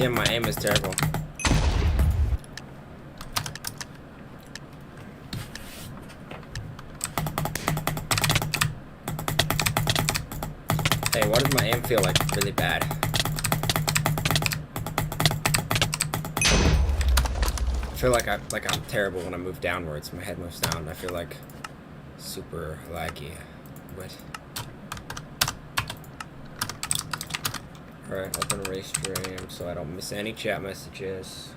Yeah, my aim is terrible. Hey, why does my aim feel like really bad? I feel like I'm terrible when I move downwards. My head moves down. I feel like super laggy. What? Alright, open race stream so I don't miss any chat messages.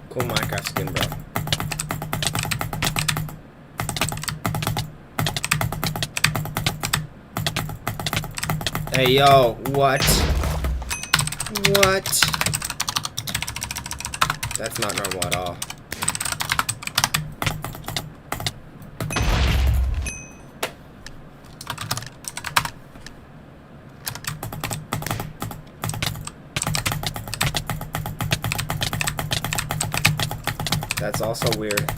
Cool Minecraft skin, bro. Hey, yo, what? What? That's not normal at all. That's also weird.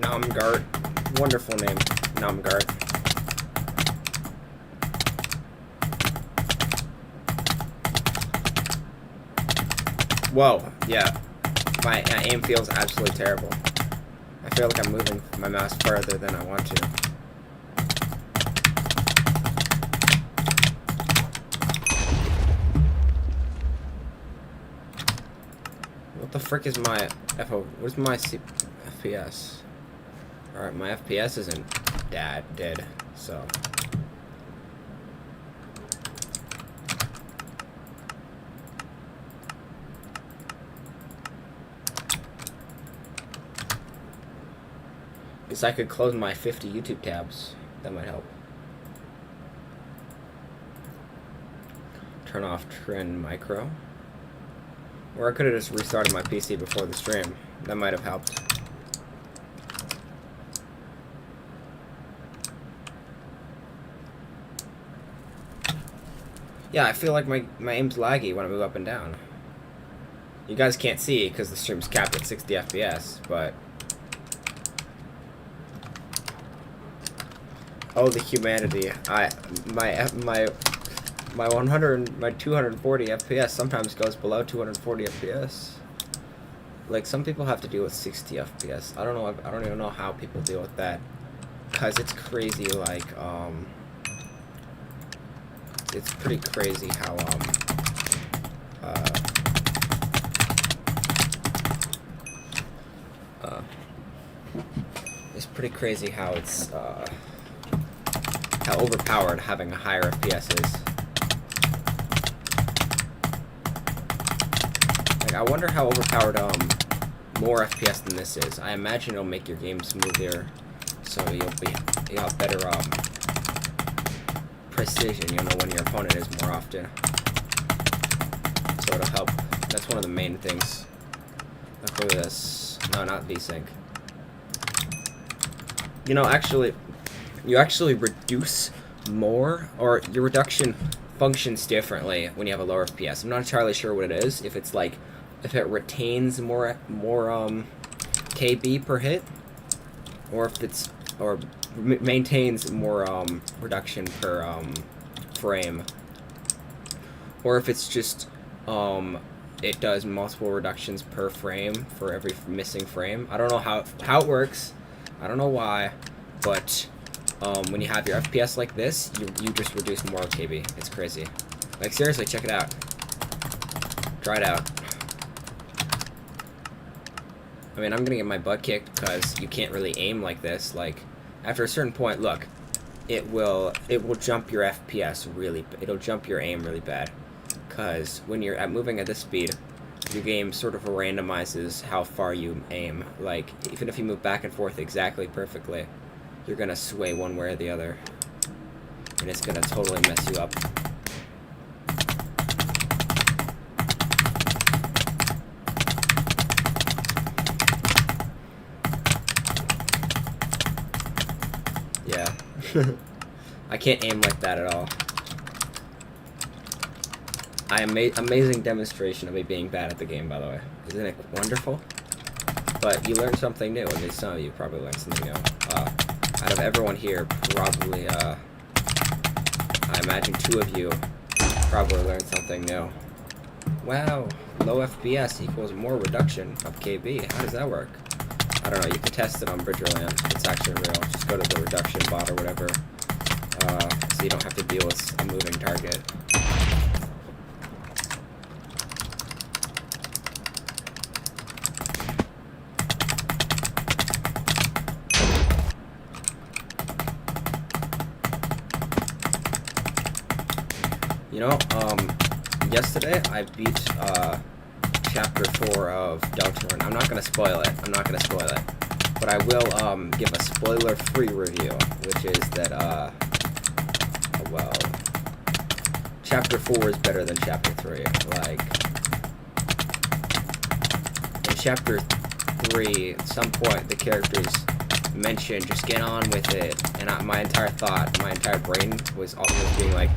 Namgart. Wonderful name, Namgart. Whoa, yeah. My aim feels absolutely terrible. I feel like I'm moving my mouse further than I want to. What the frick is my FO? Where's my FPS? Alright, my FPS isn't dead, so. Guess I could close my 50 YouTube tabs. That might help. Turn off Trend Micro. Or I could have just restarted my PC before the stream. That might have helped. Yeah, I feel like my aim's laggy when I move up and down. You guys can't see because the stream's capped at 60 FPS, but... Oh, the humanity. My 240 FPS sometimes goes below 240 FPS. Like, some people have to deal with 60 FPS. I don't even know how people deal with that. Cause it's crazy, like, it's pretty crazy how, it's pretty crazy how it's, how overpowered having a higher FPS is. Like, I wonder how overpowered, more FPS than this is. I imagine it'll make your game smoother, so you'll have better, precision, you know, when your opponent is more often. So it'll help. That's one of the main things. Look at this. No, not VSync. You know, actually, you actually reduce more, or your reduction functions differently when you have a lower FPS. I'm not entirely sure what it is. If it's like, if it retains more KB per hit, or if it's maintains more reduction per frame, or if it's just it does multiple reductions per frame for every missing frame. I don't know how it works. I don't know why, but when you have your FPS like this, you just reduce more KB. It's crazy. Like, seriously, check it out. Try it out. I mean, I'm gonna get my butt kicked because you can't really aim like this. Like, after a certain point, look, it will jump your FPS really. It'll jump your aim really bad, because when you're moving at this speed, your game sort of randomizes how far you aim. Like, even if you move back and forth exactly perfectly, you're gonna sway one way or the other, and it's gonna totally mess you up. Yeah. I can't aim like that at all. Amazing demonstration of me being bad at the game, by the way. Isn't it wonderful? But you learned something new, at least some of you probably learned something new. Out of everyone here, probably, I imagine 2 of you probably learned something new. Wow, low FPS equals more reduction of KB. How does that work? I don't know, you can test it on Bridgerland. It's actually real. Just go to the reduction bot or whatever, so you don't have to deal with a moving target. You know, yesterday I beat, Chapter 4 of Deltarune. I'm not gonna spoil it. But I will, give a spoiler-free review, which is that, well, Chapter 4 is better than Chapter 3. Like, in Chapter 3, at some point, the characters mention, just get on with it, and my entire brain was always being like,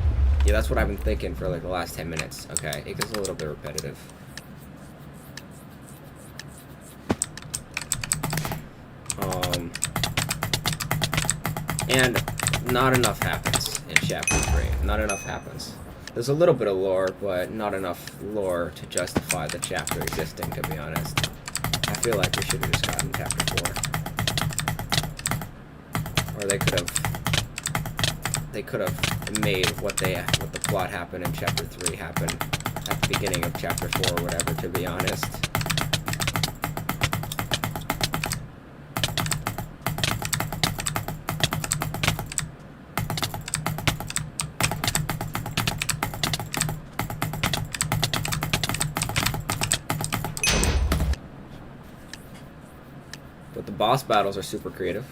yeah, that's what I've been thinking for like the last 10 minutes. Okay, it gets a little bit repetitive. And not enough happens in Chapter 3. Not enough happens. There's a little bit of lore, but not enough lore to justify the chapter existing, to be honest. I feel like we should have just gotten Chapter 4. Or they could have made what the plot happened in Chapter 3 happen at the beginning of Chapter 4 or whatever, to be honest. But the boss battles are super creative.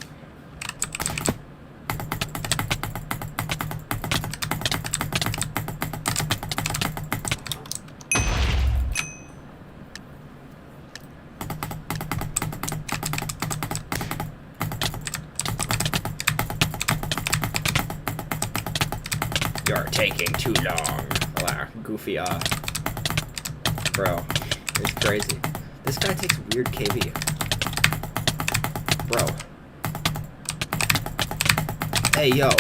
You're taking too long. Wow, goofy, bro, it's crazy. This guy takes weird KB. Bro. Hey, yo.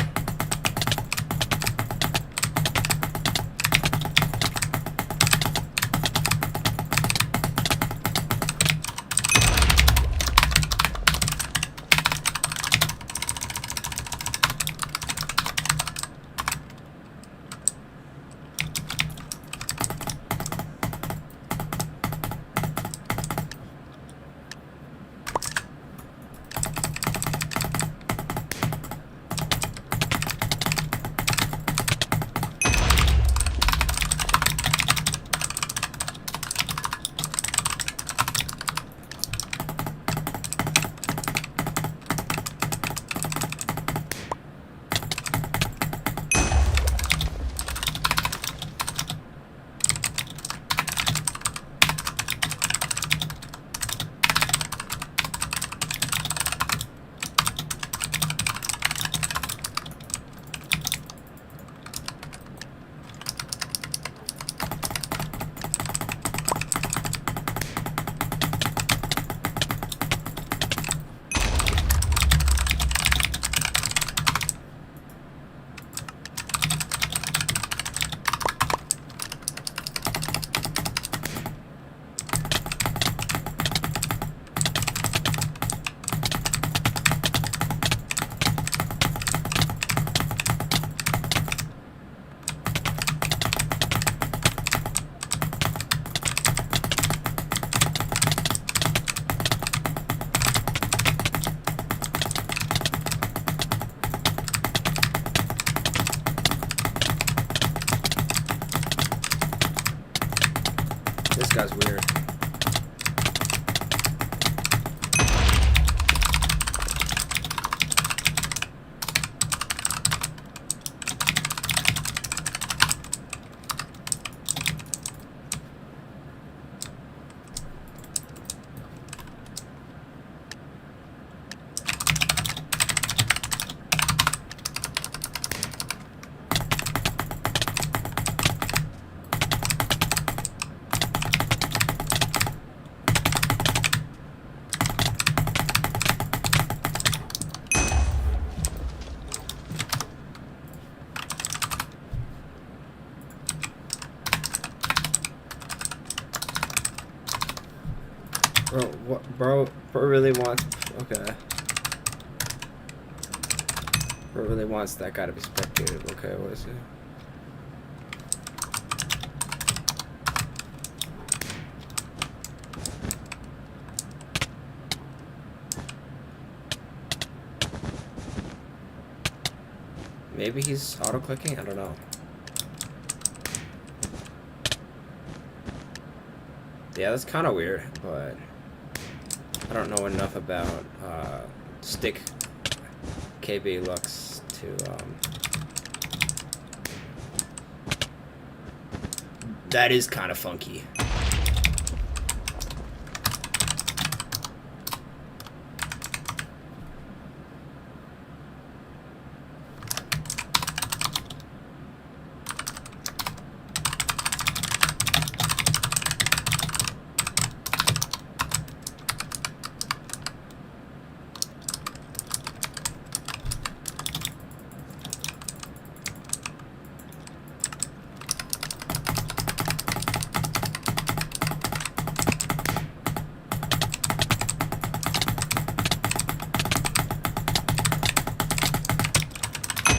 What, bro? Bro really wants. Okay. Bro really wants that guy to be spectated. Okay, what is it? Maybe he's auto-clicking? I don't know. Yeah, that's kind of weird, but I don't know enough about stick KB looks to that is kind of funky.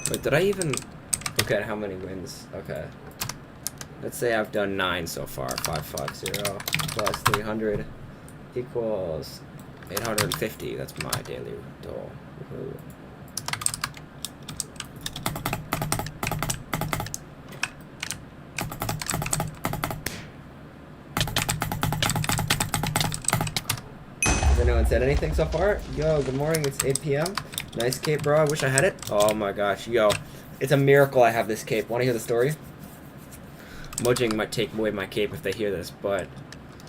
Wait, did I even look at how many wins? Okay. Let's say I've done 9 so far. 550 plus 300 equals 850. That's my daily goal. Woohoo. Has anyone said anything so far? Yo, good morning. It's 8 p.m. Nice cape, bro. I wish I had it. Oh my gosh. Yo, it's a miracle I have this cape. Want to hear the story? Mojang might take away my cape if they hear this, but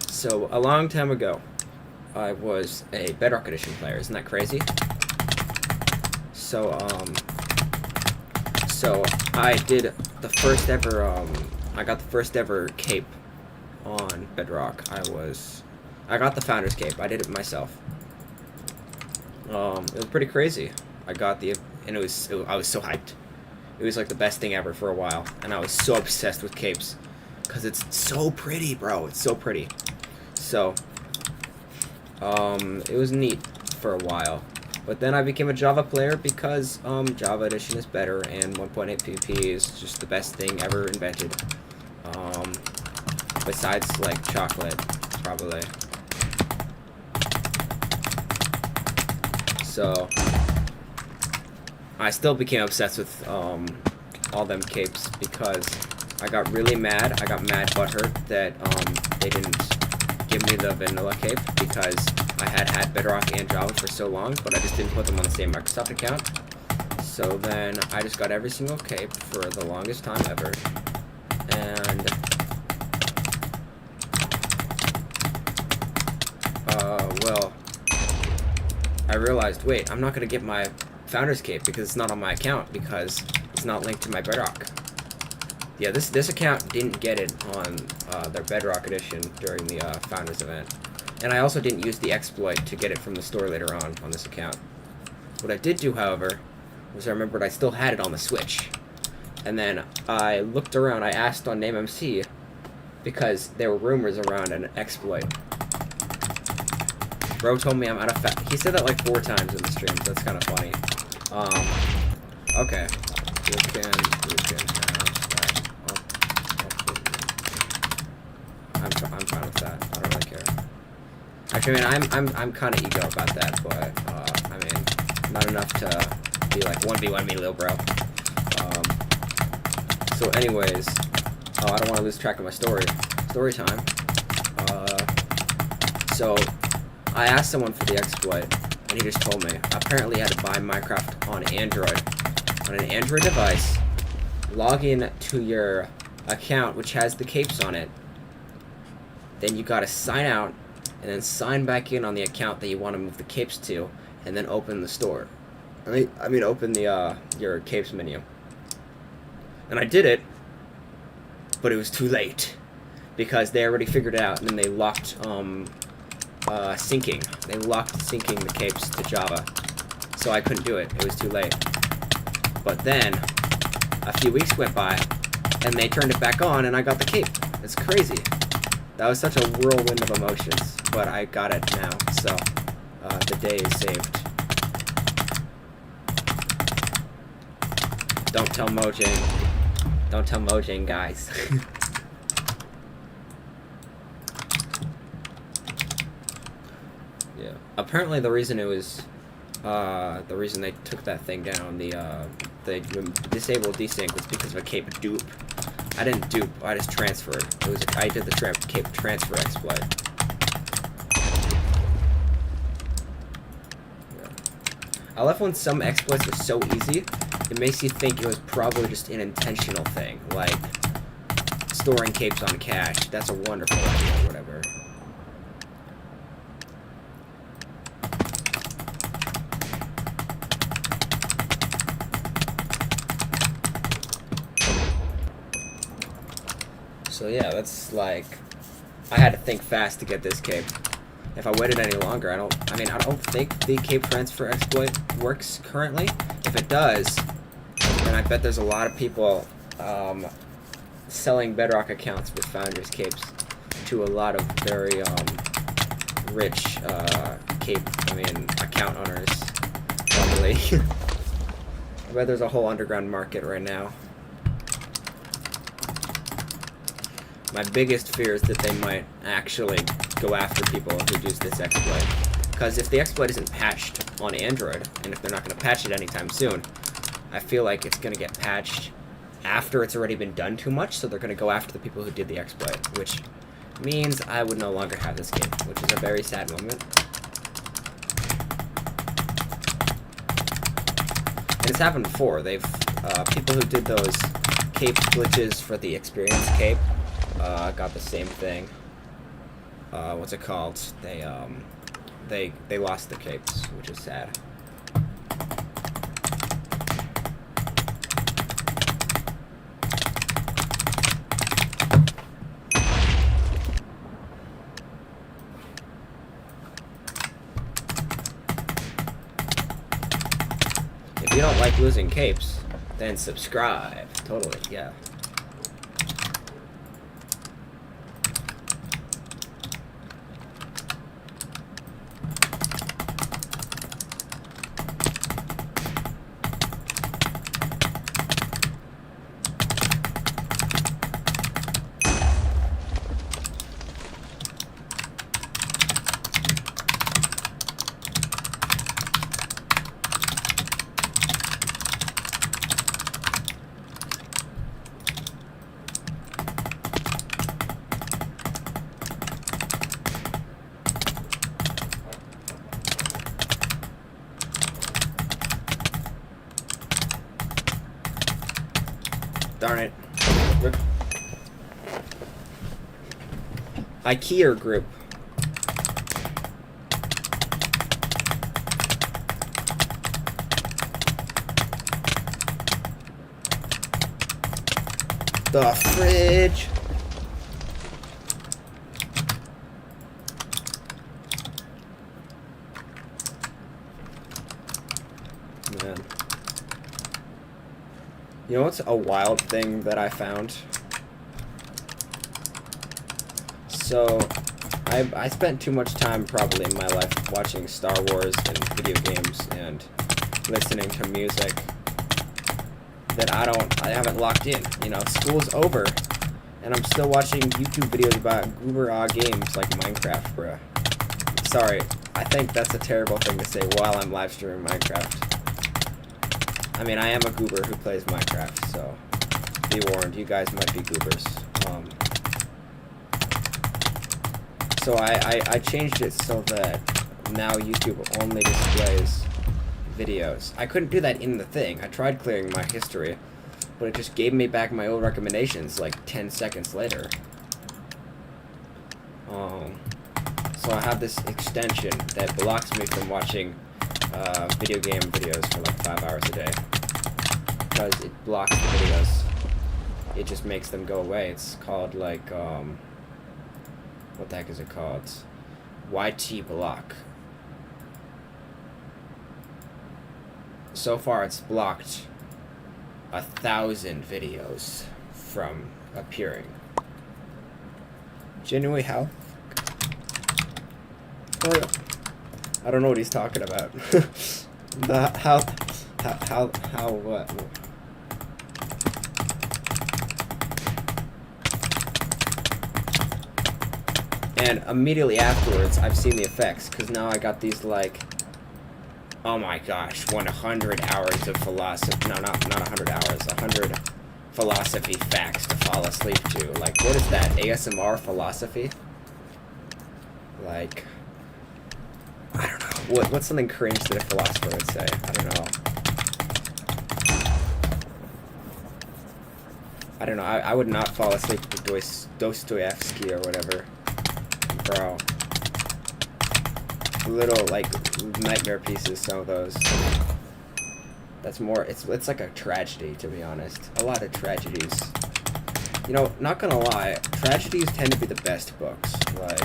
so a long time ago, I was a Bedrock Edition player. Isn't that crazy? So I did the first ever I got the first ever cape on Bedrock. I got the Founder's cape. I did it myself. It was pretty crazy. I got I was so hyped. It was like the best thing ever for a while, and I was so obsessed with capes because it's so pretty, bro. It's so pretty. So it was neat for a while, but then I became a Java player because Java Edition is better, and 1.8 PvP is just the best thing ever invented. Besides like chocolate, probably. So I still became obsessed with all them capes because I got really mad. I got mad butthurt that they didn't give me the vanilla cape because I had Bedrock and Java for so long, but I just didn't put them on the same Microsoft account. So then I just got every single cape for the longest time ever, and well, I realized, wait, I'm not gonna get my Founder's cape because it's not on my account because it's not linked to my Bedrock. Yeah, this account didn't get it on their Bedrock Edition during the Founders event. And I also didn't use the exploit to get it from the store later on this account. What I did do, however, was I remembered I still had it on the Switch. And then I looked around, I asked on NameMC because there were rumors around an exploit. Bro told me I'm out of he said that like 4 times in the stream, so that's kind of funny. Okay. You can I'm fine with that. I don't really care. Actually, I mean, I'm kind of ego about that, but, I mean, not enough to be like, 1v1 me, little bro. So anyways, I don't want to lose track of my story time. So I asked someone for the exploit, and he just told me. Apparently, I had to buy Minecraft on Android, on an Android device, log in to your account, which has the capes on it. Then you gotta sign out, and then sign back in on the account that you want to move the capes to, and then open the store. I mean, open the your capes menu. And I did it, but it was too late because they already figured it out, and then they locked syncing. They locked syncing the capes to Java, so I couldn't do it. It was too late. But then a few weeks went by, and they turned it back on, and I got the cape. It's crazy. That was such a whirlwind of emotions, but but I got it now, so the day is saved. Don't tell Mojang. Don't tell Mojang, guys. Yeah. Apparently, the reason it was, the reason they took that thing down, they disabled desync was because of a cape dupe. I didn't dupe. I just transferred. It was I did the cape transfer exploit. Yeah. I love when some exploits are so easy, it makes you think it was probably just an intentional thing, like storing capes on cache. That's a wonderful idea, or whatever. So yeah, that's like, I had to think fast to get this cape. If I waited any longer, I don't think the cape transfer exploit works currently. If it does, then I bet there's a lot of people selling Bedrock accounts with Founders capes to a lot of very rich account owners, probably. I bet there's a whole underground market right now. My biggest fear is that they might actually go after people who use this exploit. Because if the exploit isn't patched on Android, and if they're not going to patch it anytime soon, I feel like it's going to get patched after it's already been done too much, so they're going to go after the people who did the exploit, which means I would no longer have this game, which is a very sad moment. And it's happened before. They've, people who did those cape glitches for the experience cape, got the same thing. What's it called? They lost their capes, which is sad. If you don't like losing capes, then subscribe. Totally, yeah. Darn it. IKEA group. The fridge. Man. You know what's a wild thing that I found? So, I spent too much time probably in my life watching Star Wars and video games and listening to music that I haven't locked in. You know, school's over, and I'm still watching YouTube videos about goober games like Minecraft, bruh. Sorry, I think that's a terrible thing to say while I'm live streaming Minecraft. I mean, I am a goober who plays Minecraft, so be warned, you guys might be goobers. So I changed it so that now YouTube only displays videos. I couldn't do that in the thing. I tried clearing my history, but it just gave me back my old recommendations like 10 seconds later. So I have this extension that blocks me from watching video game videos for like 5 hours a day. Because it blocks the videos. It just makes them go away. It's called like, what the heck is it called? YT block. So far it's blocked 1,000 videos from appearing. Genuinely how? for real. I don't know what he's talking about. What? And immediately afterwards, I've seen the effects, because now I got these, like, oh my gosh, 100 hours of philosophy, no, not 100 hours, 100 philosophy facts to fall asleep to. Like, what is that, ASMR philosophy? Like, I don't know, what's something cringe that a philosopher would say? I don't know, I would not fall asleep to Dostoevsky or whatever. Bro. Little, like, nightmare pieces, some of those. That's more, it's like a tragedy, to be honest. A lot of tragedies. You know, not gonna lie, tragedies tend to be the best books. Like,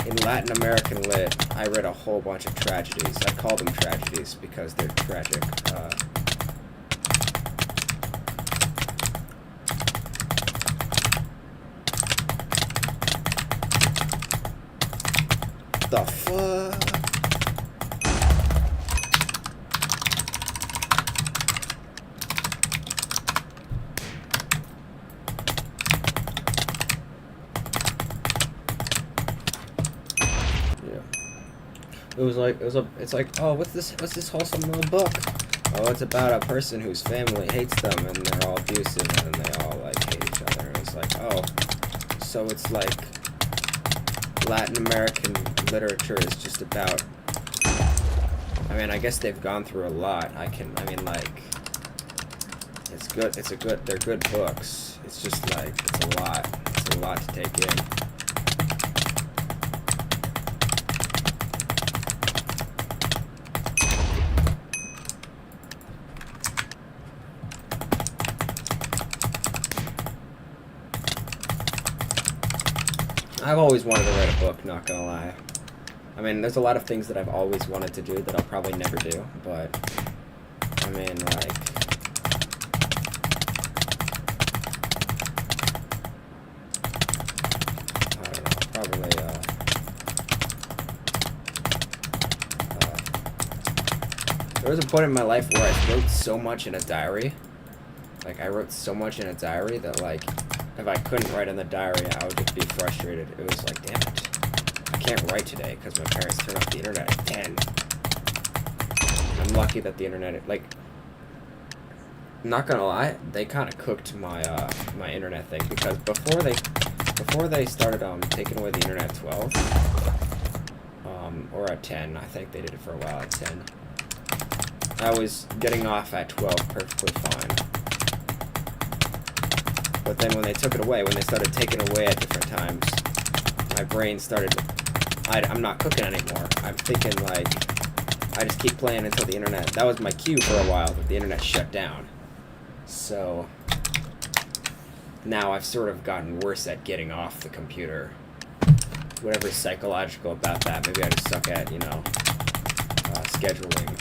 in Latin American lit, I read a whole bunch of tragedies. I call them tragedies because they're tragic. The fuck? It's like, oh, what's this wholesome little book? Oh, it's about a person whose family hates them and they're all abusive and they all, like, hate each other. And it's like, oh, so it's like Latin American literature is just about, I mean, I guess they've gone through a lot. Like, it's good, they're good books. It's just like, it's a lot to take in. I've always wanted to write a book, not gonna lie. I mean, there's a lot of things that I've always wanted to do that I'll probably never do, but, I mean, like, I don't know, probably, there was a point in my life where I wrote so much in a diary. Like, I wrote so much in a diary that, like, if I couldn't write in the diary, I would just be frustrated. It was like, damn it, I can't write today because my parents turned off the internet at 10. I'm lucky that the internet, like, not gonna lie, they kind of cooked my my internet thing, because before they started taking away the internet at 12, or at 10, I think they did it for a while at 10. I was getting off at 12 perfectly fine. But then when they took it away, when they started taking it away at different times, my brain started, I'm not cooking anymore. I'm thinking, like, I just keep playing until the internet, that was my cue for a while, that the internet shut down. So, now I've sort of gotten worse at getting off the computer. Whatever's psychological about that, maybe I just suck at, you know, scheduling.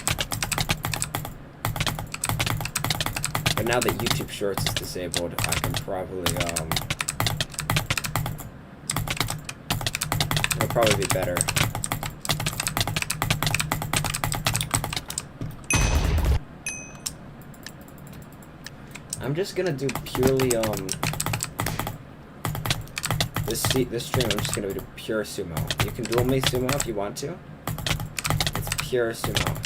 But now that YouTube Shorts is disabled, I can probably, it'll probably be better. I'm just gonna do purely, this stream, I'm just gonna do pure sumo. You can duel me sumo if you want to. It's pure sumo.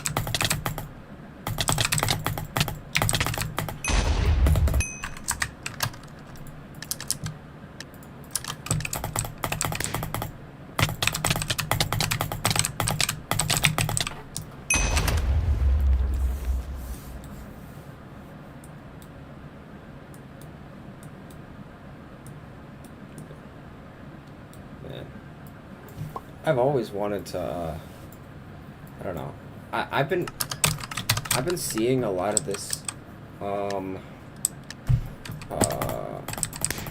I've always wanted to, I don't know. I've been seeing a lot of this,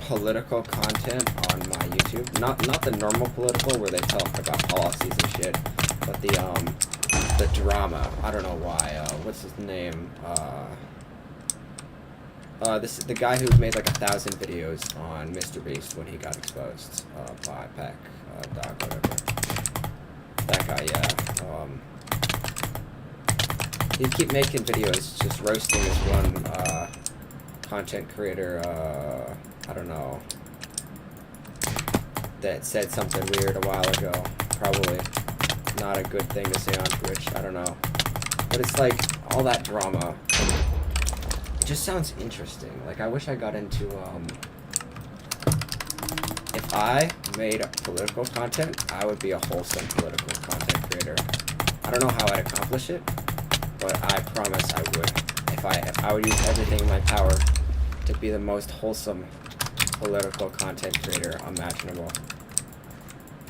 political content on my YouTube. Not the normal political where they talk about policies and shit, but the drama. I don't know why. What's his name? The guy who made like 1,000 videos on Mr. Beast when he got exposed by Peck, Dog, whatever. That guy, yeah. He'd keep making videos just roasting this one content creator, I don't know, that said something weird a while ago. Probably not a good thing to say on Twitch, I don't know. But it's like, all that drama, it just sounds interesting. Like, I wish I got into, if I made political content, I would be a wholesome political content creator. I don't know how I'd accomplish it, but I promise I would. If I would use everything in my power to be the most wholesome political content creator imaginable.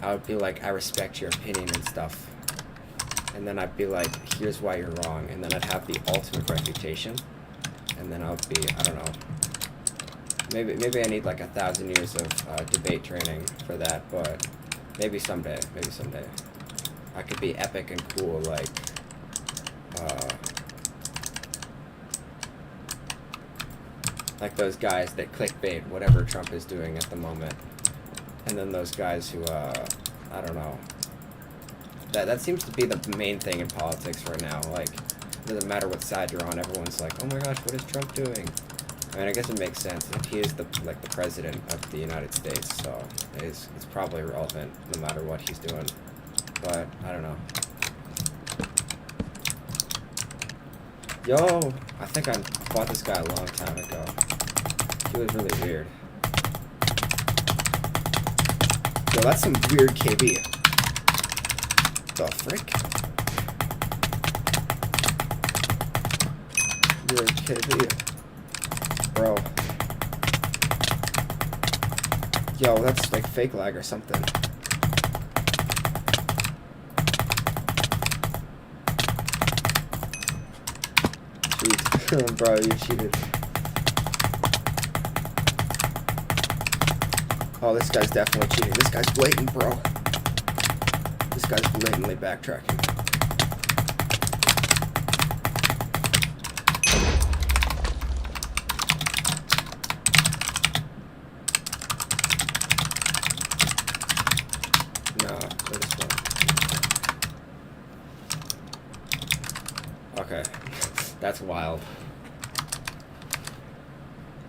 I would be like, I respect your opinion and stuff. And then I'd be like, here's why you're wrong. And then I'd have the ultimate refutation. And then I'll be, I don't know. Maybe I need like 1,000 years of debate training for that, but maybe someday. I could be epic and cool, like those guys that clickbait whatever Trump is doing at the moment. And then those guys who, I don't know. That seems to be the main thing in politics right now. Like, it doesn't matter what side you're on, everyone's like, oh my gosh, what is Trump doing? I mean, I guess it makes sense. He is the president of the United States, so it's probably relevant no matter what he's doing. But I don't know. Yo, I think I fought this guy a long time ago. He was really weird. Yo, that's some weird KB. The frick? Weird KB. Bro. Yo, that's like fake lag or something. Cheat. Bro, you cheated. Oh, this guy's definitely cheating. This guy's blatant, bro. This guy's blatantly backtracking. Okay, that's wild.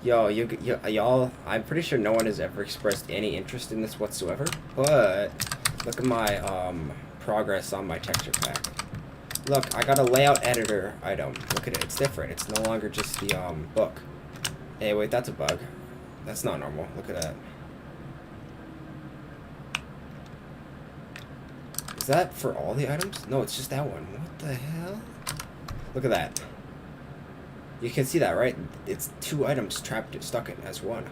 Yo, y'all, I'm pretty sure no one has ever expressed any interest in this whatsoever, but look at my, progress on my texture pack. Look, I got a layout editor item. Look at it, it's different. It's no longer just the, book. Hey, wait, that's a bug. That's not normal. Look at that. Is that for all the items? No, it's just that one. What the hell? Look at that. You can see that, right? It's 2 items stuck in as one.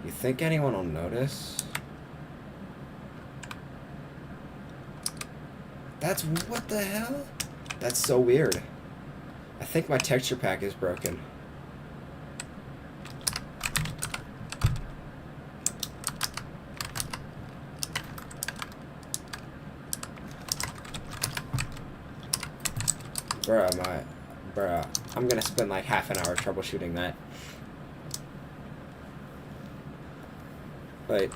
You think anyone will notice? That's, what the hell? That's so weird. I think my texture pack is broken. Bruh, I'm gonna spend like half an hour troubleshooting that. Wait.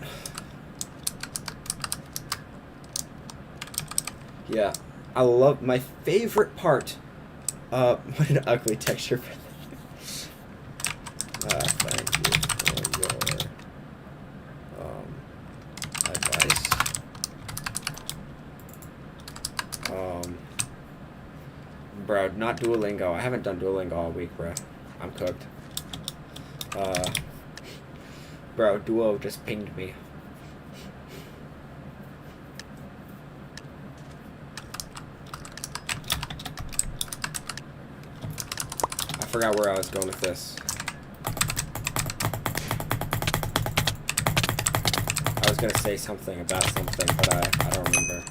Yeah, I love my favorite part. What an ugly texture. Thank you for your advice. Bro, not Duolingo. I haven't done Duolingo all week, bro. I'm cooked. Bro, Duo just pinged me. I forgot where I was going with this. I was gonna say something about something, but I don't remember.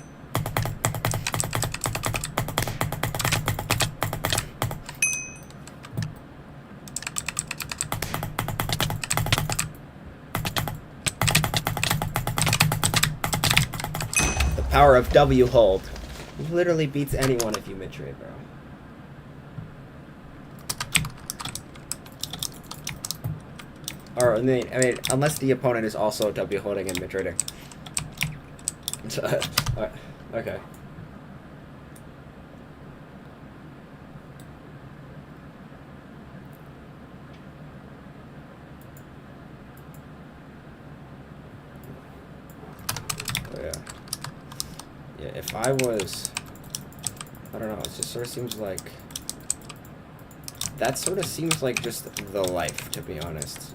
Power of W hold. Literally beats anyone if you mid-trade, bro. Or, I mean, unless the opponent is also W holding and mid trading. Okay. Oh, yeah. Yeah, if I was... I don't know, it just sort of seems like... That sort of seems like just the life, to be honest.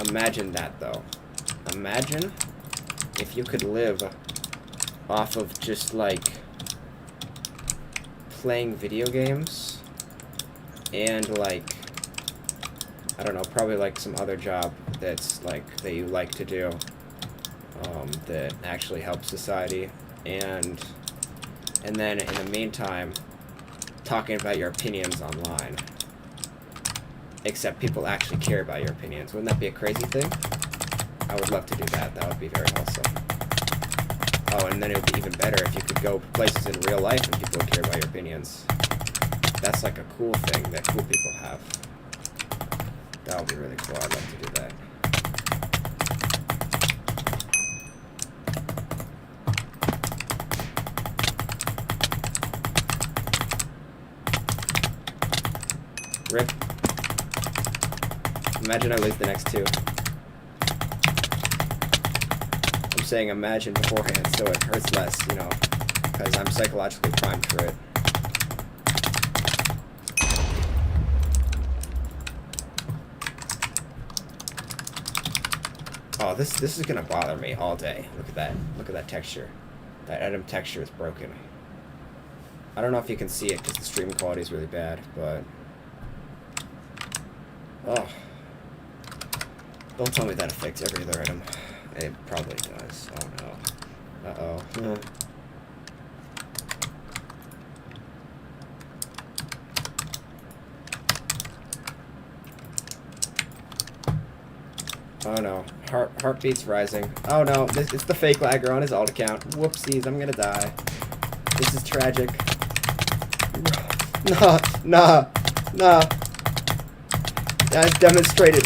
Imagine that, though. Imagine if you could live off of just, like, playing video games and, like, I don't know, probably, like, some other job that's, like, that you like to do, that actually helps society, and then, in the meantime, talking about your opinions online. Except people actually care about your opinions. Wouldn't that be a crazy thing? I would love to do that. That would be very wholesome. Oh, and then it would be even better if you could go places in real life and people would care about your opinions. That's like a cool thing that cool people have. That would be really cool. I'd love to do that. Rip. Imagine I lose the next two. I'm saying imagine beforehand so it hurts less, you know, because I'm psychologically primed for it. Oh, this is gonna bother me all day. Look at that. Look at that texture. That item texture is broken. I don't know if you can see it because the stream quality is really bad, but... Oh. Don't tell me that affects every other item. It probably does. Oh no. Uh-oh. Oh no. Heartbeat's rising. Oh no, it's the fake lagger on his alt account. Whoopsies, I'm gonna die. This is tragic. No. That's demonstration.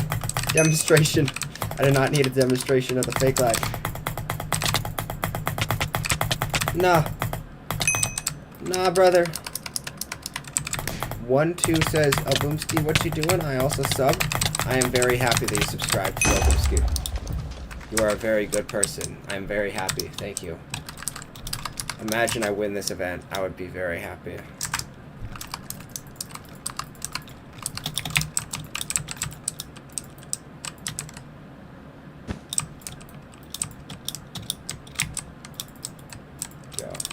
I did not need a demonstration of the fake lag. Nah, brother. 1-2 says, Boomski, what you doing? I also sub. I am very happy that you subscribed to Boomski. You are a very good person. I am very happy. Thank you. Imagine I win this event. I would be very happy.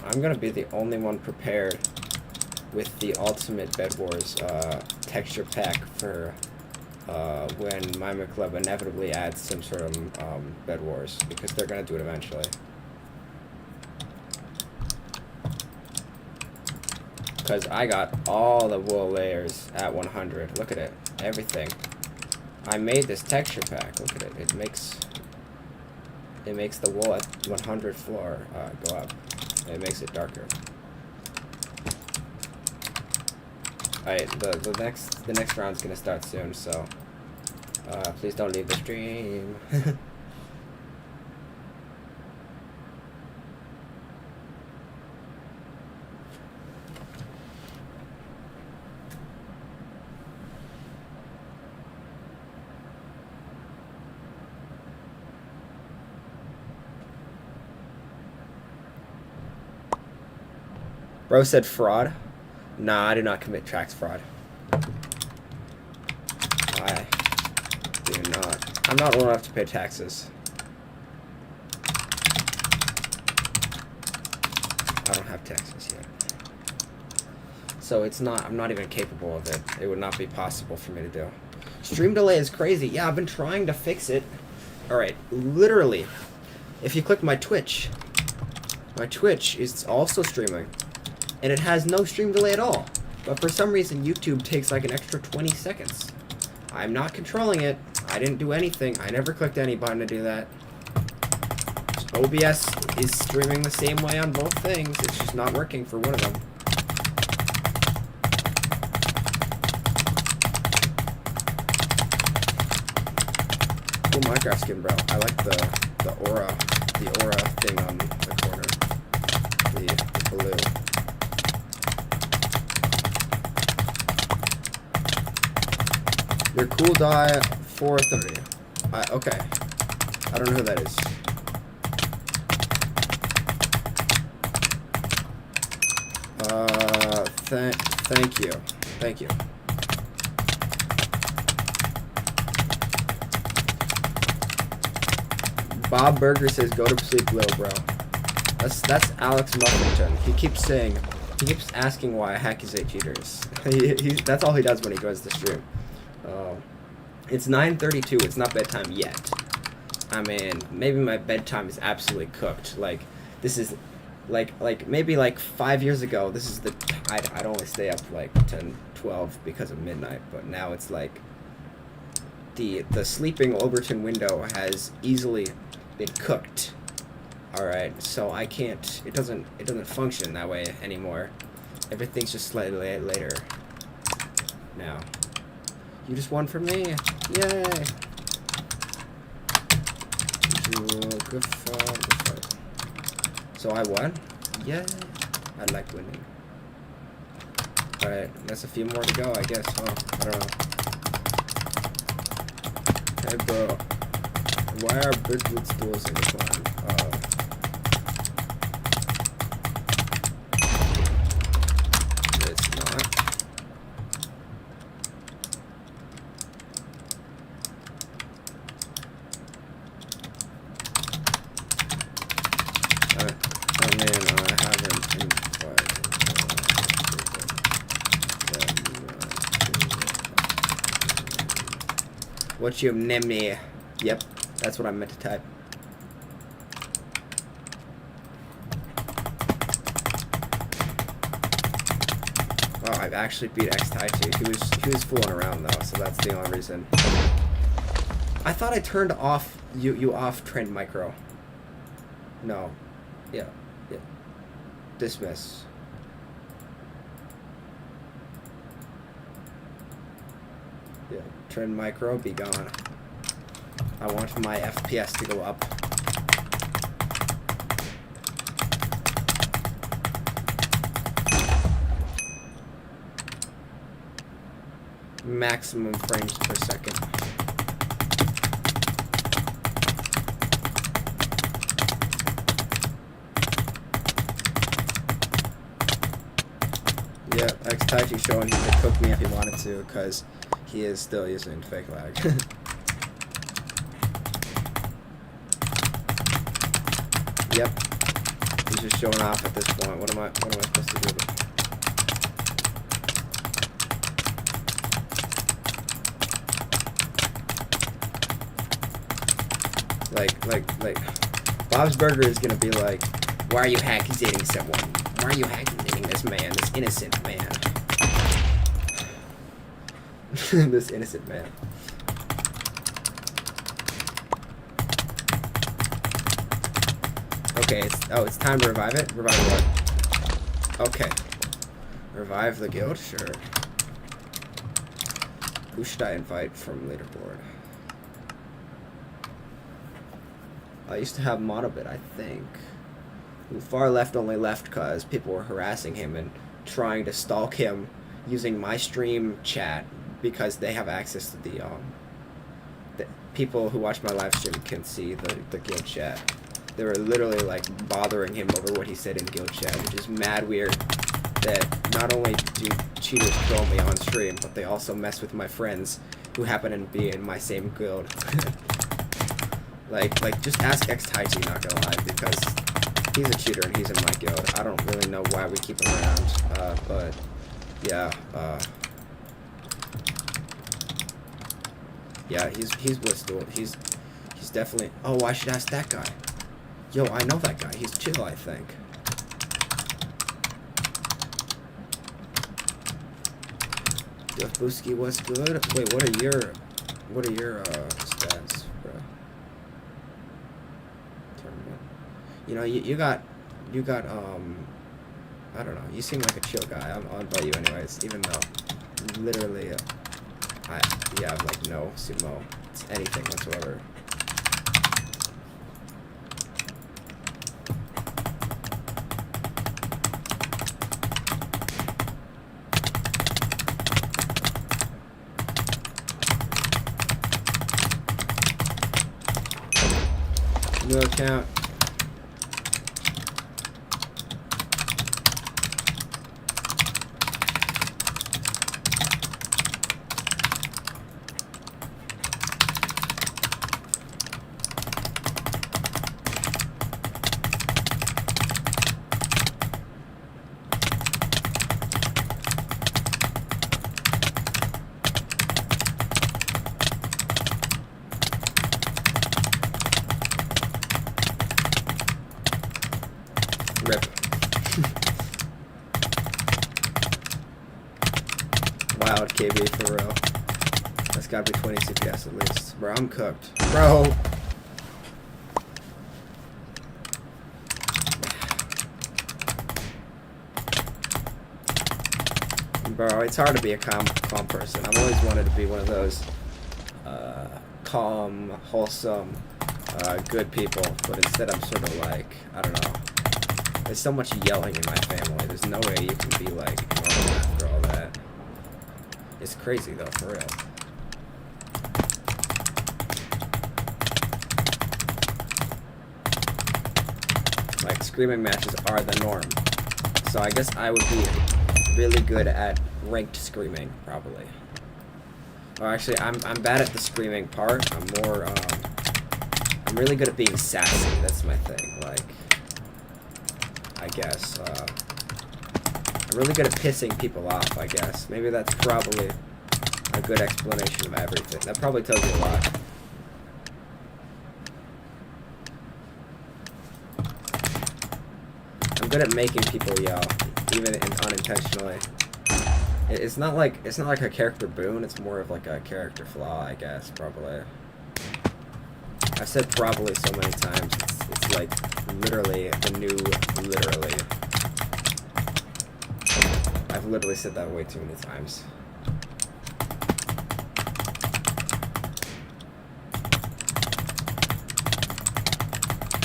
I'm gonna be the only one prepared with the ultimate Bed Wars texture pack for when Minemen Club inevitably adds some sort of Bed Wars, because they're gonna do it eventually. Because I got all the wool layers at 100. Look at it, everything. I made this texture pack. Look at it. It makes the wool at 100 floor go up. It makes it darker. Alright, the next round's gonna start soon, so please don't leave the stream. Bro said fraud. Nah, I did not commit tax fraud. I do not. I'm not old enough to pay taxes. I don't have taxes yet. So it's not, I'm not even capable of it. It would not be possible for me to do. Stream delay is crazy. Yeah, I've been trying to fix it. Alright, literally, if you click my Twitch is also streaming. And it has no stream delay at all. But for some reason, YouTube takes like an extra 20 seconds. I'm not controlling it. I didn't do anything. I never clicked any button to do that. OBS is streaming the same way on both things. It's just not working for one of them. cool Minecraft skin, bro. I like the aura thing on the corner. The blue. Your cool die 430. Okay. I don't know who that is. Thank you. Thank you. Bob Burger says, "Go to sleep, little bro." That's Alex Muffington. He keeps asking why I accusate cheaters. That's all he does when he goes to stream. It's 9:32. It's not bedtime yet. I mean, maybe my bedtime is absolutely cooked. Like, this is, like maybe like 5 years ago, this is I'd only stay up like 10, 12 because of midnight. But now it's like the sleeping Overton window has easily been cooked. All right, so I can't. It doesn't function that way anymore. Everything's just slightly later now. You just won for me. Yay! Good fight. So I won? Yeah. I like winning. Alright, that's a few more to go, I guess. Oh, I don't know. Hey, bro. Why are Bigwood stools in the climb? It's not. Oh man, I haven't invited. What's your name? Yep, that's what I meant to type. Oh, I've actually beat X-Tai-Chi. He was fooling around though, so that's the only reason. I thought I turned off you off trend micro. No. Yeah. Dismiss. Yeah. Trend micro, be gone. I want my FPS to go up. Maximum frames per second. Yeah, X-Tai-Chi showing he could cook me if he wanted to, because he is still using fake lag. Yep. He's just showing off at this point. What am I supposed to do? Like, Bob's Burger is gonna be like, why are you accusating someone? Why are you accusating this man, this innocent man? This innocent man. Okay, it's time to revive it? Revive what? Okay. Revive the guild? Sure. Who should I invite from leaderboard? I used to have Monobit, I think. Far left only left because people were harassing him and trying to stalk him using my stream chat because they have access to the people who watch my live stream can see the guild chat. They were literally like bothering him over what he said in guild chat, which is mad weird that not only do cheaters troll me on stream, but they also mess with my friends who happen to be in my same guild. like just ask X-Tai-Chi, not gonna lie, because he's a cheater and he's in my guild. I don't really know why we keep him around, but yeah, yeah, he's Blitzstool. He's definitely. Oh, I should ask that guy. Yo, I know that guy. He's chill, I think. Jeff Booski, what's good? Wait, what are your stats, bro? Tournament. You know, you got I don't know. You seem like a chill guy. I'll invite you anyways, even though literally you have like no sumo anything whatsoever. New account. Rip. Wild KB for real. That's gotta be 20 CPS at least. Bro, I'm cooked. Bro! Bro, it's hard to be a calm person. I've always wanted to be one of those calm, wholesome, good people, but instead I'm sort of like, I don't know. There's so much yelling in my family. There's no way you can be like normal after all that. It's crazy though, for real. Like, screaming matches are the norm. So I guess I would be really good at ranked screaming, probably. Or actually, I'm bad at the screaming part. I'm really good at being sassy. That's my thing. Like, I guess, I'm really good at pissing people off, I guess. Maybe that's probably a good explanation of everything. That probably tells you a lot. I'm good at making people yell, even unintentionally. It's not like a character boon, it's more of like a character flaw, I guess, probably. I've said probably so many times, it's like literally the new literally. I've literally said that way too many times.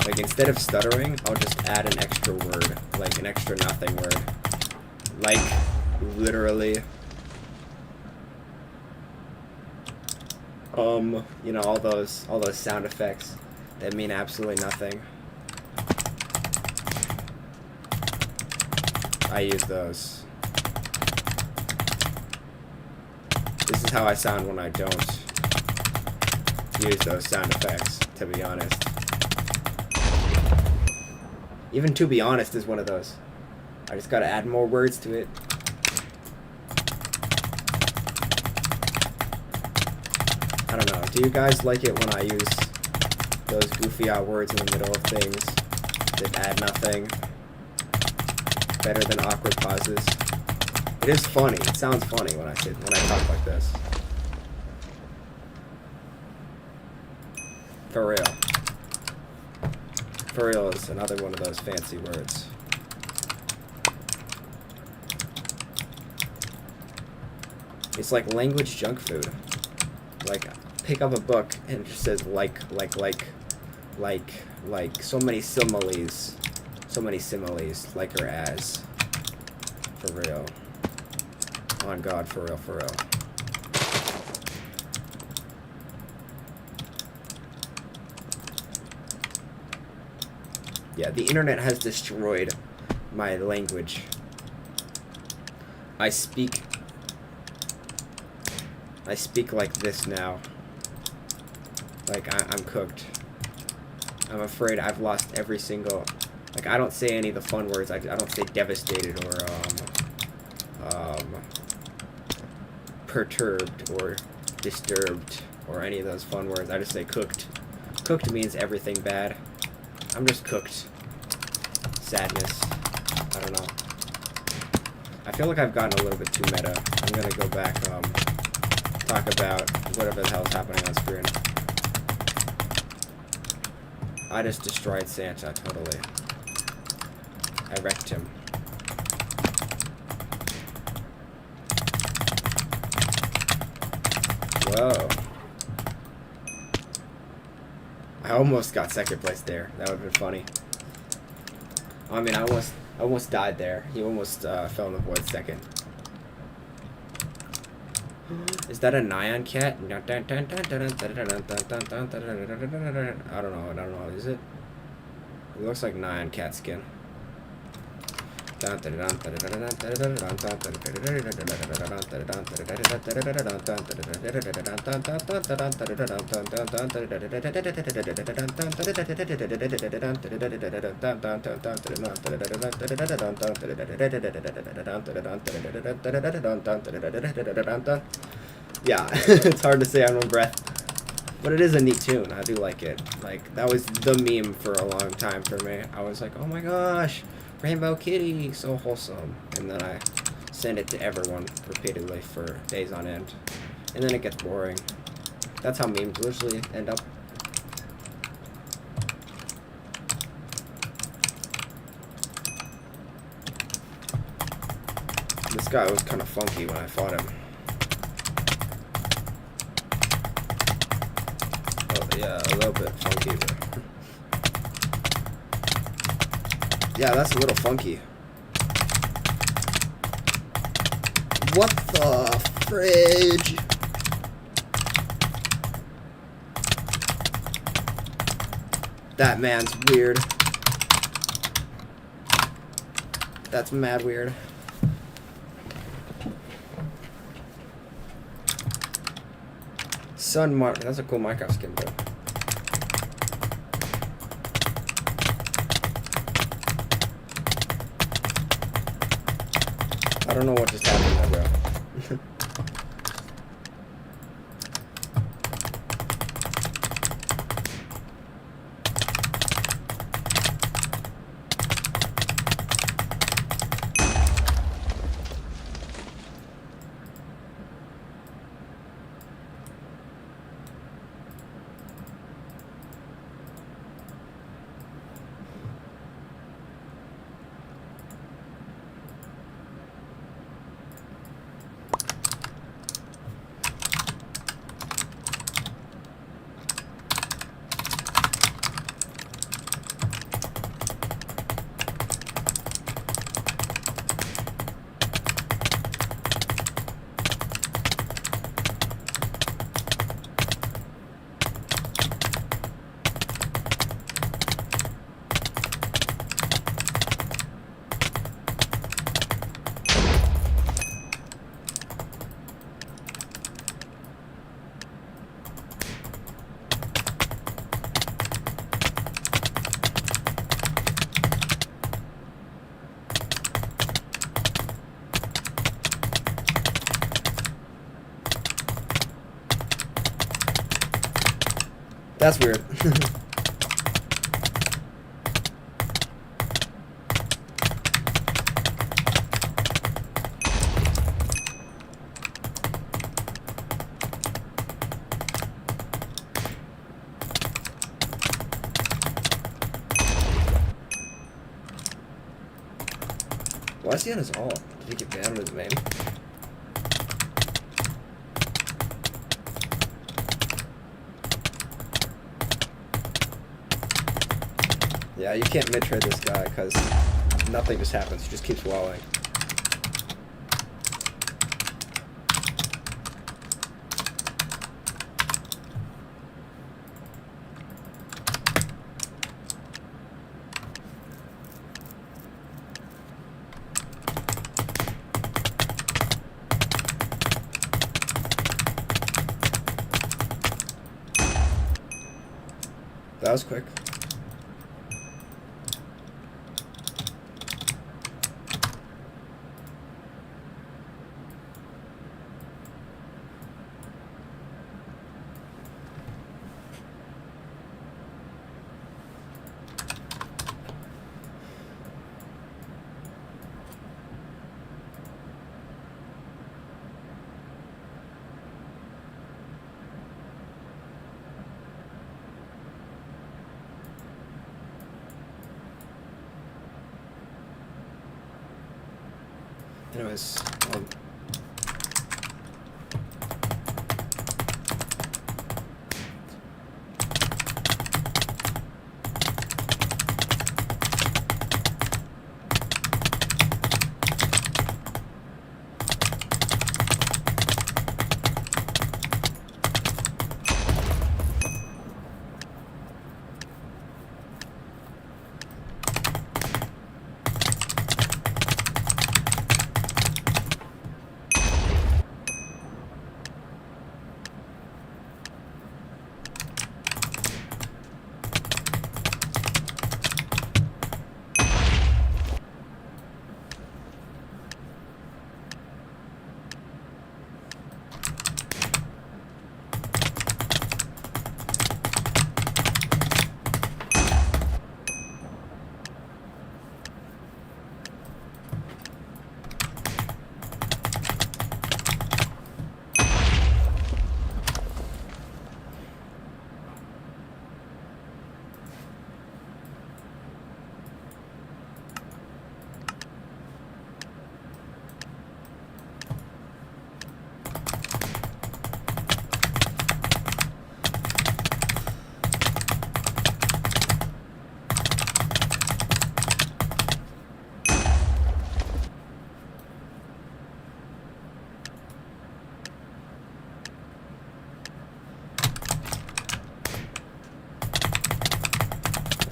Like, instead of stuttering, I'll just add an extra word, like an extra nothing word. Like, literally. You know, all those sound effects that mean absolutely nothing. I use those. This is how I sound when I don't use those sound effects, to be honest. Even to be honest is one of those. I just gotta add more words to it. I don't know. Do you guys like it when I use those goofy out words in the middle of things that add nothing? Better than awkward pauses. It is funny. It sounds funny when I talk like this. For real. For real is another one of those fancy words. It's like language junk food. Like, pick up a book and it just says like, so many similes, like or as. For real. On God, for real, for real. Yeah, the internet has destroyed my language. I speak like this now. Like, I'm cooked. I'm afraid I've lost every single... Like, I don't say any of the fun words. I don't say devastated or, perturbed or disturbed or any of those fun words. I just say cooked. Cooked means everything bad. I'm just cooked. Sadness. I don't know. I feel like I've gotten a little bit too meta. I'm gonna go back, talk about whatever the hell's happening on screen. I just destroyed Santa, totally. I wrecked him. Whoa. I almost got second place there. That would have been funny. I mean, I almost died there. He almost fell in the void second. Is that a Nyan cat? I don't know. Is it? It looks like Nyan cat skin. Yeah, it's hard to say on one breath. But it is a neat tune. I do like it. Like, that was the meme for a long time for me. I was like, oh my gosh, Rainbow Kitty, so wholesome. And then I send it to everyone repeatedly for days on end. And then it gets boring. That's how memes usually end up. This guy was kind of funky when I fought him. Yeah, a little bit funky. Yeah, that's a little funky. What the fridge? That man's weird. That's mad weird. Sun Mark. That's a cool Minecraft skin, bro. I don't know what just happened there, bro. That's weird. Why is he on his ult? Did he get banned on his main? Yeah, you can't mid-trade this guy because nothing just happens. He just keeps walling. That was quick. Anyways,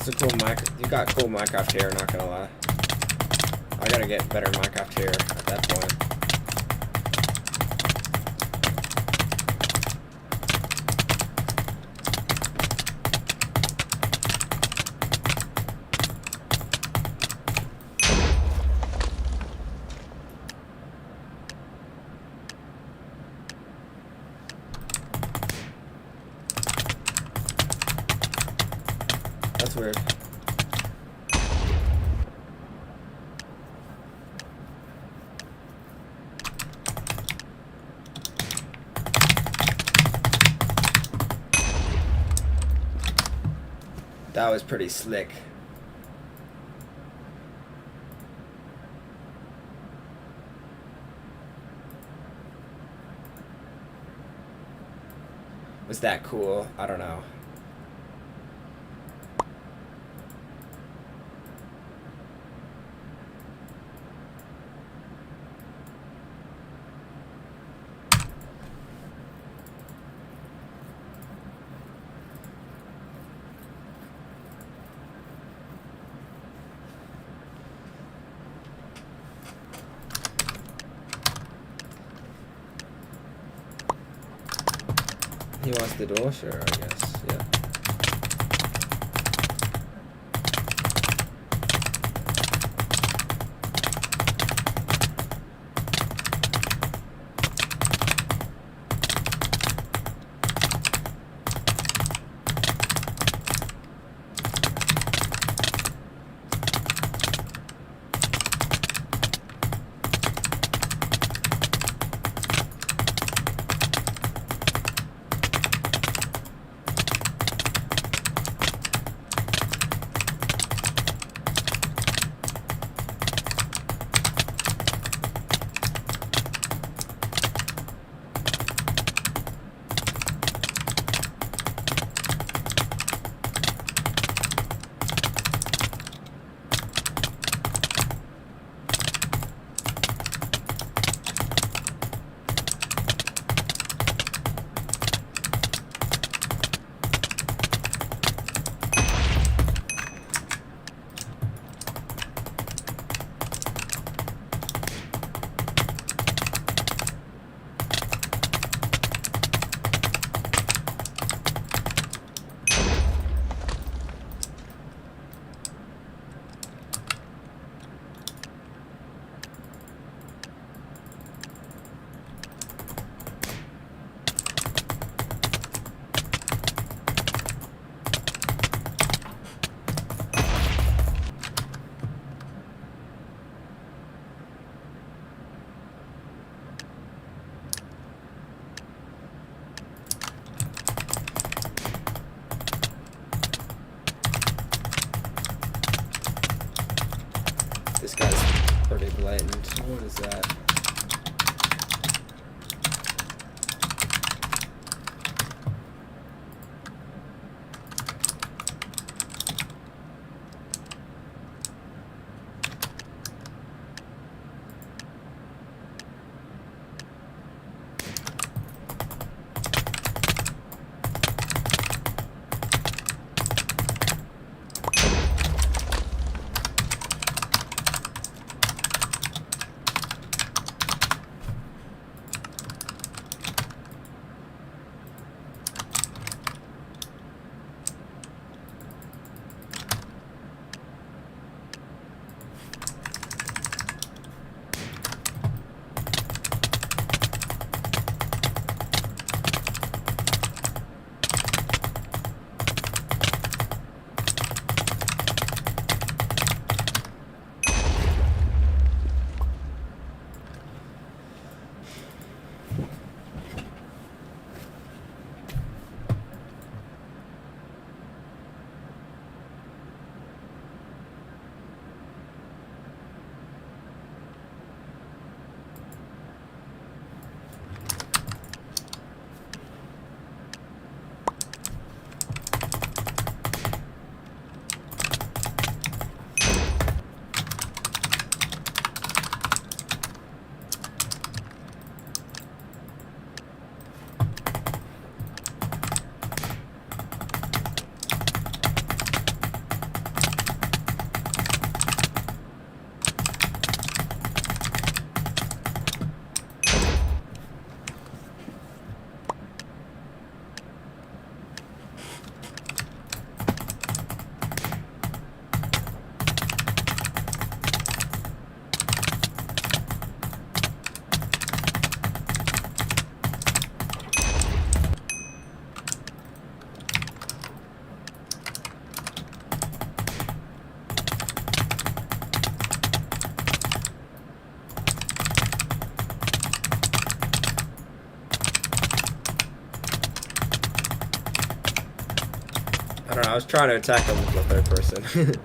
It's a cool mic. You got cool Minecraft hair, not gonna lie. I gotta get better Minecraft hair at that point. That's weird. That was pretty slick. Was that cool? I don't know. He wants the duel? Sure, I guess. Yeah. This guy's pretty blatant. What is that? don't know, I was trying to attack him with the third person.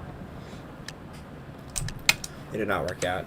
It did not work out.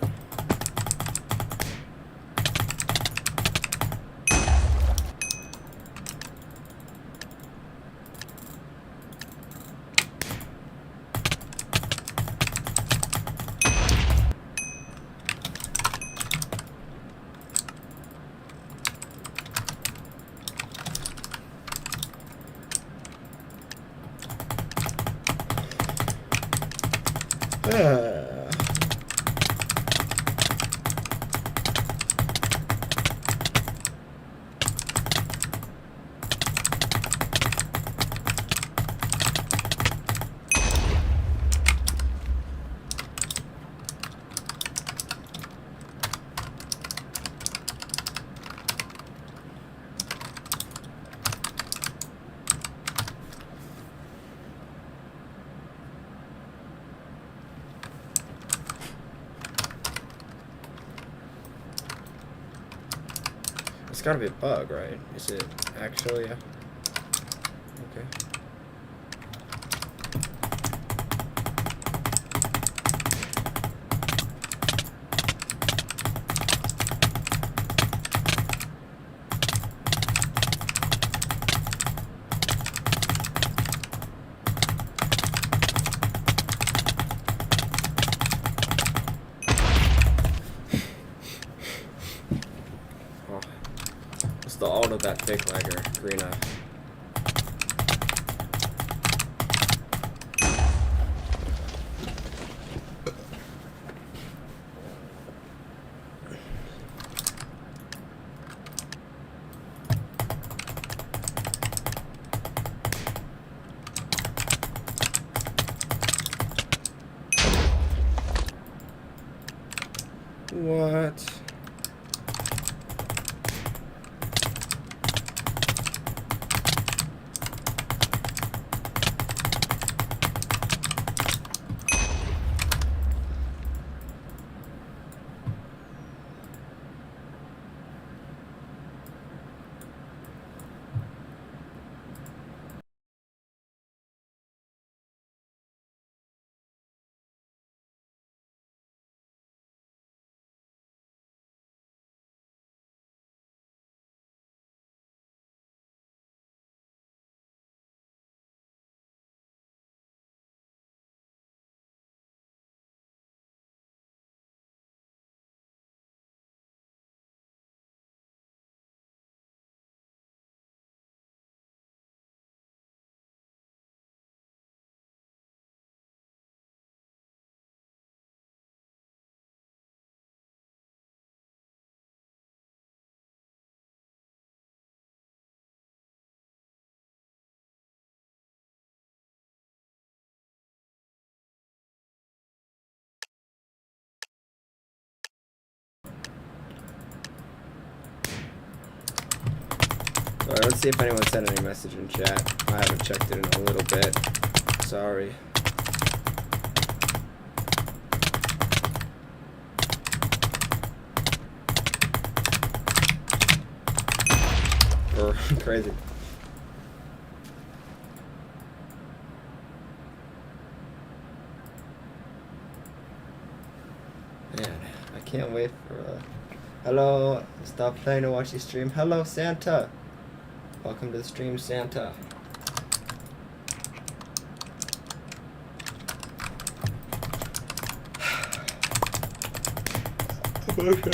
It's gotta be a bug, right? Is it actually a... Okay. The ult of that thick legger, Green. What? Alright, let's see if anyone sent any message in chat. I haven't checked it in a little bit. Sorry. Crazy. Man, I can't wait for hello, stop playing to watch you stream. Hello, Santa. Welcome to the stream, Santa. Okay.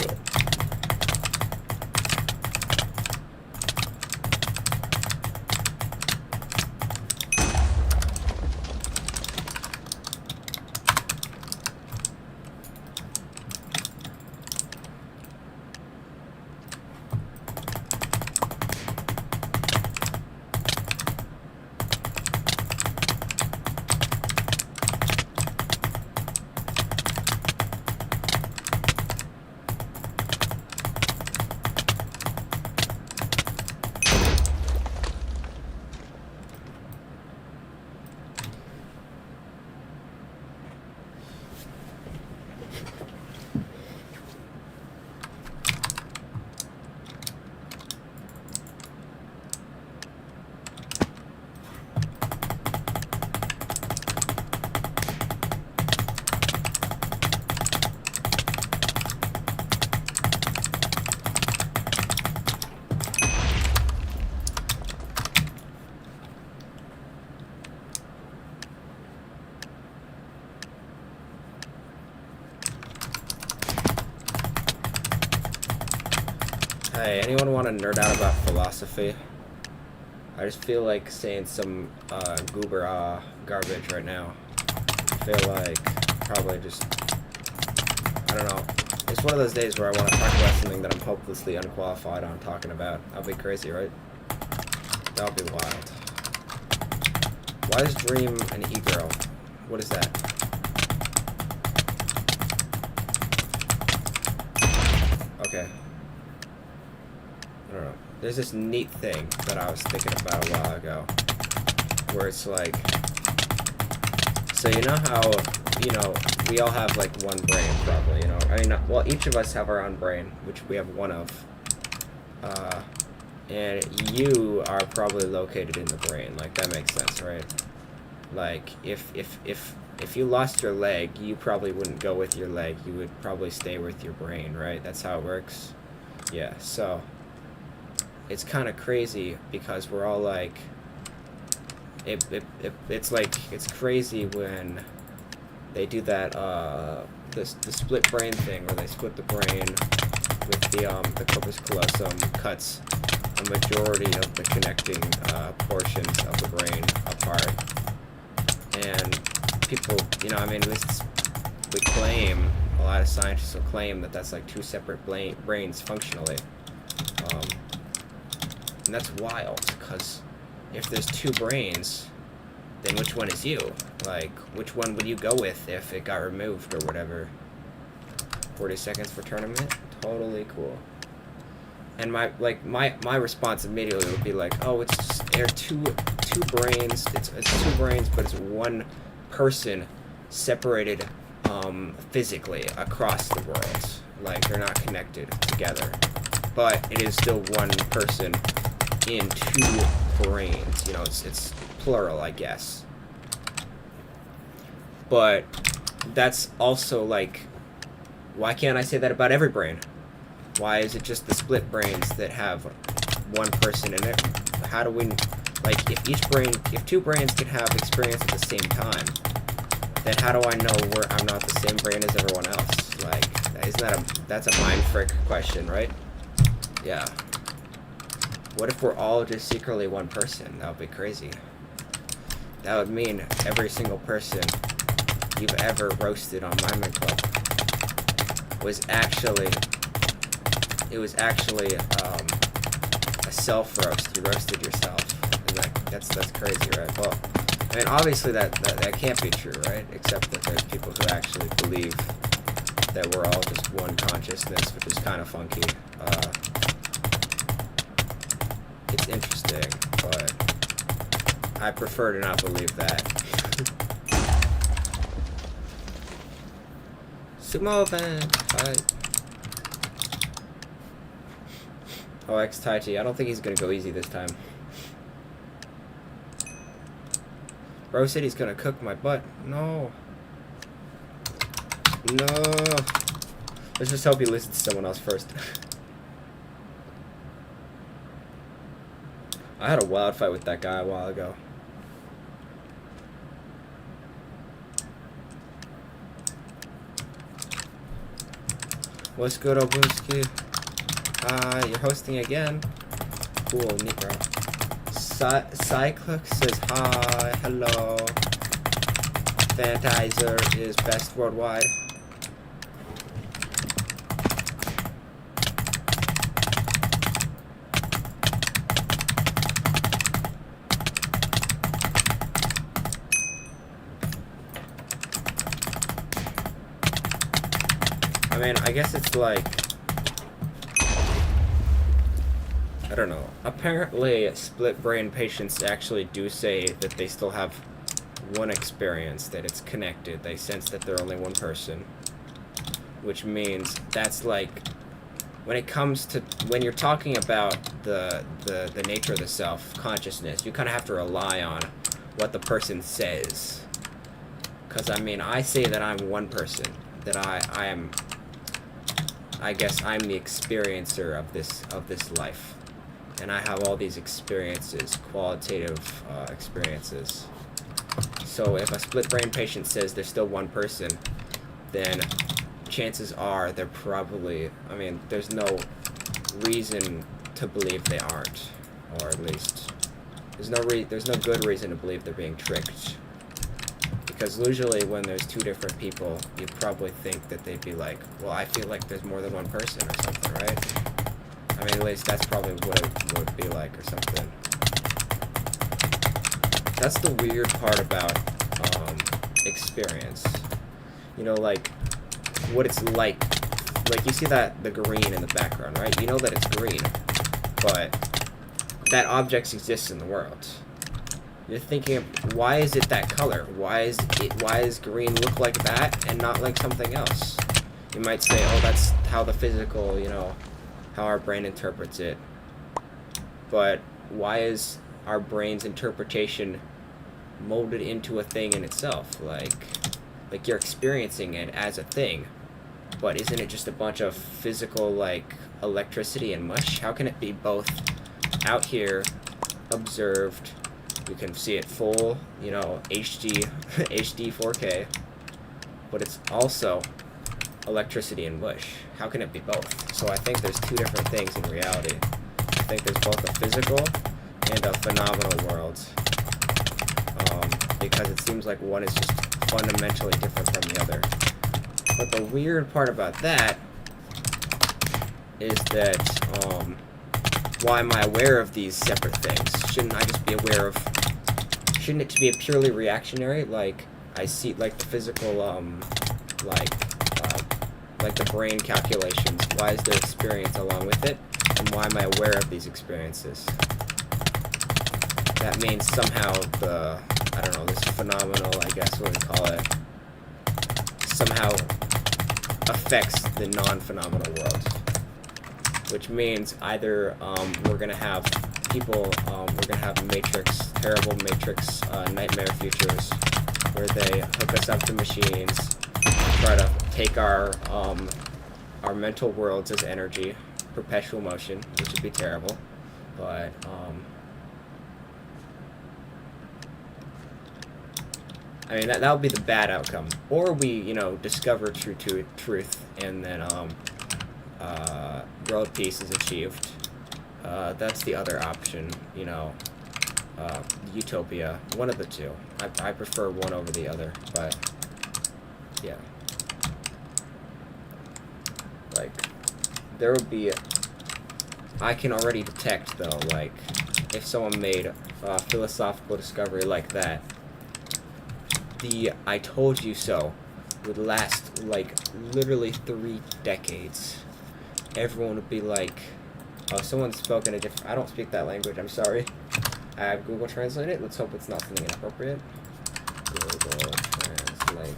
Hey, anyone want to nerd out about philosophy? I just feel like saying some goober garbage right now. I feel like probably just, I don't know. It's one of those days where I want to talk about something that I'm hopelessly unqualified on talking about. That'd be crazy, right? That would be wild. Why is Dream an e-girl? What is that? Okay. I don't know. There's this neat thing that I was thinking about a while ago, where it's like, so you know how, you know, we all have like one brain probably, you know, I mean, well, each of us have our own brain, which we have one of, and you are probably located in the brain, like that makes sense, right? Like, if you lost your leg, you probably wouldn't go with your leg, you would probably stay with your brain, right? That's how it works. Yeah, so it's kind of crazy because we're all like, it's like, it's crazy when they do that, the split brain thing, where they split the brain with the corpus callosum, cuts a majority of the connecting portions of the brain apart. And people, you know, I mean, at least we claim, a lot of scientists will claim that that's like two separate brains functionally. And that's wild, because if there's two brains, then which one is you? Like, which one would you go with if it got removed or whatever? 40 seconds for tournament? Totally cool. And my response immediately would be like, oh, it's just, they're two brains, it's two brains, but it's one person separated physically across the world. Like, they're not connected together. But it is still one person in two brains. You know, it's plural, I guess. But that's also like, why can't I say that about every brain? Why is it just the split brains that have one person in it? How do we, like, if two brains can have experience at the same time, then how do I know I'm not the same brain as everyone else? Like, that's a mind frick question, right? Yeah. What if we're all just secretly one person? That would be crazy. That would mean every single person you've ever roasted on Minemen Club was actually a self-roast. You roasted yourself. And that's crazy, right? Well, I mean, obviously that can't be true, right? Except that there's people who actually believe that we're all just one consciousness, which is kind of funky. It's interesting, but I prefer to not believe that. Sumo event! Alright. Oh, X-Tai-Chi. I don't think he's gonna go easy this time. Bro said he's gonna cook my butt. No. No. Let's just hope he listens to someone else first. I had a wild fight with that guy a while ago. What's good, Obuski? You're hosting again? Cool, neat, bro. Cyclix says hi, hello. Fantizer is best worldwide. I mean, I guess it's like, I don't know. Apparently, split brain patients actually do say that they still have one experience, that it's connected. They sense that they're only one person. Which means that's like, when it comes to, when you're talking about the nature of the self, consciousness, you kind of have to rely on what the person says. Because, I mean, I say that I'm one person, that I guess I'm the experiencer of this life. And I have all these experiences, qualitative experiences. So if a split brain patient says they're still one person, then chances are they're probably, I mean, there's no reason to believe they aren't, or at least there's no good reason to believe they're being tricked. Because usually when there's two different people, you'd probably think that they'd be like, well, I feel like there's more than one person or something, right? I mean, at least that's probably what it would be like or something. That's the weird part about experience. You know, like, what it's like you see that, the green in the background, right? You know that it's green, but that object exists in the world. You're thinking, why is it that color? Why is green look like that and not like something else? You might say, oh, that's how the physical, you know, how our brain interprets it. But why is our brain's interpretation molded into a thing in itself? Like you're experiencing it as a thing, but isn't it just a bunch of physical, like, electricity and mush? How can it be both out here, observed, you can see it full, you know, HD 4K, but it's also electricity and mush? How can it be both? So I think there's two different things in reality. I think there's both a physical and a phenomenal world, because it seems like one is just fundamentally different from the other. But the weird part about that is that, why am I aware of these separate things? Shouldn't I just be aware of... Shouldn't it be a purely reactionary? Like, I see, like, the physical, like the brain calculations. Why is there experience along with it? And why am I aware of these experiences? That means somehow the... I don't know, this phenomenal, I guess what we call it, somehow affects the non-phenomenal world. Which means either we're going to have people, we're going to have Matrix, terrible Matrix nightmare futures, where they hook us up to machines, try to take our mental worlds as energy, perpetual motion, which would be terrible, but I mean, that would be the bad outcome. Or we, you know, discover truth, and then world peace is achieved. That's the other option, you know, utopia. One of the two. I prefer one over the other, but yeah. Like, there would be... I can already detect, though, like, if someone made a philosophical discovery like that, the I told you so would last, like, literally 3 decades. Everyone would be like, oh, someone's spoken a different... I don't speak that language, I'm sorry. I have Google Translate it. Let's hope it's not something inappropriate. Google Translate.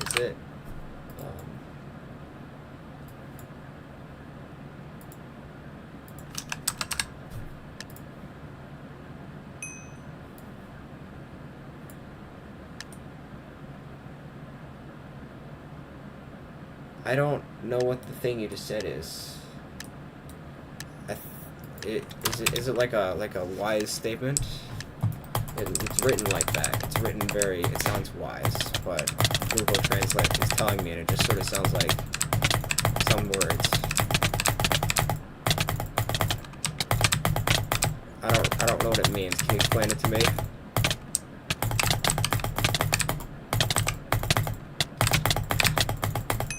Is it? I don't know what the thing you just said is. Is it like a wise statement? It's written like that. It's written very... It sounds wise, but Google Translate is telling me, and it just sort of sounds like some words. I don't know what it means. Can you explain it to me?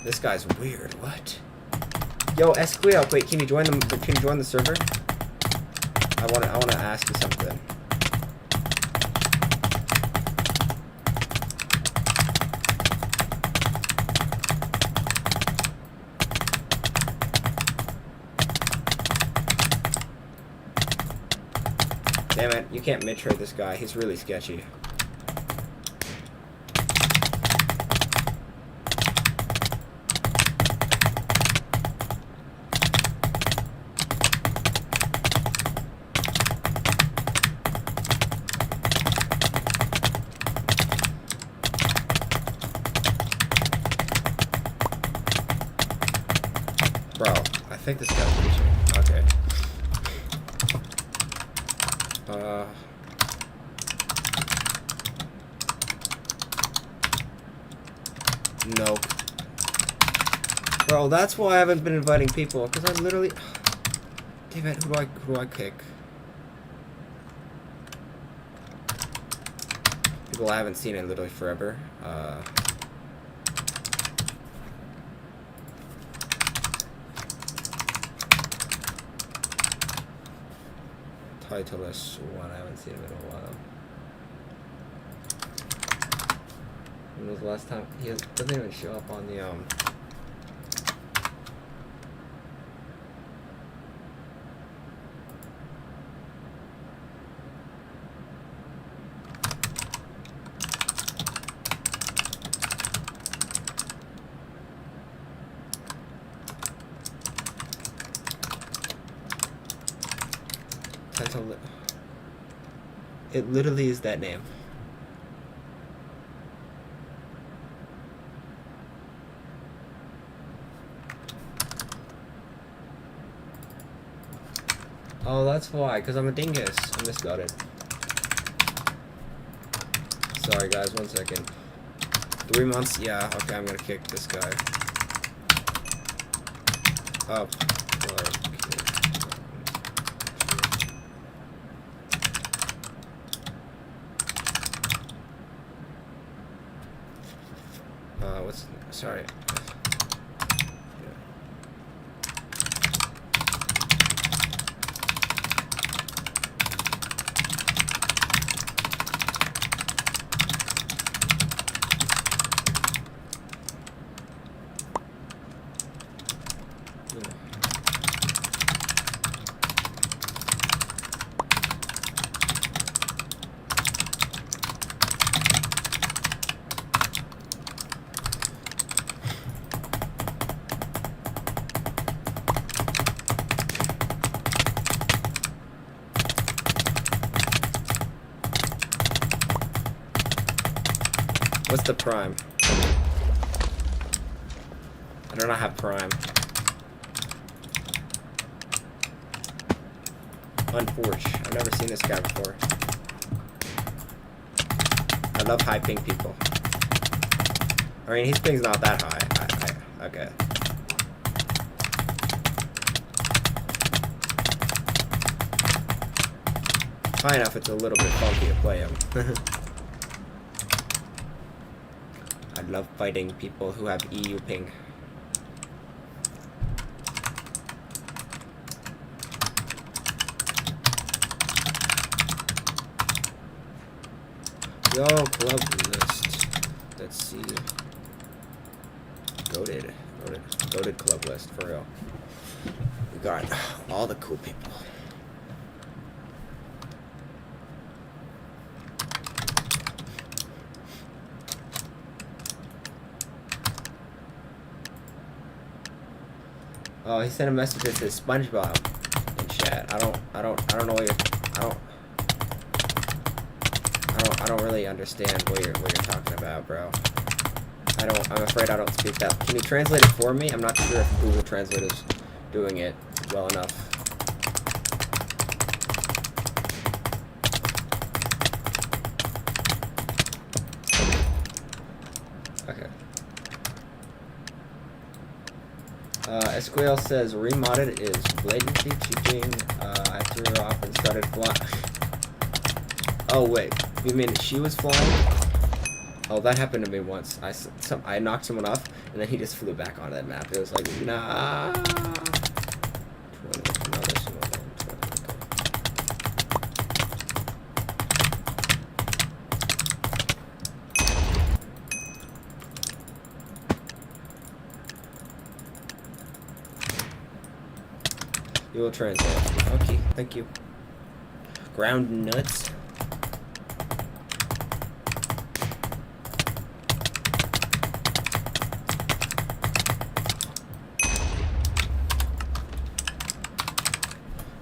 This guy's weird. What? Yo, Esquio, wait, can you join the server? I wanna ask you something. Damn it, you can't mid-trade this guy. He's really sketchy. Bro, I think this guy's reaching. Okay. No. Bro, that's why I haven't been inviting people, because I literally... Damn it, who do I kick? People I haven't seen in literally forever. Titleist one I haven't seen him in a while. When was the last time? He doesn't even show up on the title. It literally is that name. Oh, that's why, because I'm a dingus. I misspelled it. Sorry, guys, 1 second. 3 months? Yeah, okay, I'm gonna kick this guy. Oh. Sorry. What's the prime? I do not have prime. Unforge. I've never seen this guy before. I love high ping people. I mean, his ping's not that high. Okay. High enough, it's a little bit funky to play him. I love fighting people who have EU ping. Yo, club list. Let's see. Goated club list, for real. We got all the cool people. Oh, he sent a message that says SpongeBob in chat. I don't know what I don't really understand what you're talking about, bro. I'm afraid I don't speak that. Can you translate it for me? I'm not sure if Google Translate is doing it well enough. Okay. Esquale says remodded is latency cheating. I threw her off and started flying. Oh wait, you mean she was flying? Oh, that happened to me once. I knocked someone off, and then he just flew back onto that map. It was like, nah. You will translate. Okay, thank you. Ground nuts.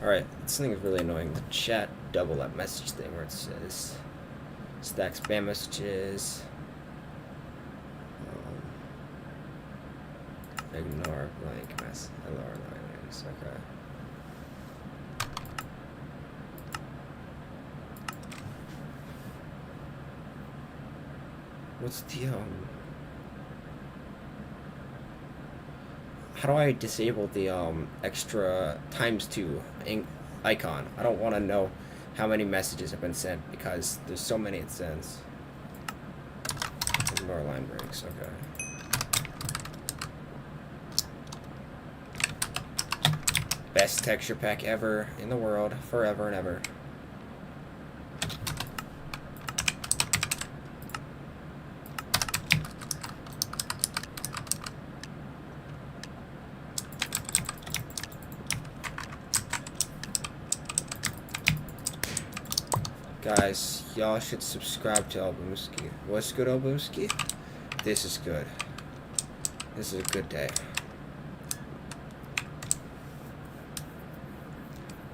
Alright, this thing is really annoying. The chat double up message thing where it says stack spam messages. Ignore blank mess. Hello, lines. Okay. What's the how do I disable the extra _2 icon? I don't want to know how many messages have been sent because there's so many it sends. More line breaks, okay. Best texture pack ever in the world, forever and ever. Guys, y'all should subscribe to Albumski. What's good, Albumski? This is good. This is a good day.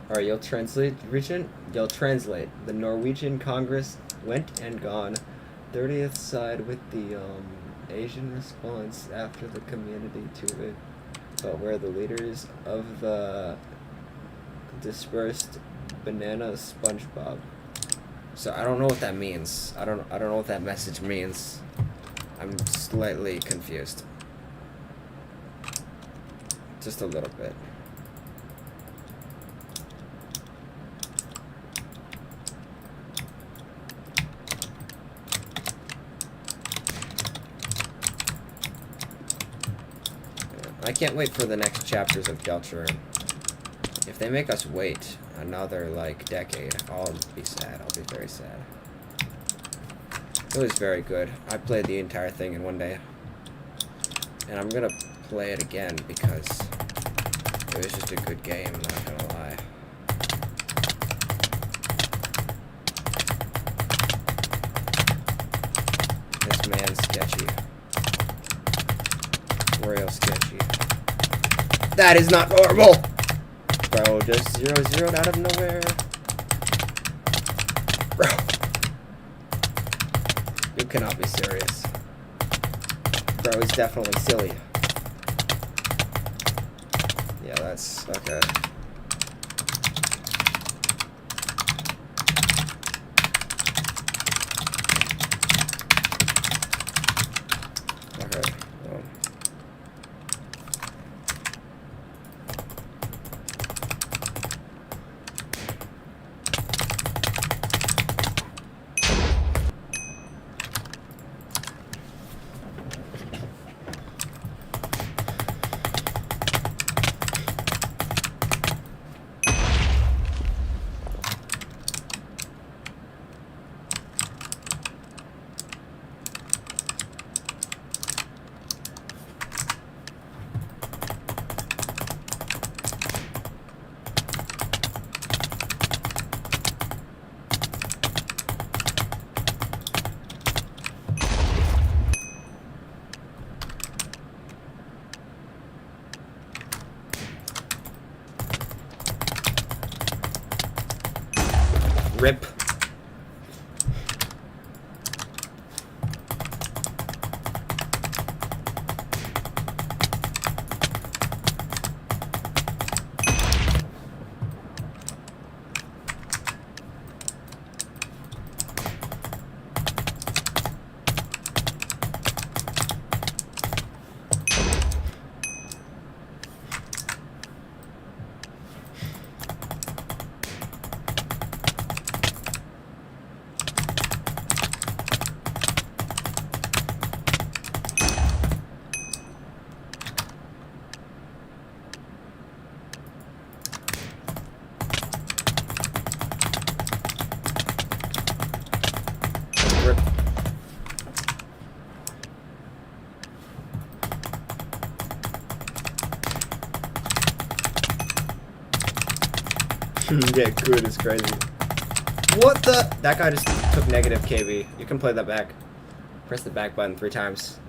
Alright, you'll translate, Regent? You'll translate. The Norwegian Congress went and gone. 30th side with the Asian response after the community to it. But where the leaders of the dispersed banana SpongeBob. So I don't know what that means. I don't know what that message means. I'm slightly confused. Just a little bit. I can't wait for the next chapters of Deltarune. If they make us wait another, like, decade, I'll be sad. I'll be very sad. It was very good. I played the entire thing in one day. And I'm gonna play it again because it was just a good game, I'm not gonna lie. This man's sketchy. Real sketchy. That is not normal! Bro, just 0-0'd out of nowhere. Bro. You cannot be serious. Bro, he's definitely silly. Yeah, that's... okay. Okay. Rip. Yeah, good is crazy. What the? That guy just took negative KB. You can play that back. Press the back button 3 times.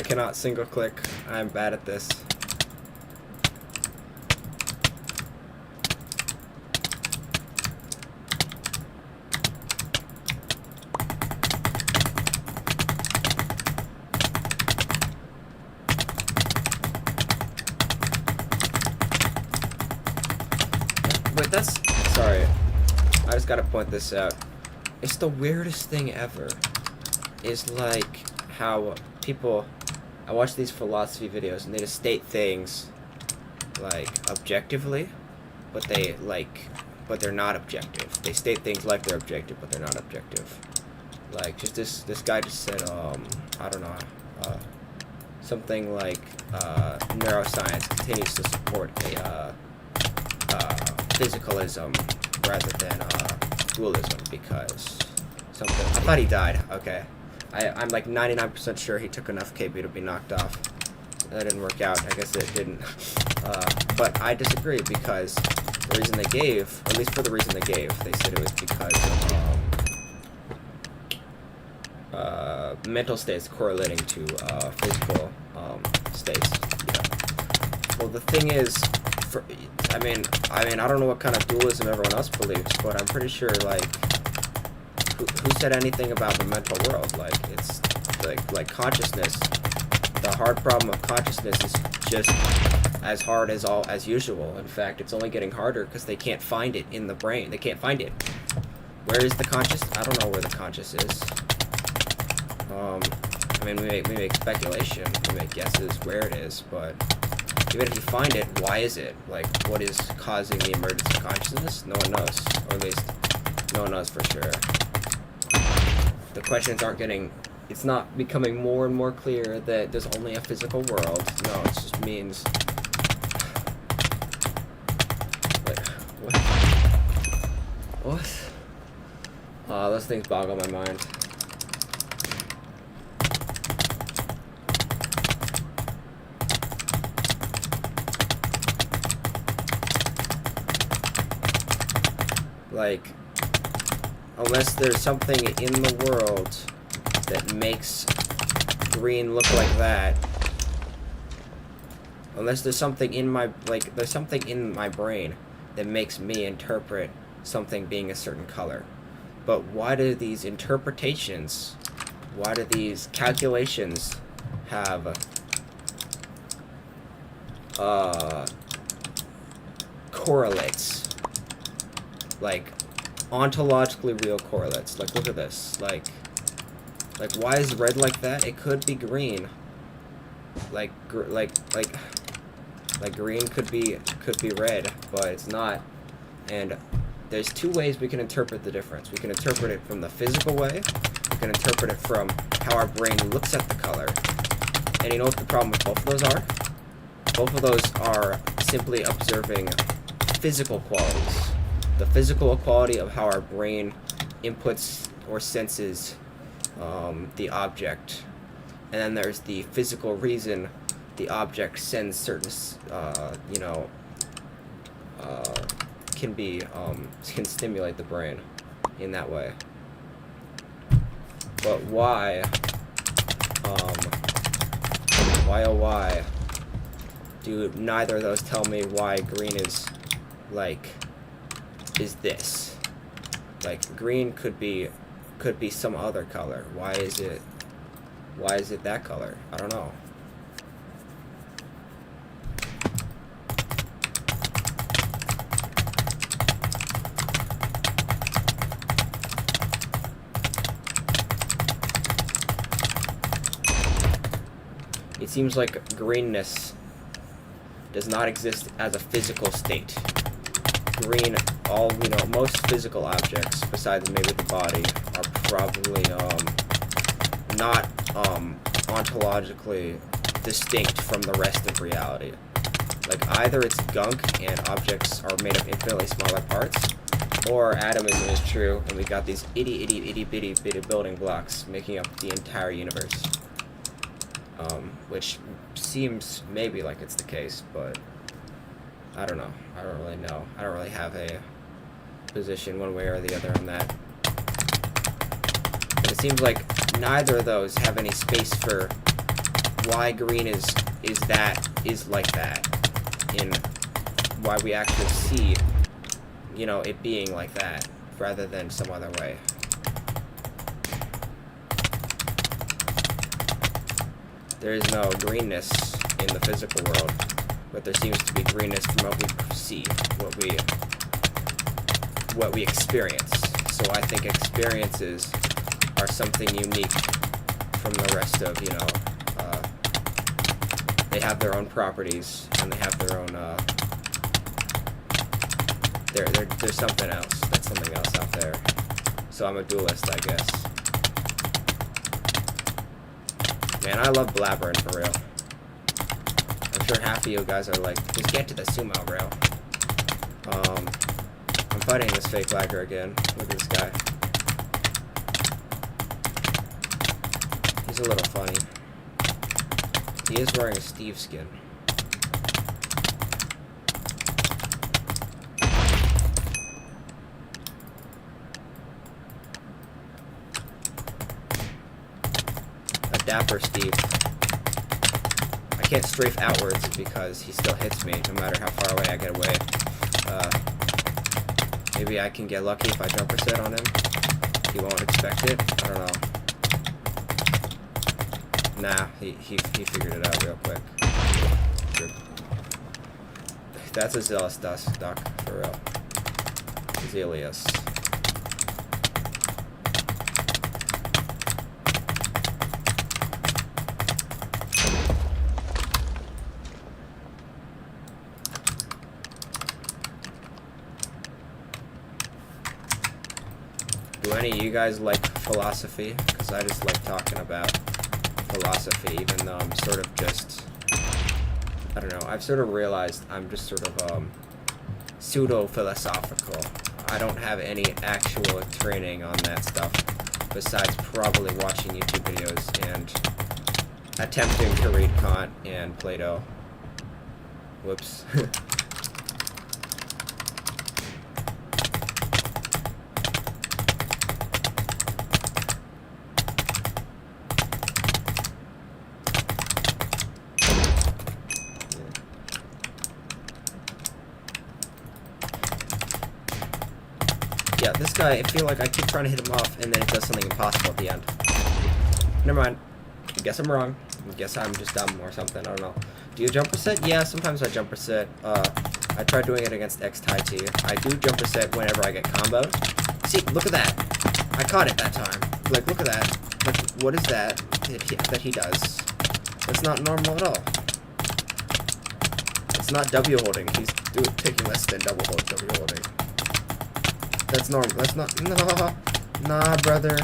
cannot single click. I'm bad at this. Wait, that's... Sorry. I just gotta point this out. It's the weirdest thing ever. Is like how people... I watch these philosophy videos and they just state things like objectively, but they're not objective. They state things like they're objective, but they're not objective. Like just this guy just said I don't know, something like neuroscience continues to support a physicalism rather than dualism because something. I thought he died. Okay. I'm like 99% sure he took enough KB to be knocked off. That didn't work out. I guess it didn't. But I disagree because the reason they gave, or at least for the reason they gave, they said it was because of mental states correlating to physical states. Yeah. Well, the thing is, I mean, I don't know what kind of dualism everyone else believes, but I'm pretty sure like. Who said anything about the mental world? Like it's like consciousness. The hard problem of consciousness is just as hard as usual. In fact, it's only getting harder because they can't find it in the brain. They can't find it. Where is the conscious? I don't know where the conscious is. I mean, we make speculation. We make guesses where it is, but even if you find it, why is it? Like, what is causing the emergence of consciousness? No one knows, or at least no one knows for sure. The questions aren't getting... It's not becoming more and more clear that there's only a physical world. No, it just means... Wait, what? What? Those things boggle my mind. Like... Unless there's something in the world that makes green look like that. Unless there's something in my, there's something in my brain that makes me interpret something being a certain color. But why do these interpretations, why do these calculations have, correlates? Like, ontologically real correlates. Like, look at this. Like why is red like that? It could be green. Like green could be red, but it's not. And there's two ways we can interpret the difference. We can interpret it from the physical way. We can interpret it from how our brain looks at the color. And you know what the problem with both of those are? Both of those are simply observing physical qualities. The physical quality of how our brain inputs or senses the object. And then there's the physical reason the object sends certain, can stimulate the brain in that way. But why, why do neither of those tell me why green is this? Like, green could be some other color. Why is it that color? I don't know. It seems like greenness does not exist as a physical state. Green, most physical objects, besides maybe the body, are probably not ontologically distinct from the rest of reality. Like, either it's gunk and objects are made of infinitely smaller parts, or atomism is true and we got these itty bitty building blocks making up the entire universe. Which seems maybe like it's the case, but I don't know. I don't really know. I don't really have a position one way or the other on that. But it seems like neither of those have any space for why green is like that, and why we actually see, you know, it being like that rather than some other way. There is no greenness in the physical world, but there seems to be greenness from what we see, what we experience. So I think experiences are something unique from the rest of, you know, they have their own properties, and they have their own, there's something else, that's something else out there. So I'm a duelist, I guess. Man, I love blabbering, for real. I'm sure half of you guys are like, just get to the sumo, bro. I'm fighting this fake lagger again. Look at this guy. He's a little funny. He is wearing a Steve skin. A dapper Steve. I can't strafe outwards because he still hits me no matter how far away I get away. Maybe I can get lucky if I jumper set on him. He won't expect it. I don't know. Nah, he figured it out real quick. Good. That's a zealous duck, for real. Zealous. Do any of you guys like philosophy? Because I just like talking about philosophy, even though I'm sort of just, I don't know, I've sort of realized I'm just sort of pseudo-philosophical. I don't have any actual training on that stuff, besides probably watching YouTube videos and attempting to read Kant and Plato. Whoops. Yeah, this guy, I feel like I keep trying to hit him off, and then it does something impossible at the end. Never mind. I guess I'm wrong. I guess I'm just dumb or something. I don't know. Do you jumper set? Yeah, sometimes I jumper set. I tried doing it against X-Tai T. I do jumper set whenever I get comboed. See, look at that. I caught it that time. Like, look at that. Like, what is that that he does? That's not normal at all. It's not W holding. He's taking less than double hold W holding. That's normal. That's not. No. Nah, brother.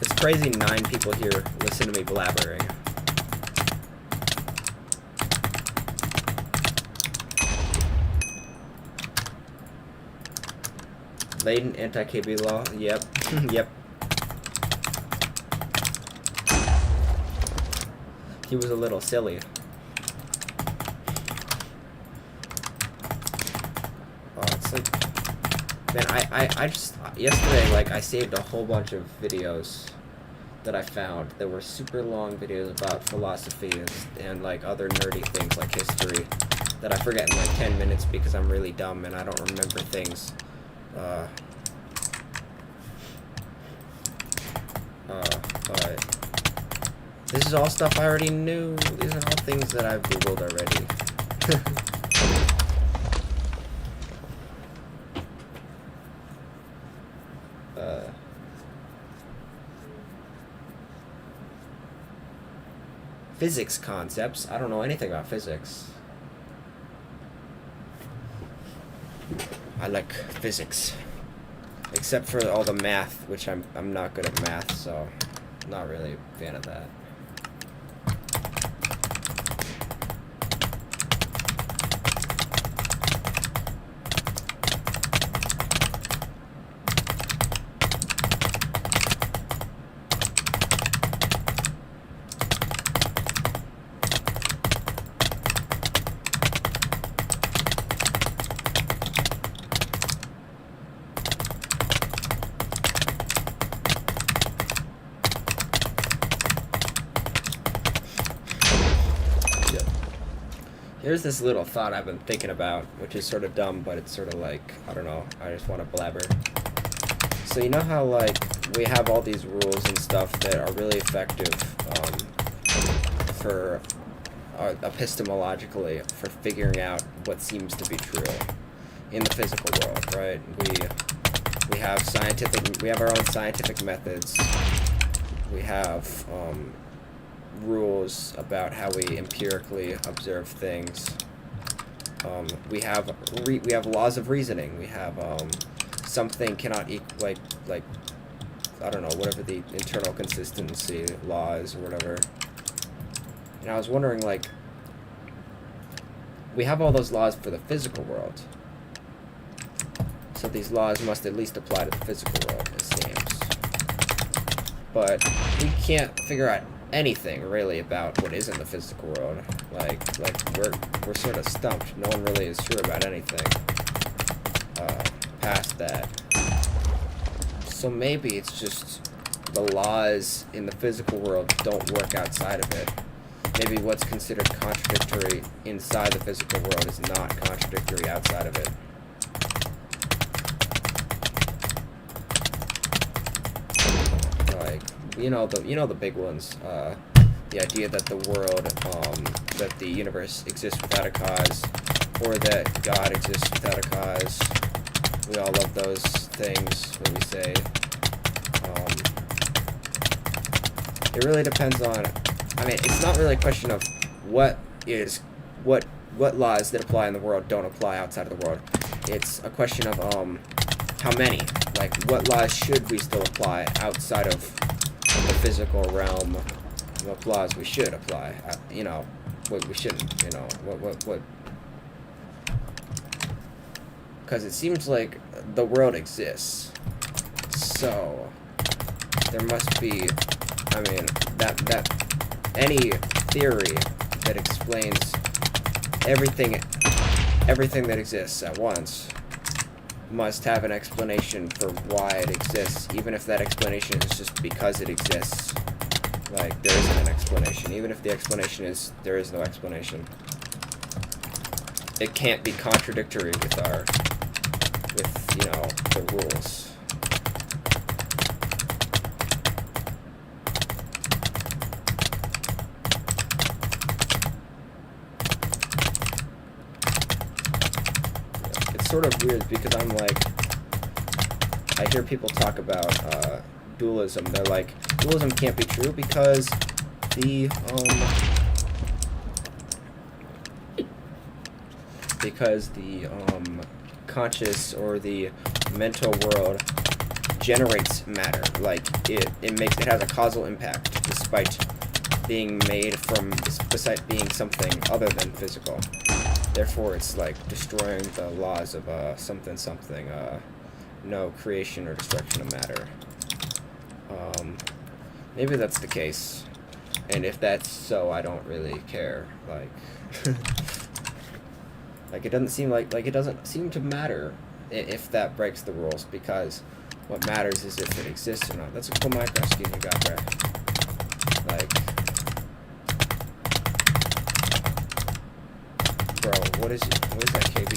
It's crazy 9 people here listen to me blabbering. Latent anti-KB law. Yep. Yep. He was a little silly. Oh, it's like, man, I just, yesterday, like, I saved a whole bunch of videos that I found that were super long videos about philosophy and like other nerdy things like history that I forget in like 10 minutes because I'm really dumb and I don't remember things. But this is all stuff I already knew. These are all things that I've Googled already. Physics concepts. I don't know anything about physics. I like physics. Except for all the math, which I'm not good at math, so not really a fan of that. There's this little thought I've been thinking about, which is sort of dumb, but it's sort of like, I don't know, I just want to blabber. So you know how, like, we have all these rules and stuff that are really effective for epistemologically for figuring out what seems to be true in the physical world, right? We have our own scientific methods. We have rules about how we empirically observe things. We have laws of reasoning. We have something cannot like I don't know, whatever the internal consistency law is or whatever. And I was wondering, like, we have all those laws for the physical world, so these laws must at least apply to the physical world, it seems. But we can't figure out anything really about what is in the physical world. Like we're sort of stumped. No one really is sure about anything past that. So maybe it's just the laws in the physical world don't work outside of it. Maybe what's considered contradictory inside the physical world is not contradictory outside of it. Like, you know the big ones. The idea that the world, that the universe exists without a cause, or that God exists without a cause. We all love those things when we say. It really depends on. I mean, it's not really a question of what laws that apply in the world don't apply outside of the world. It's a question of how many. Like, what laws should we still apply outside of the physical realm? What laws we should apply? You know, what we shouldn't. You know, what. Because it seems like the world exists, so there must be. I mean, that any theory that explains everything that exists at once must have an explanation for why it exists, even if that explanation is just because it exists. Like, there isn't an explanation. Even if the explanation is there is no explanation. It can't be contradictory with the rules. Sort of weird because I'm like, I hear people talk about dualism. They're like, dualism can't be true because the conscious or the mental world generates matter. Like it has a causal impact despite being something other than physical. Therefore, it's like destroying the laws of something, no creation or destruction of matter. Maybe that's the case, and if that's so, I don't really care. Like, like it doesn't seem to matter if that breaks the rules, because what matters is if it exists or not. That's a cool mic rescue you got there. Like. Bro, what is that KB?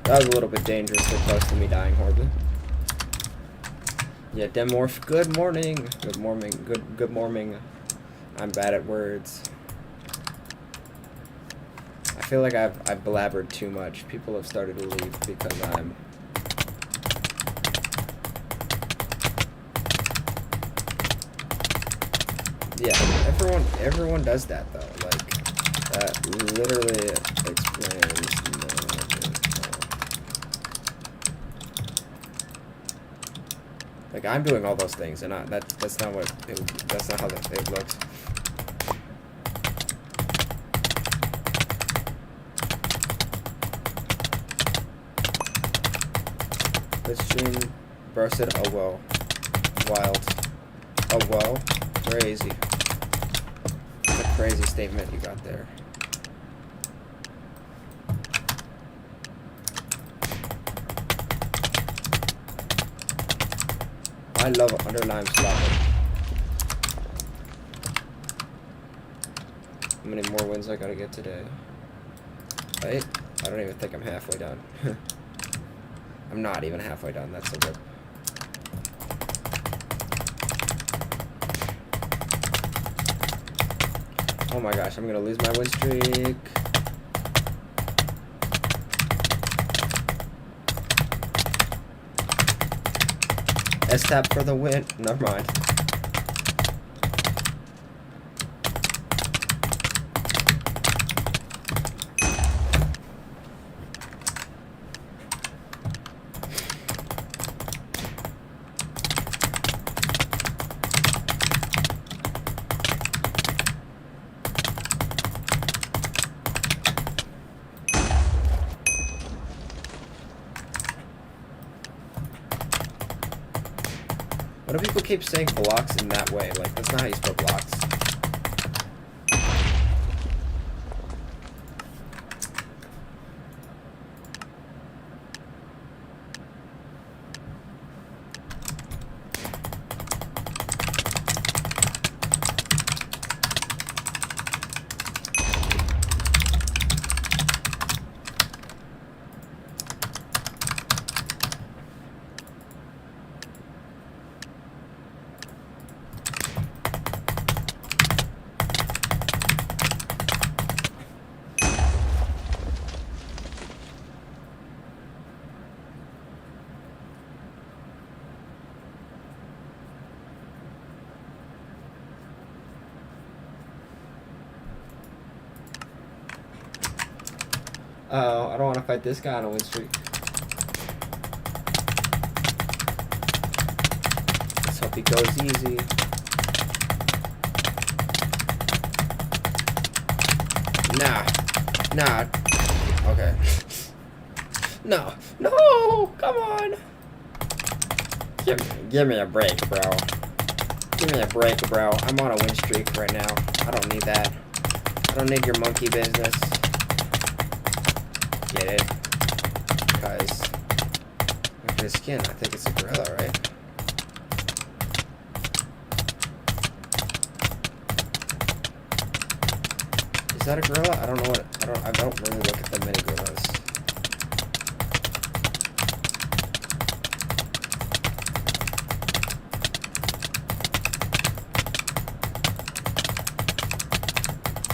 That was a little bit dangerous, so close to me dying horribly. Yeah, Demorph, good morning. Good morning. Good morning. I'm bad at words. I feel like I've blabbered too much. People have started to leave because I'm... Yeah, everyone does that though. Like, that literally explains like, I'm doing all those things, and that's not what that's not how it looks. This stream bursted. Oh well, wild. Oh well, crazy. That's a crazy statement you got there. I love underline slapping. How many more wins I gotta get today? Right? I don't even think I'm halfway done. I'm not even halfway done. That's a rip. Oh my gosh, I'm gonna lose my win streak. S-tap for the win. Never mind. Why do people keep saying blocks in that way? Like, that's not how you spell blocks. Oh, I don't want to fight this guy on a win streak. Let's hope he goes easy. Nah. Okay. No, come on. Give me a break, bro. Give me a break, bro. I'm on a win streak right now. I don't need that. I don't need your monkey business. Get it? Because look at his skin. I think it's a gorilla, right? Is that a gorilla? I don't know what. I don't really look at the mini gorillas.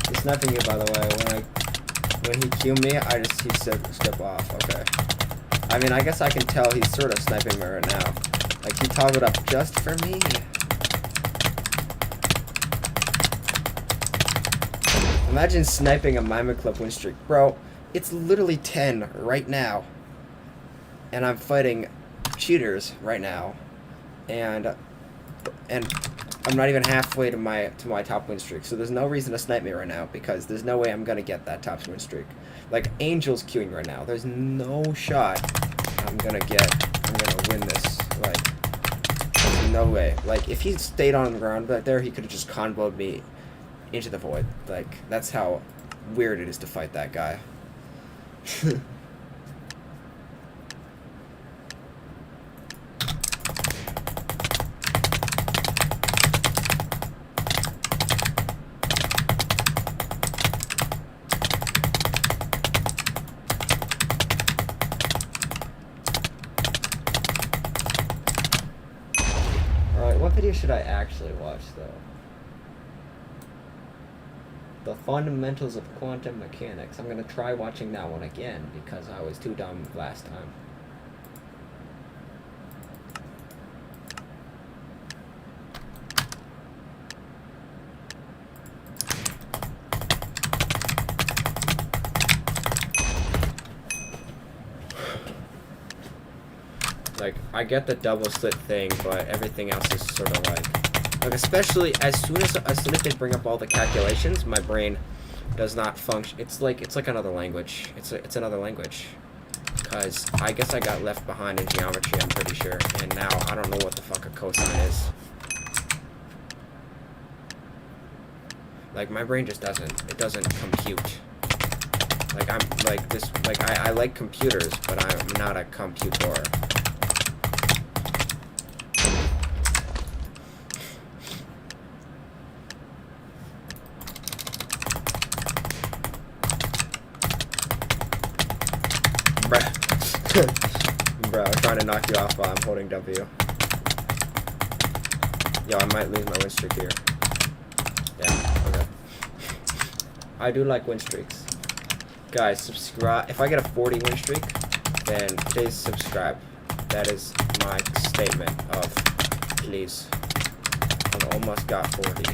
He's sniping you, by the way. When he Q me, he step off. Okay. I mean, I guess I can tell he's sort of sniping me right now. Like, he toggled up just for me. Imagine sniping a Minemen Club win streak. Bro, it's literally 10 right now. And I'm fighting cheaters right now. And I'm not even halfway to my top win streak, so there's no reason to snipe me right now because there's no way I'm gonna get that top win streak. Like, Angel's queuing right now. There's no shot I'm gonna win this. Like, there's no way. Like, if he stayed on the ground back there, he could have just comboed me into the void. Like, that's how weird it is to fight that guy. What video should I actually watch, though? The Fundamentals of Quantum Mechanics. I'm gonna try watching that one again because I was too dumb last time. Like, I get the double slit thing, but everything else is sort of like especially as soon as they bring up all the calculations, my brain does not function. It's like another language. It's another language. Cause I guess I got left behind in geometry, I'm pretty sure, and now I don't know what the fuck a cosine is. Like, my brain just doesn't compute. Like, I'm like this. Like, I like computers, but I'm not a computer. Bro, I'm trying to knock you off while I'm holding W. Yo, I might lose my win streak here. Yeah, okay. I do like win streaks. Guys, subscribe. If I get a 40 win streak, then please subscribe. That is my statement of please. I almost got 40.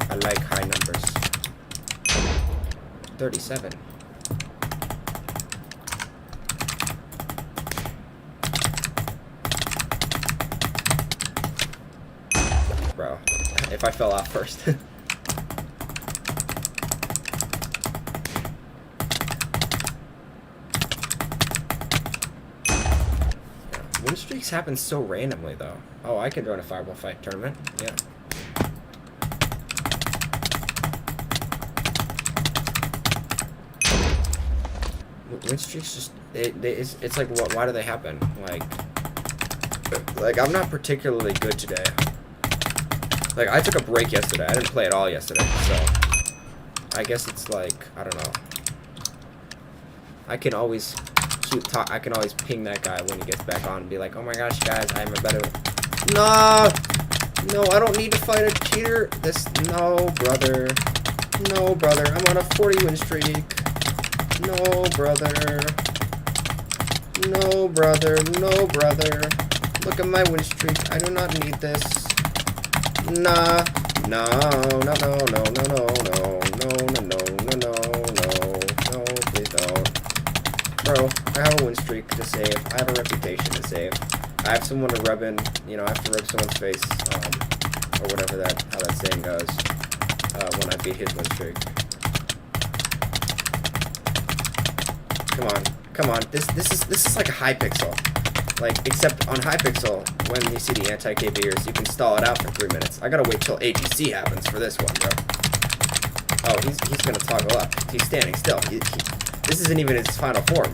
I like high numbers. 37. Bro, if I fell off first. Win streaks happen so randomly, though. Oh, I can join a Fireball Fight tournament. Yeah. Win streaks just it's like why do they happen? Like I'm not particularly good today. Like, I took a break yesterday. I didn't play at all yesterday, so I guess it's like, I don't know. I can always I can always ping that guy when he gets back on and be like, oh my gosh, guys, I'm a better... No, I don't need to fight a cheater. No, brother. No, brother. I'm on a 40 win streak. No, brother. No, brother. No, brother. Look at my win streak. I do not need this. Nah, no, please don't. Bro, I have a win streak to save. I have a reputation to save. I have someone to rub in, you know, I have to rub someone's face, or whatever how that saying goes, when I beat his win streak. Come on, this is like a Hypixel. Like, except on Hypixel, when you see the anti-KBers, you can stall it out for 3 minutes. I gotta wait till AGC happens for this one, bro. Oh, he's gonna toggle up. He's standing still. This isn't even his final form.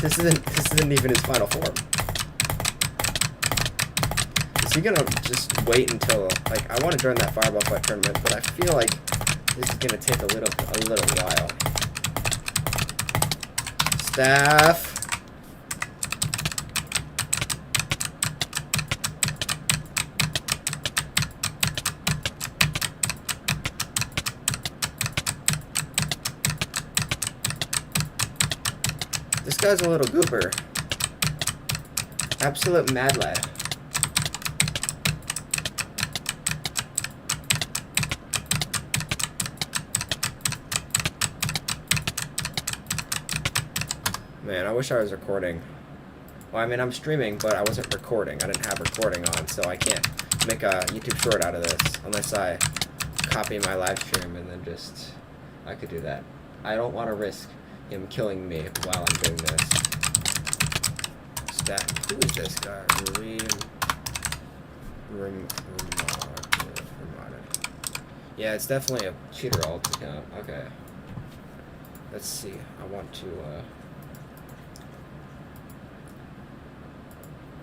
This isn't even his final form. Is he gonna just wait until, like, I want to join that Fireball Fight tournament, but I feel like this is gonna take a little while. Staff. This guy's a little goober. Absolute mad lad. Man, I wish I was recording. Well, I mean, I'm streaming, but I wasn't recording. I didn't have recording on, so I can't make a YouTube short out of this unless I copy my live stream and then just... I could do that. I don't want to risk him killing me while I'm doing this. Who is this guy? Yeah, it's definitely a cheater alt account. Okay. Let's see. I want to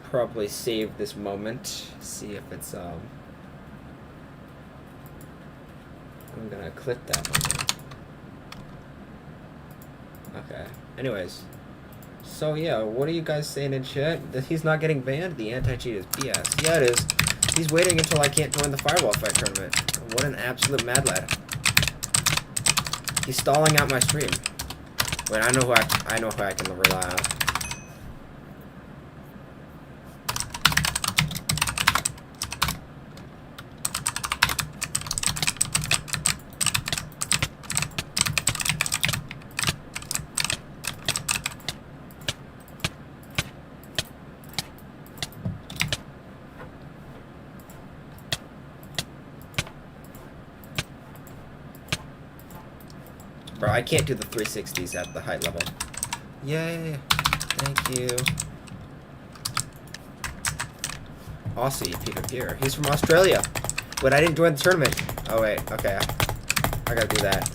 probably save this moment. See if it's I'm gonna clip that moment. Okay. Anyways. So yeah, what are you guys saying in chat? That he's not getting banned? The anti-cheat is BS. Yeah, it is. He's waiting until I can't join the Fireball Fight tournament. What an absolute mad lad. He's stalling out my stream. Wait, I know who I can rely on. Bro, I can't do the 360s at the height level. Yay! Thank you. Aussie, Peter Gear. He's from Australia. Wait, I didn't join the tournament. Oh wait, okay. I gotta do that.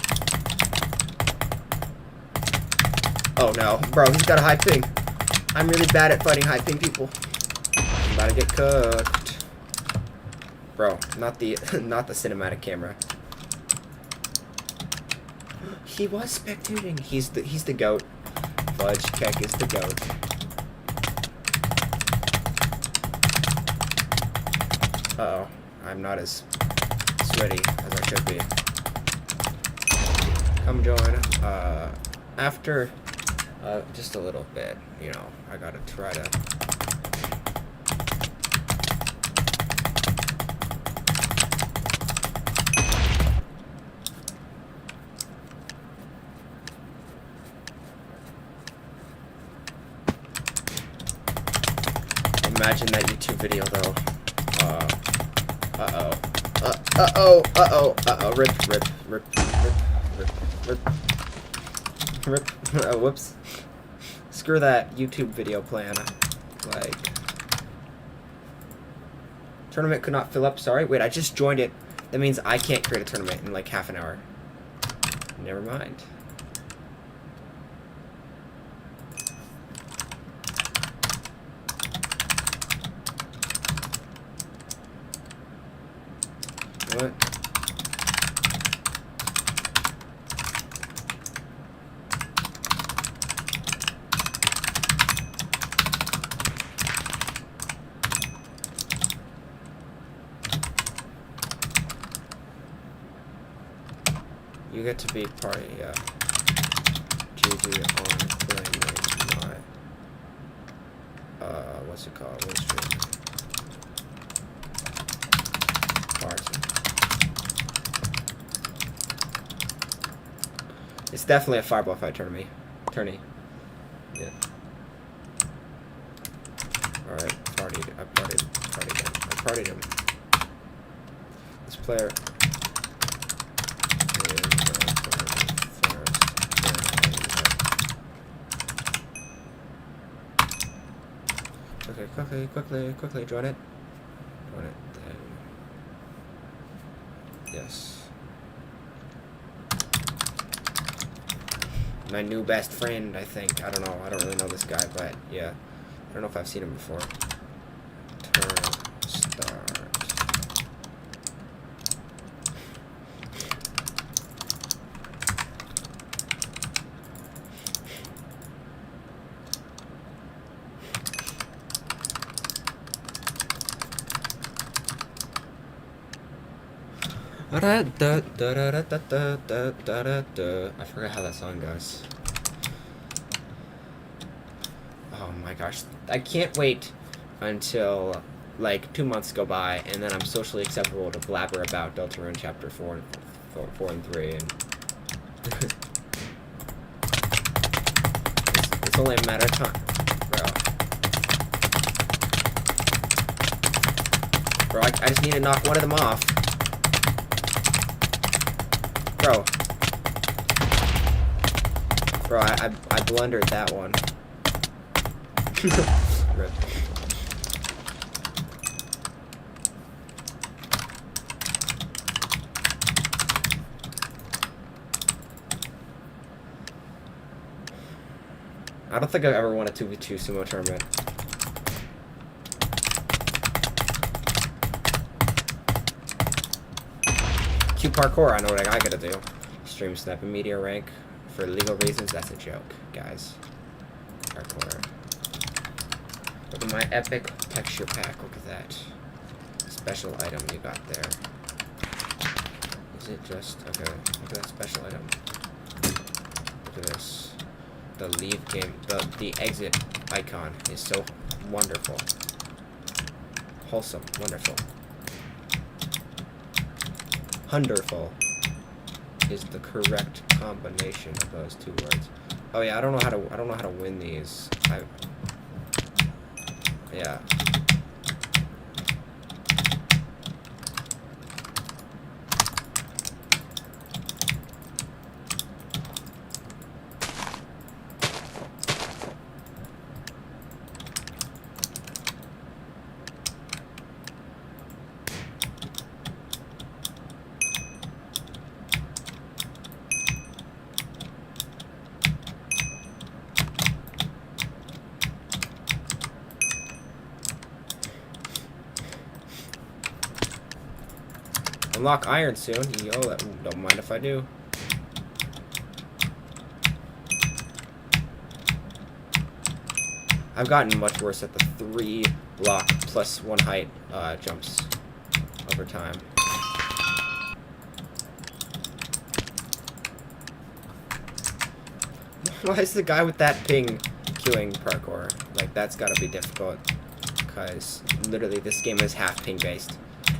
Oh no, bro, he's got a high ping. I'm really bad at fighting high ping people. I'm about to get cooked. Bro, not the cinematic camera. He was spectating. He's the goat. Fudge Keck is the goat. Uh-oh. I'm not as sweaty as I should be. Come join. After just a little bit, you know, I gotta try to imagine that YouTube video though. Rip. Whoops. Screw that YouTube video plan. Like, tournament could not fill up. Sorry. Wait, I just joined it. That means I can't create a tournament in like half an hour. Never mind. What? You get to be party, yeah. GG on playing my what's it called? What's stream? Party. It's definitely a fireball fight tourney. Yeah. Alright, I partied him. This player Okay, quickly, join it. Then. Yes. My new best friend, I think. I don't know. I don't really know this guy, but yeah. I don't know if I've seen him before. Turn start. I forgot how that song goes. Oh my gosh. I can't wait until like 2 months go by and then I'm socially acceptable to blabber about Deltarune Chapter 4 and 3 and it's only a matter of time. Bro, I just need to knock one of them off. Bro, I blundered that one. Rip. I don't think I've ever won a 2v2 sumo tournament. Q parkour, I know what I gotta do. Stream snap and media rank. For legal reasons, that's a joke, guys. Parkour. Look at my epic texture pack, look at that. Special item you got there. Is it just... Okay, look at that special item. Look at this. The leave game... The exit icon is so wonderful. Wholesome. Wonderful. Wonderful is the correct combination of those two words. Oh yeah, I don't know how to win these. Yeah. Unlock iron soon. Yo, don't mind if I do. I've gotten much worse at the 3 block plus 1 height jumps over time. Why is the guy with that ping queuing parkour? Like, that's gotta be difficult. Because literally this game is half ping based.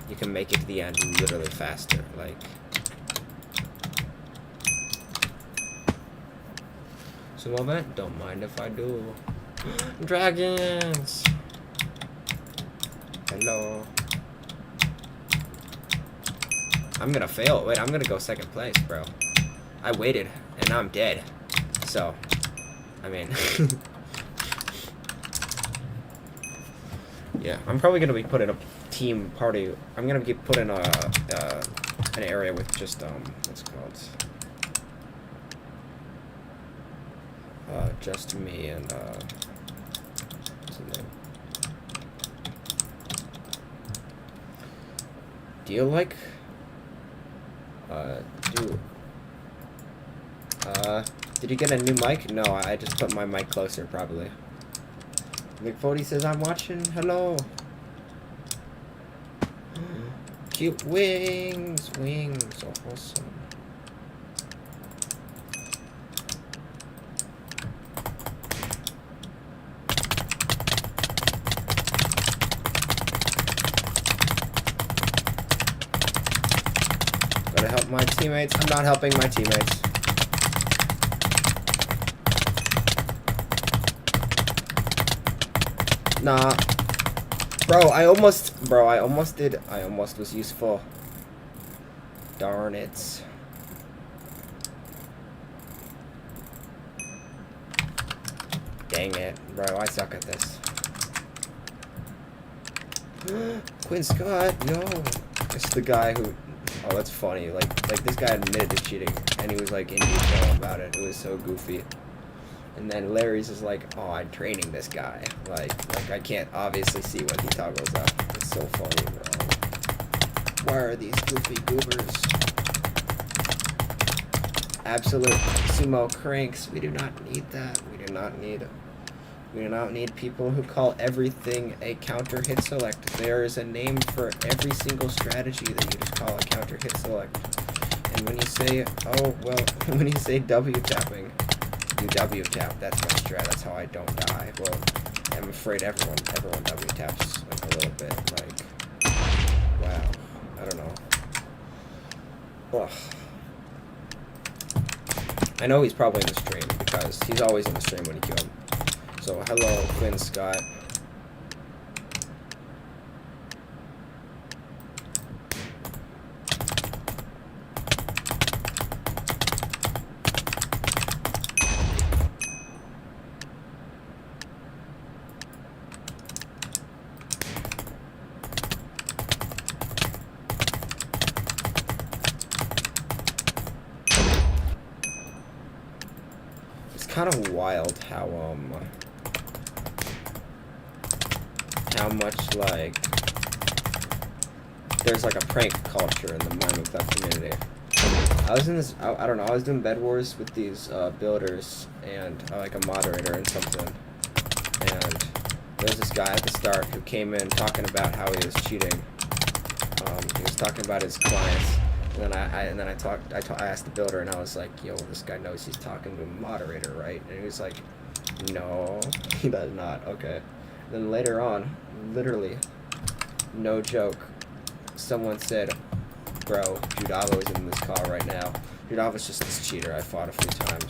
You can make it to the end literally faster, like... Sumo event? Don't mind if I do. Dragons! Hello. I'm gonna fail. Wait, I'm gonna go second place, bro. I waited, and now I'm dead. So, I mean... yeah, I'm probably gonna be put in a team party. I'm gonna get put in an area with just what's it called? Just me and what's his name? Do you like did you get a new mic? No, I just put my mic closer probably. McFody says I'm watching. Hello. Cute wings, wings, awesome. Gotta help my teammates. I'm not helping my teammates. Nah. Bro, I almost was useful. Darn it. Dang it. Bro, I suck at this. Quinn Scott, no. It's the guy who... Oh, that's funny. Like this guy admitted to cheating, and he was like in detail about it. It was so goofy. And then Larry's is like, oh, I'm training this guy. Like I can't obviously see what he toggles up. It's so funny, bro. Why are these goofy goobers? Absolute sumo cranks. We do not need that. We do not need people who call everything a counter hit select. There is a name for every single strategy that you just call a counter hit select. And when you say, oh, well, when you say W tapping, you W tap. That's my strat. That's how I don't die. Well, I'm afraid everyone W taps like a little bit. Like, wow. I don't know. Ugh. I know he's probably in the stream because he's always in the stream when you kill him. So, hello, Quinn Scott. It's kind of wild how much, like, there's, like, a prank culture in the Minemen Club community. I was in this, I don't know, I was doing Bed Wars with these builders and, like, a moderator and something. And there was this guy at the start who came in talking about how he was cheating. He was talking about his clients. And then I asked the builder, and I was like, yo, this guy knows he's talking to a moderator, right? And he was like, no, he does not. Okay. Then later on, literally, no joke, someone said, bro, Judavo is in this call right now. Judavo's just this cheater I fought a few times.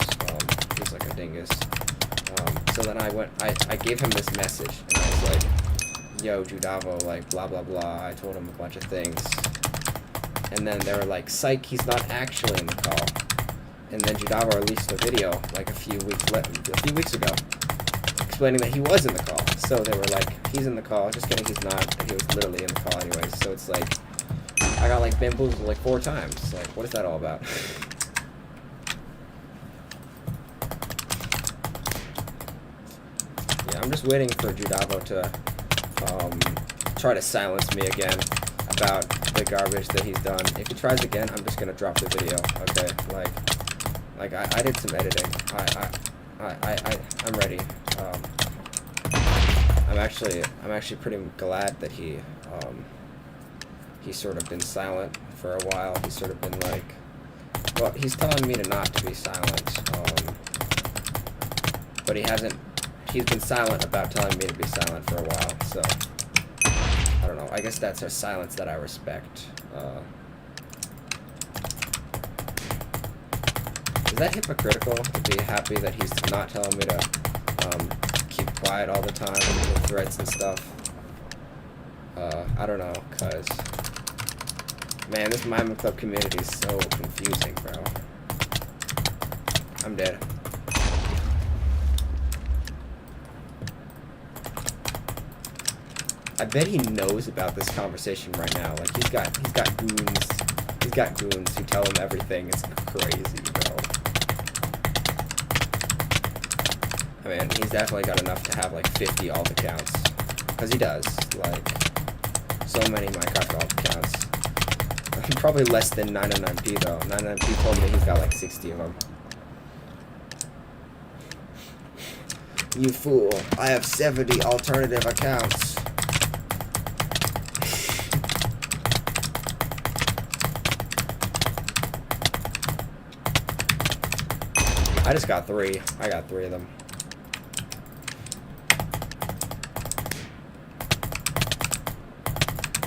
He's like a dingus. So then I gave him this message, and I was like, yo, Judavo, like, blah, blah, blah. I told him a bunch of things. And then they were like, psych, he's not actually in the call. And then Judavo released a video, like, a few weeks ago, explaining that he was in the call. So they were like, he's in the call. Just kidding, he's not. He was literally in the call anyways. So it's like, I got, like, bamboozled, like, 4 times. Like, what is that all about? Yeah, I'm just waiting for Judavo to try to silence me again about the garbage that he's done. If he tries again, I'm just gonna drop the video. Okay, like I did some editing. I'm ready. I'm actually pretty glad that he's sort of been silent for a while. He's sort of been like, well, he's telling me to not to be silent. But he's been silent about telling me to be silent for a while, so I don't know. I guess that's a silence that I respect. Is that hypocritical to be happy that he's not telling me to keep quiet all the time with threats and stuff? I don't know, cause man, this Minemen Club community is so confusing, bro. I'm dead. I bet he knows about this conversation right now. Like, he's got goons. He's got goons who tell him everything. It's crazy, bro. I mean, he's definitely got enough to have like 50 alt accounts, because he does. Like, so many Minecraft alt accounts. Probably less than 909p though. 909p told me he's got like 60 of them. You fool! I have 70 alternative accounts. I just got 3. I got 3 of them.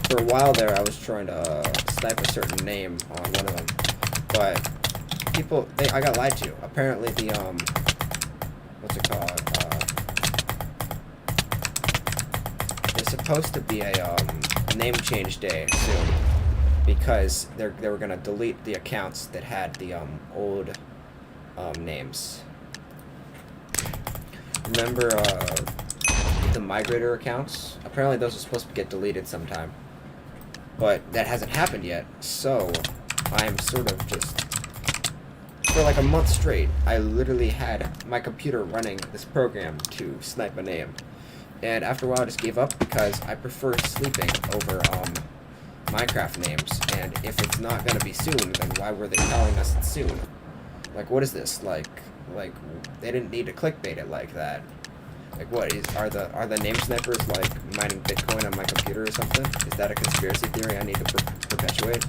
For a while there, I was trying to snipe a certain name on one of them, but I got lied to. Apparently, the what's it called? There's supposed to be a name change day soon, because they were gonna delete the accounts that had the old names. Remember the migrator accounts? Apparently those are supposed to get deleted sometime, but that hasn't happened yet. So I'm sort of just, for like a month straight, I literally had my computer running this program to snipe a name, and after a while I just gave up, because I prefer sleeping over Minecraft names. And if it's not gonna be soon, then why were they telling us it's soon? Like, what is this? Like they didn't need to clickbait it like that. Like, what are the name snipers like mining Bitcoin on my computer or something? Is that a conspiracy theory I need to perpetuate?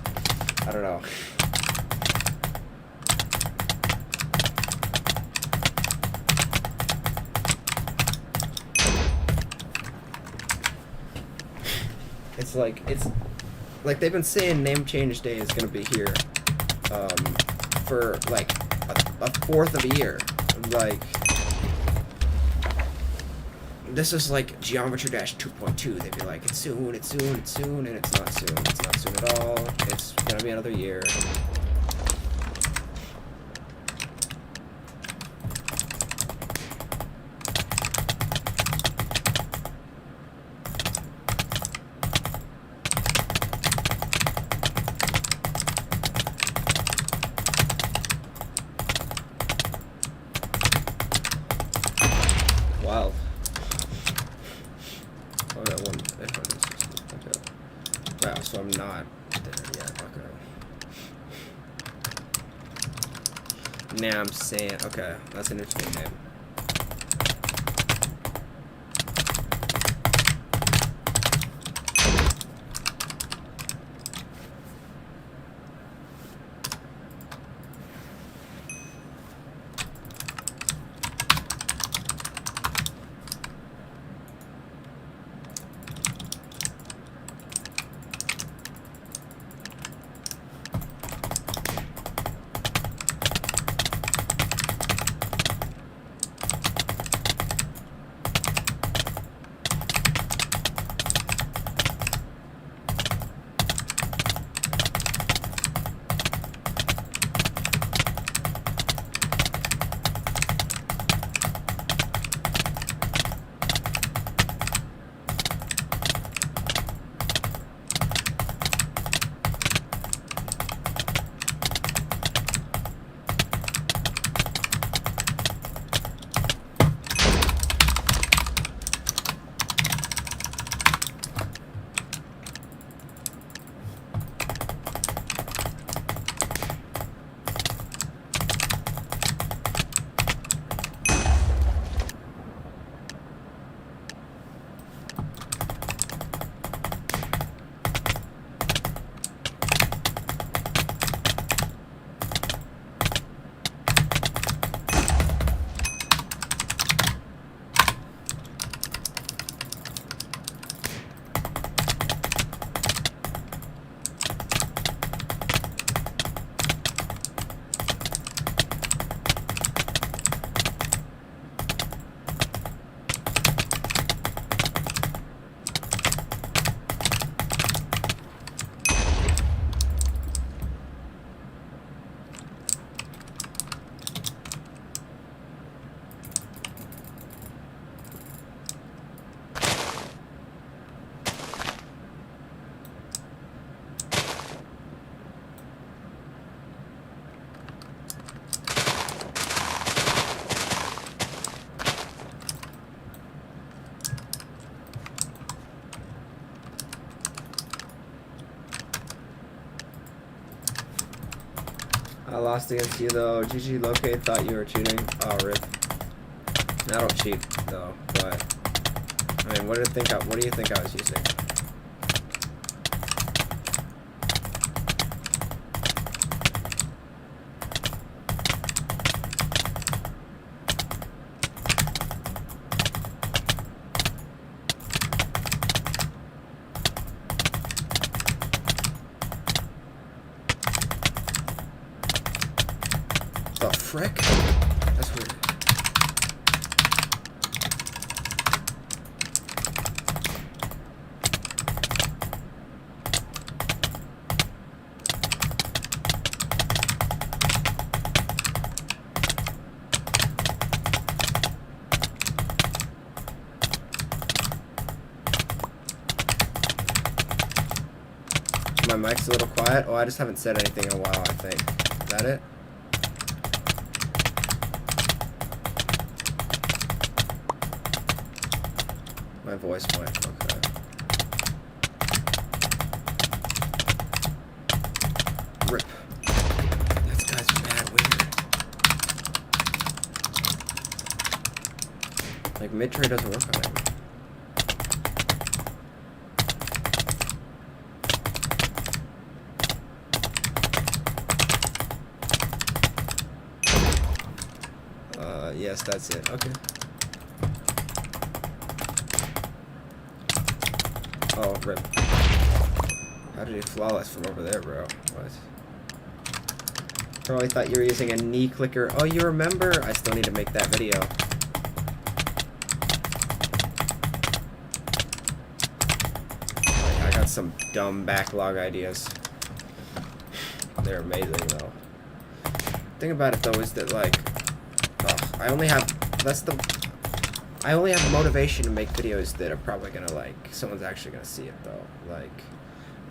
I don't know. It's like they've been saying name change day is gonna be here for like a fourth of a year. Like, this is like Geometry Dash 2.2. They'd be like, it's soon, it's soon, it's soon, and it's not soon. It's not soon at all. It's gonna be another year. Wow. Oh, that one. Okay. Wow, so I'm not there yet. Okay. Now I'm saying, okay, that's an interesting name. I lost against you though. GG locate, thought you were cheating. Oh, rip. I don't cheat though, but I mean, what do you think I was using? The frick? That's weird. My mic's a little quiet. Oh, I just haven't said anything in a while, I think. Is that it? My voice went, okay. Rip. This guy's mad weird. Like, mid-trade doesn't work on him. Yes, that's it. Okay. Oh, rip. How did he flawless from over there, bro? What? Probably thought you were using a knee clicker. Oh, you remember? I still need to make that video. I got some dumb backlog ideas. They're amazing, though. The thing about it, though, is that, like, I only have motivation to make videos that are probably gonna, like, someone's actually gonna see it, though. Like,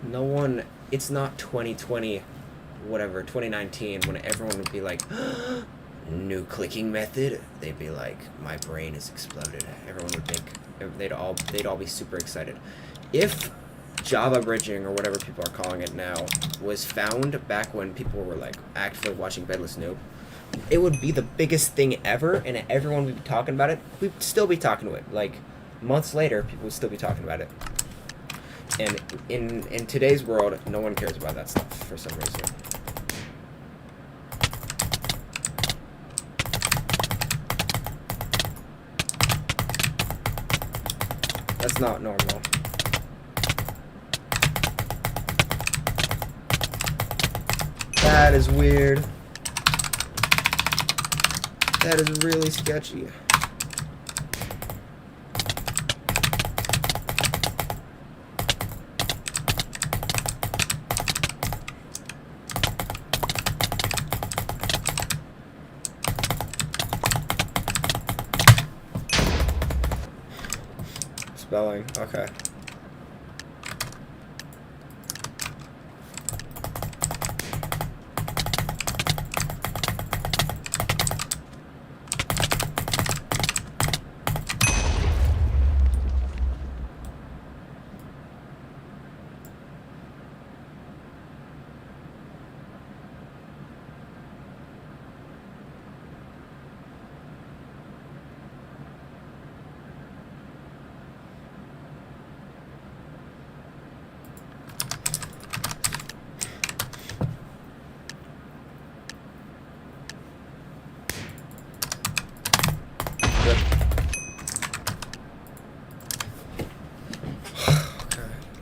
no one, it's not 2020, whatever, 2019, when everyone would be like, new clicking method. They'd be like, my brain is exploded. Everyone would think, they'd all be super excited. If Java bridging, or whatever people are calling it now, was found back when people were, like, actively watching Bedless Noob, it would be the biggest thing ever, and everyone would be talking about it. We'd still be talking to it. Like, months later, people would still be talking about it. And in today's world, no one cares about that stuff for some reason. That's not normal. That is weird. That is really sketchy. Spelling, okay.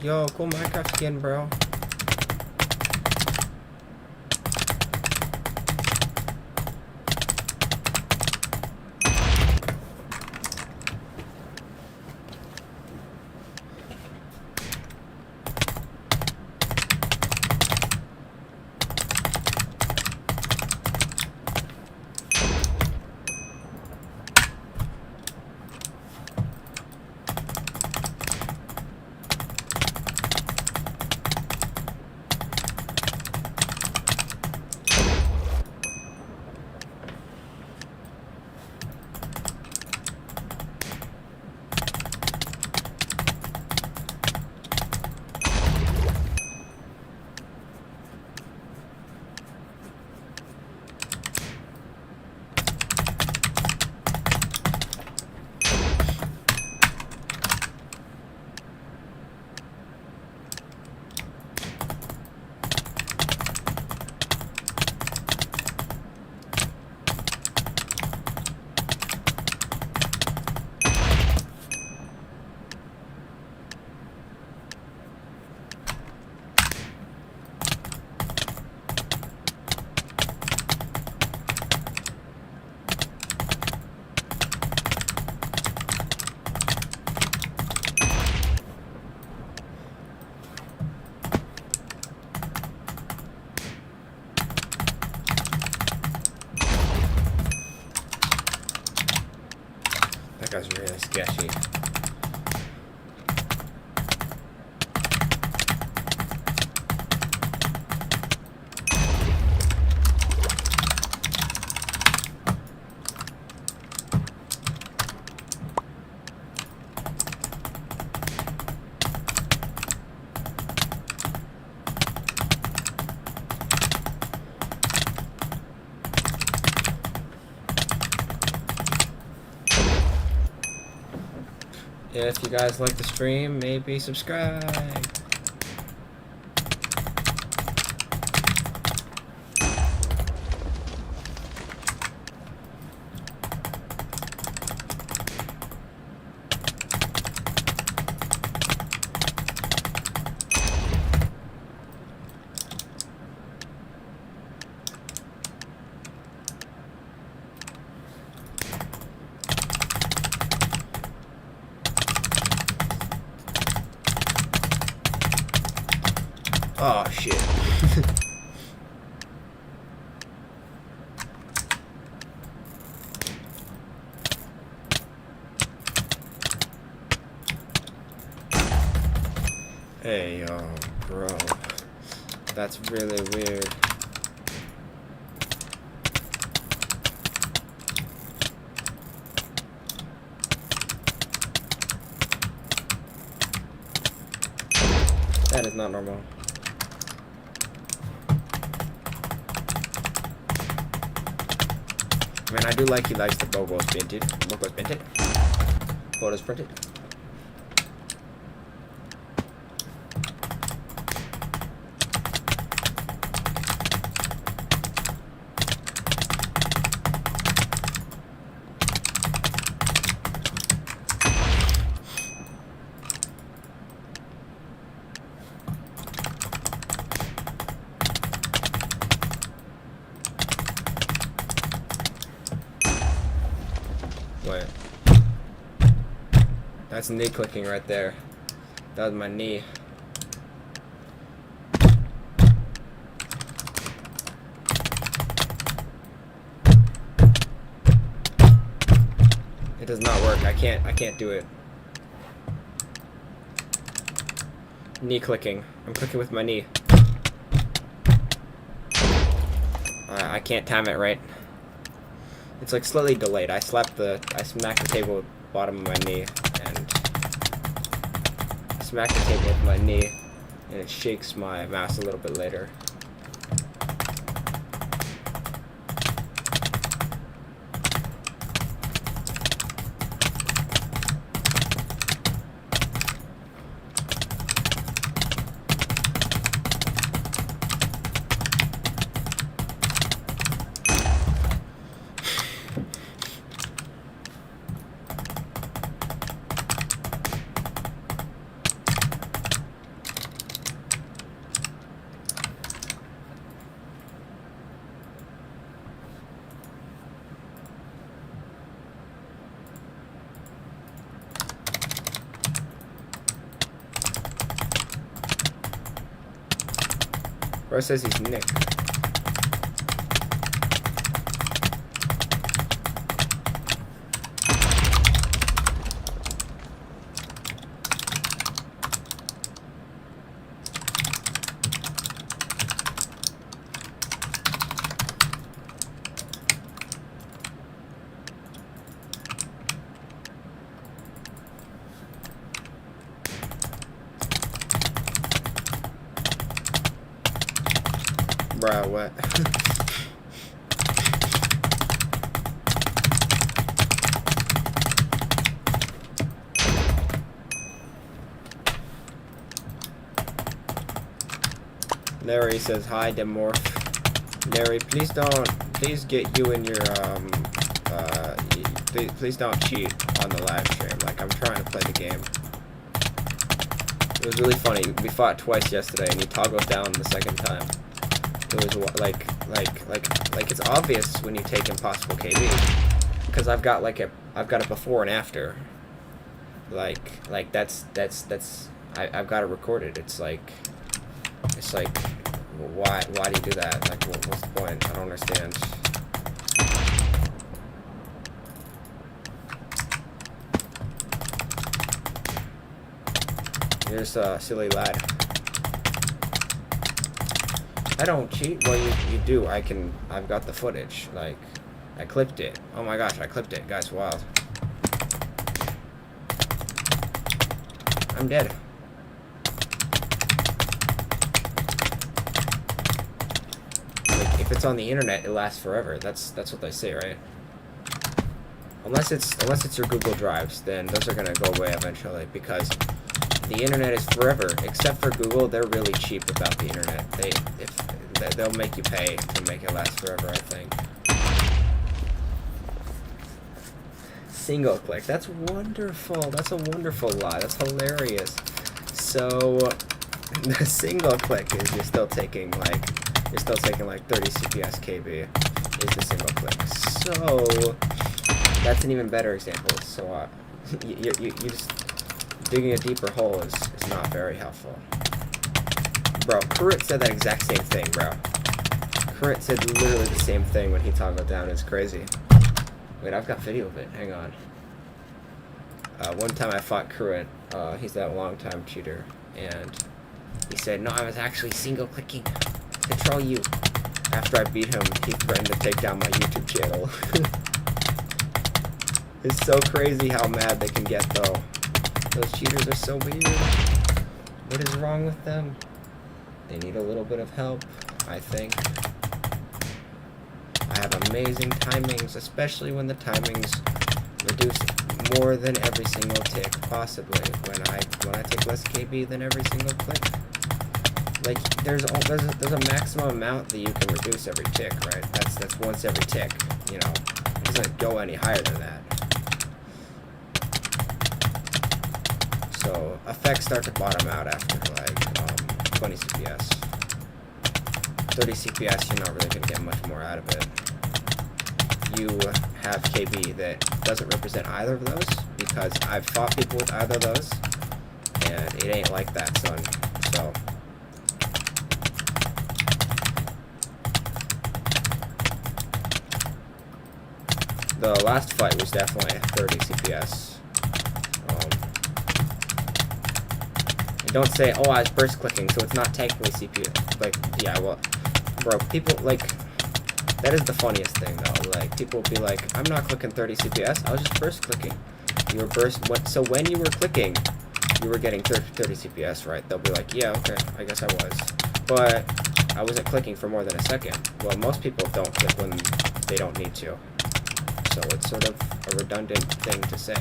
Yo, cool Minecraft skin, bro. guy's really sketchy. If you guys like the stream, maybe subscribe. Oh shit. Hey yo, bro. That's really weird. That is not normal. I mean, I do like he likes the logos printed. Photos printed. Wait. That's knee clicking right there. That was my knee. It does not work. I can't do it. Knee clicking. I'm clicking with my knee. I can't time it right. It's like slightly delayed. I smacked the table with the bottom of my knee, and smacked the table with my knee, and it shakes my mouse a little bit later. Bro says he's Nick. Bruh, what? Larry says hi, Demorph. Larry, please get you in your please don't cheat on the live stream. Like, I'm trying to play the game. It was really funny. We fought twice yesterday, and he toggled down the second time. It was like it's obvious when you take Impossible KB, because I've got a before and after. Like that's I've got it recorded. It's like why do you do that? Like, what's the point? I don't understand. Here's a silly lad. I don't cheat. Well, you do. I've got the footage. Like, I clipped it. Oh my gosh, I clipped it. Guys, wild. I'm dead. Like, if it's on the internet, it lasts forever. That's what they say, right? Unless it's your Google Drives, then those are gonna go away eventually, because the internet is forever. Except for Google, they're really cheap about the internet. They'll make you pay to make it last forever, I think. Single click. That's wonderful. That's a wonderful lie. That's hilarious. So the single click is you're still taking like 30 CPS KB is the single click. So that's an even better example. So you just digging a deeper hole is not very helpful. Bro, Current said that exact same thing, bro. Current said literally the same thing when he toggled down. It's crazy. Wait, I've got video of it. Hang on. One time I fought Current. He's that long-time cheater. And he said, no, I was actually single-clicking to troll you. After I beat him, he threatened to take down my YouTube channel. It's so crazy how mad they can get, though. Those cheaters are so weird. What is wrong with them? They need a little bit of help, I think. I have amazing timings, especially when the timings reduce more than every single tick, possibly. When I take less KB than every single click. Like, there's a maximum amount that you can reduce every tick, right? That's once every tick, you know. It doesn't go any higher than that. So effects start to bottom out after like 20 CPS. 30 CPS, you're not really going to get much more out of it. You have KB that doesn't represent either of those, because I've fought people with either of those, and it ain't like that, son. So the last fight was definitely 30 CPS. Don't say, oh, I was burst clicking, so it's not technically CPU. Like, yeah, well, bro, people, like, that is the funniest thing, though. Like, people will be like, I'm not clicking 30 CPS, I was just burst clicking. You were so when you were clicking, you were getting 30 CPS, right? They'll be like, yeah, okay, I guess I was. But I wasn't clicking for more than a second. Well, most people don't click when they don't need to. So it's sort of a redundant thing to say.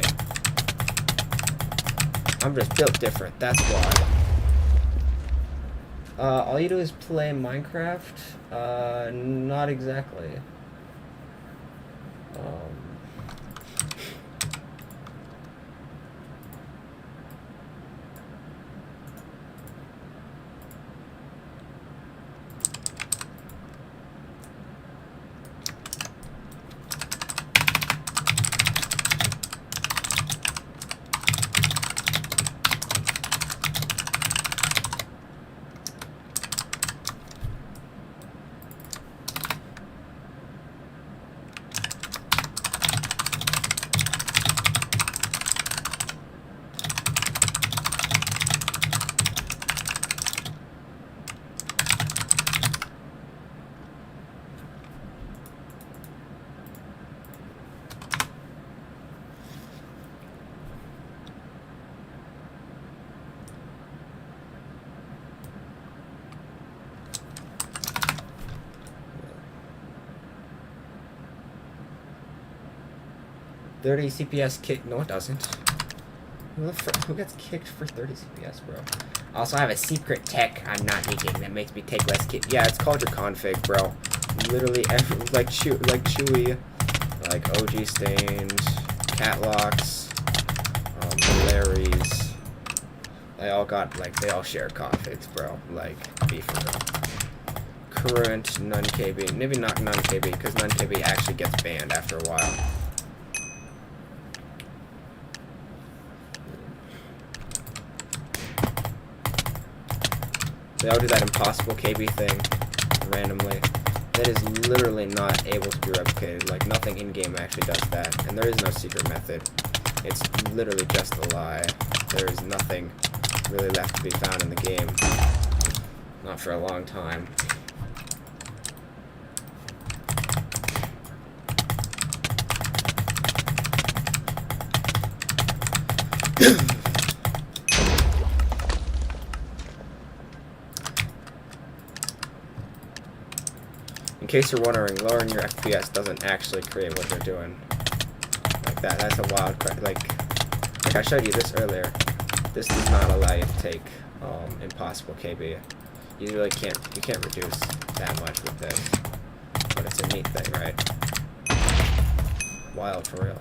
I'm just built different, that's why. All you do is play Minecraft? Not exactly. $30 CPS kick? No, it doesn't. Who gets kicked for 30 CPS, bro? Also, I have a secret tech I'm not using that makes me take less kick. Yeah, it's called your config, bro. Literally, like Chewy, like OG Stained, Catlocks, Larry's. They all share configs, bro. Like, be for real. Current, none KB. Maybe not none KB, because none KB actually gets banned after a while. They all do that impossible KB thing randomly. That is literally not able to be replicated. Like, nothing in-game actually does that. And there is no secret method. It's literally just a lie. There is nothing really left to be found in the game. Not for a long time. In case you're wondering, lowering your FPS doesn't actually create what they're doing. Like that, that's a wild card. Like I showed you this earlier. This does not allow you to take impossible KB. You really can't, you can't reduce that much with this. But it's a neat thing, right? Wild for real.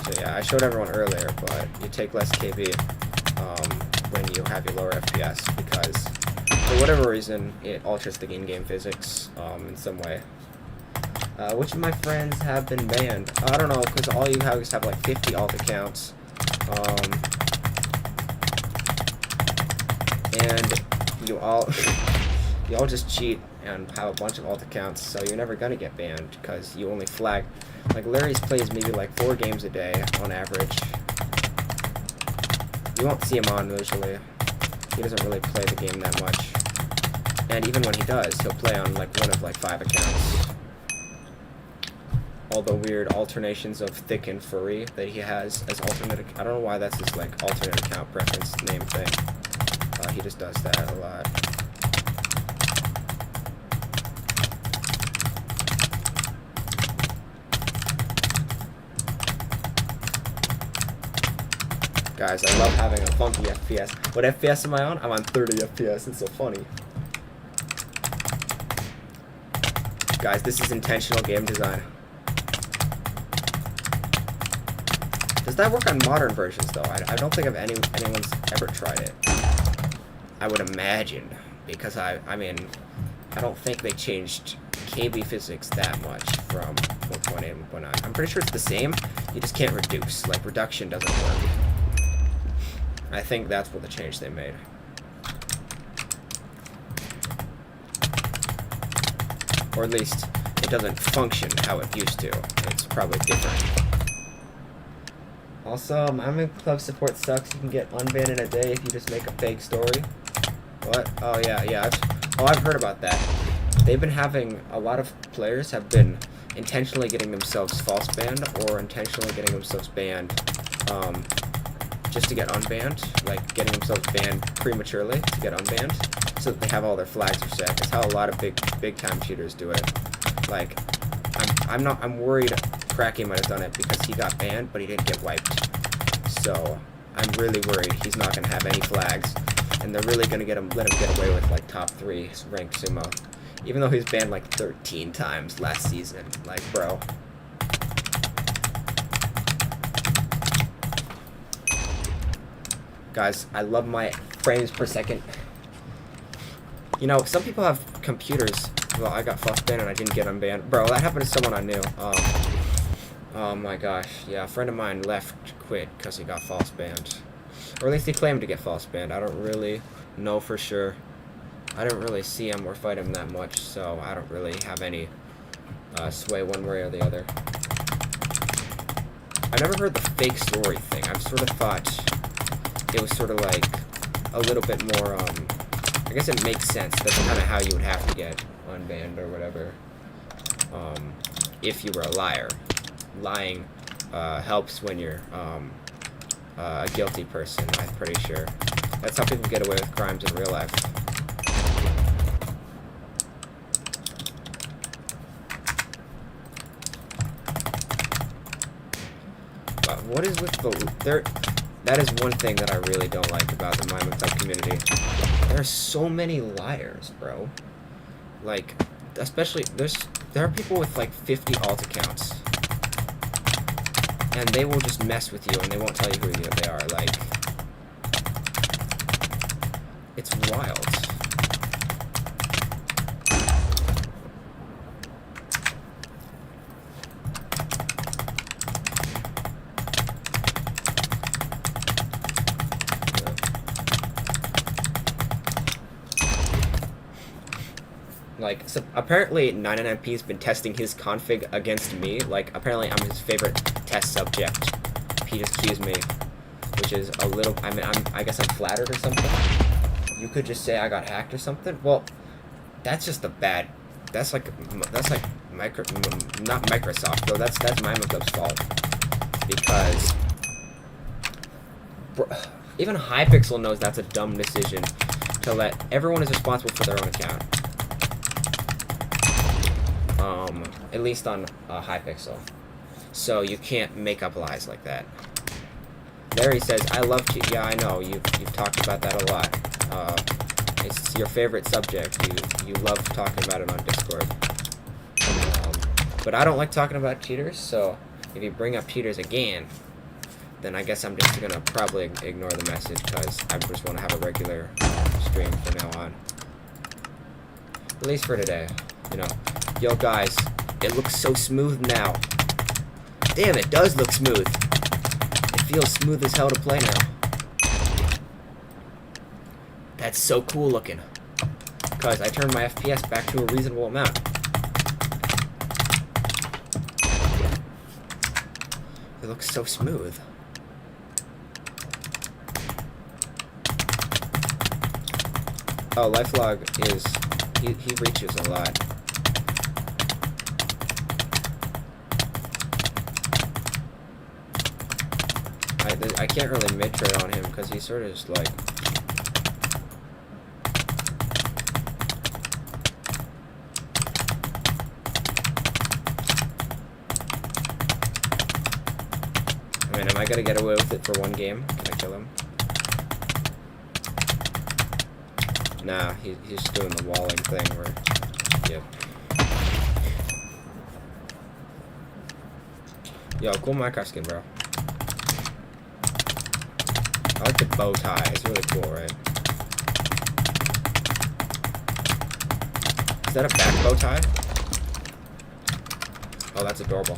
So yeah, I showed everyone earlier, but you take less KB when you have your lower FPS because for whatever reason it alters the in-game physics in some way. Which of my friends have been banned? I don't know, because all you have is have like 50 alt accounts. And you all just cheat and have a bunch of alt accounts, so you're never gonna get banned because you only flag. Like Larry's plays maybe like 4 games a day on average. You won't see him on usually. He doesn't really play the game that much. And even when he does, he'll play on like one of like 5 accounts. All the weird alternations of thick and furry that he has as alternate. I don't know why that's his like alternate account preference name thing. He just does that a lot. Guys, I love having a funky FPS. What FPS am I on? I'm on 30 FPS. It's so funny. Guys, this is intentional game design. Does that work on modern versions, though? I don't think anyone's ever tried it. I would imagine, because I mean, I don't think they changed KB physics that much from 1.8 and 1.9. I'm pretty sure it's the same, you just can't reduce. Like, reduction doesn't work. I think that's what the change they made. Or at least, it doesn't function how it used to. It's probably different. Also, Minemen Club support sucks. You can get unbanned in a day if you just make a fake story. What? Oh yeah. I've heard about that. They've been having, a lot of players have been intentionally getting themselves false banned or intentionally getting themselves banned just to get unbanned, like getting themselves banned prematurely to get unbanned, so that they have all their flags reset. That's how a lot of big time cheaters do it. Like, I'm worried Cracky might have done it because he got banned, but he didn't get wiped. So I'm really worried he's not gonna have any flags, and they're really gonna let him get away with like top 3 ranked sumo, even though he's banned like 13 times last season. Like, bro. Guys, I love my frames per second. You know, some people have computers. Well, I got false banned and I didn't get unbanned. Bro, that happened to someone I knew. Oh my gosh. Yeah, a friend of mine quit because he got false banned. Or at least he claimed to get false banned. I don't really know for sure. I didn't really see him or fight him that much, so I don't really have any sway one way or the other. I never heard the fake story thing. I've sort of thought it was sort of like a little bit more, I guess it makes sense. That's kind of how you would have to get unbanned or whatever, if you were a liar. Lying helps when you're a guilty person, I'm pretty sure. That's how people get away with crimes in real life. But what is with that is one thing that I really don't like about the Minemen Club community. There are so many liars, bro. Like, especially, there are people with like 50 alt accounts. And they will just mess with you and they won't tell you who they are. Like, it's wild. Like, so apparently 99p's been testing his config against me. Like, apparently I'm his favorite test subject. He just accused me. which is a little. I mean, I guess I'm flattered or something. You could just say I got hacked or something. Well, that's just a bad. That's like not Microsoft though. That's Minemen Club's fault because even Hypixel knows that's a dumb decision to let everyone is responsible for their own account. At least on Hypixel. So you can't make up lies like that. Larry says, I love cheat. Yeah, I know. You've talked about that a lot. It's your favorite subject. You love talking about it on Discord. But I don't like talking about cheaters, so if you bring up cheaters again, then I guess I'm just going to probably ignore the message because I just want to have a regular stream from now on. At least for today, you know. Yo, guys, it looks so smooth now. Damn, it does look smooth. It feels smooth as hell to play now. That's so cool looking. Because I turned my FPS back to a reasonable amount. It looks so smooth. Oh, LifeLog is... He reaches a lot. I can't really mid-trade on him because he's sort of just like... I mean, am I gonna get away with it for one game? Can I kill him? Nah, he's just doing the walling thing where... Yep. Yo, cool Minecraft skin, bro. I like the bow tie. It's really cool, right? Is that a back bow tie? Oh, that's adorable.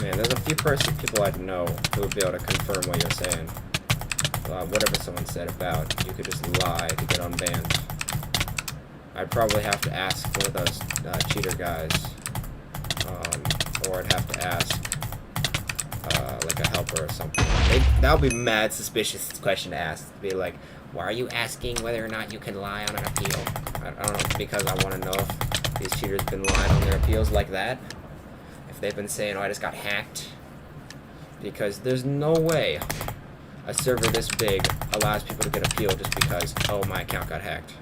Man, there's a few people I know who would be able to confirm what you're saying. Whatever someone said about you could just lie to get unbanned. I'd probably have to ask one of those cheater guys, or I'd have to ask like a helper or something. That would be a mad suspicious question to ask. To be like, why are you asking whether or not you can lie on an appeal? I don't know, because I want to know if these cheaters been lying on their appeals like that. If they've been saying, oh, I just got hacked. Because there's no way a server this big allows people to get appeal just because, oh, my account got hacked.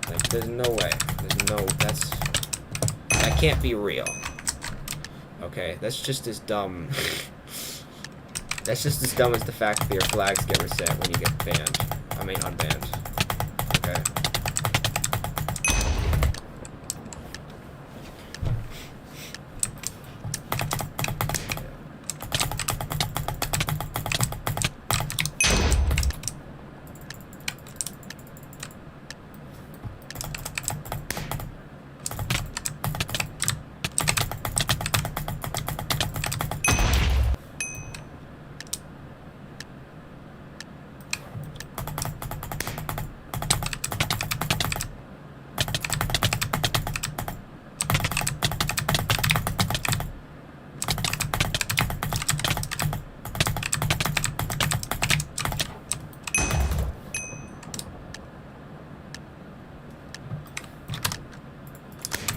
Like, there's no way. That can't be real. Okay, that's just as dumb. That's just as dumb as the fact that your flags get reset when you get banned. I mean, unbanned. Okay.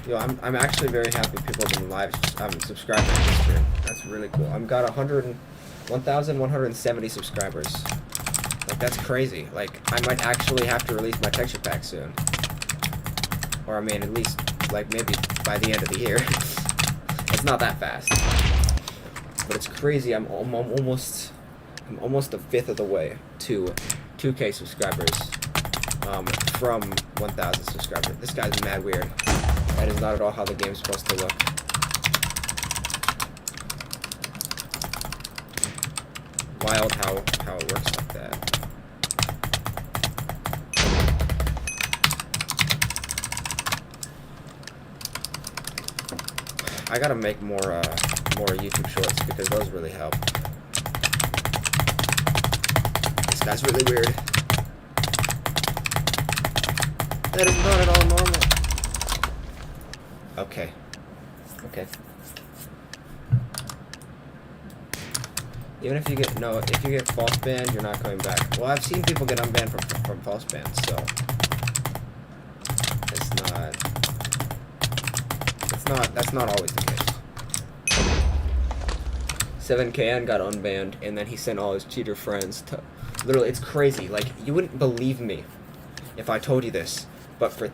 Yo, I'm actually very happy people have been subscribing to this stream. That's really cool. I've got 1,170 subscribers. Like, that's crazy. Like, I might actually have to release my texture pack soon. Or, I mean, at least, like, maybe by the end of the year. It's not that fast. But it's crazy. I'm almost a fifth of the way to 2K subscribers from 1,000 subscribers. This guy's mad weird. That is not at all how the game's supposed to look. Wild how it works like that. I gotta make more YouTube shorts because those really help. This guy's really weird. That is not at all normal. Okay. Okay. Even if you get false banned, you're not coming back. Well, I've seen people get unbanned from false bans, so that's not always the case. 7KN got unbanned, and then he sent all his cheater friends to. Literally, it's crazy. Like, you wouldn't believe me if I told you this, but for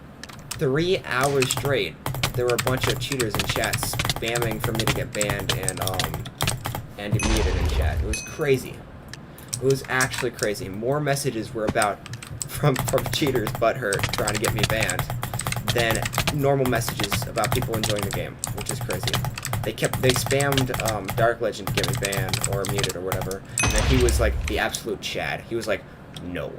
3 hours straight, there were a bunch of cheaters in chat spamming for me to get banned and muted in chat. It was crazy. It was actually crazy. More messages were about from cheaters butthurt trying to get me banned than normal messages about people enjoying the game, which is crazy. They spammed Dark Legend to get me banned or muted or whatever, and then he was like the absolute Chad. He was like, no.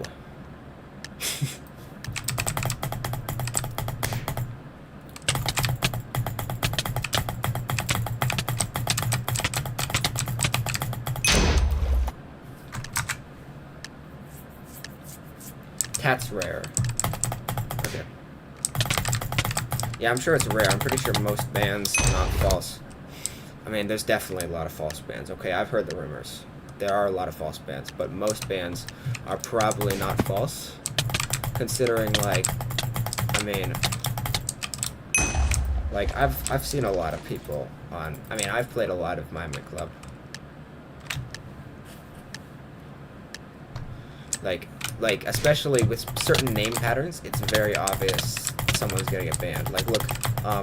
That's rare. Okay. Yeah, I'm sure it's rare. I'm pretty sure most bans are not false. I mean, there's definitely a lot of false bans. Okay, I've heard the rumors. There are a lot of false bans, but most bans are probably not false. Considering, like, I mean, like, I've seen a lot of people on, I mean, I've played a lot of Minemen Club. Like, especially with certain name patterns, it's very obvious someone's gonna get banned. Like, look,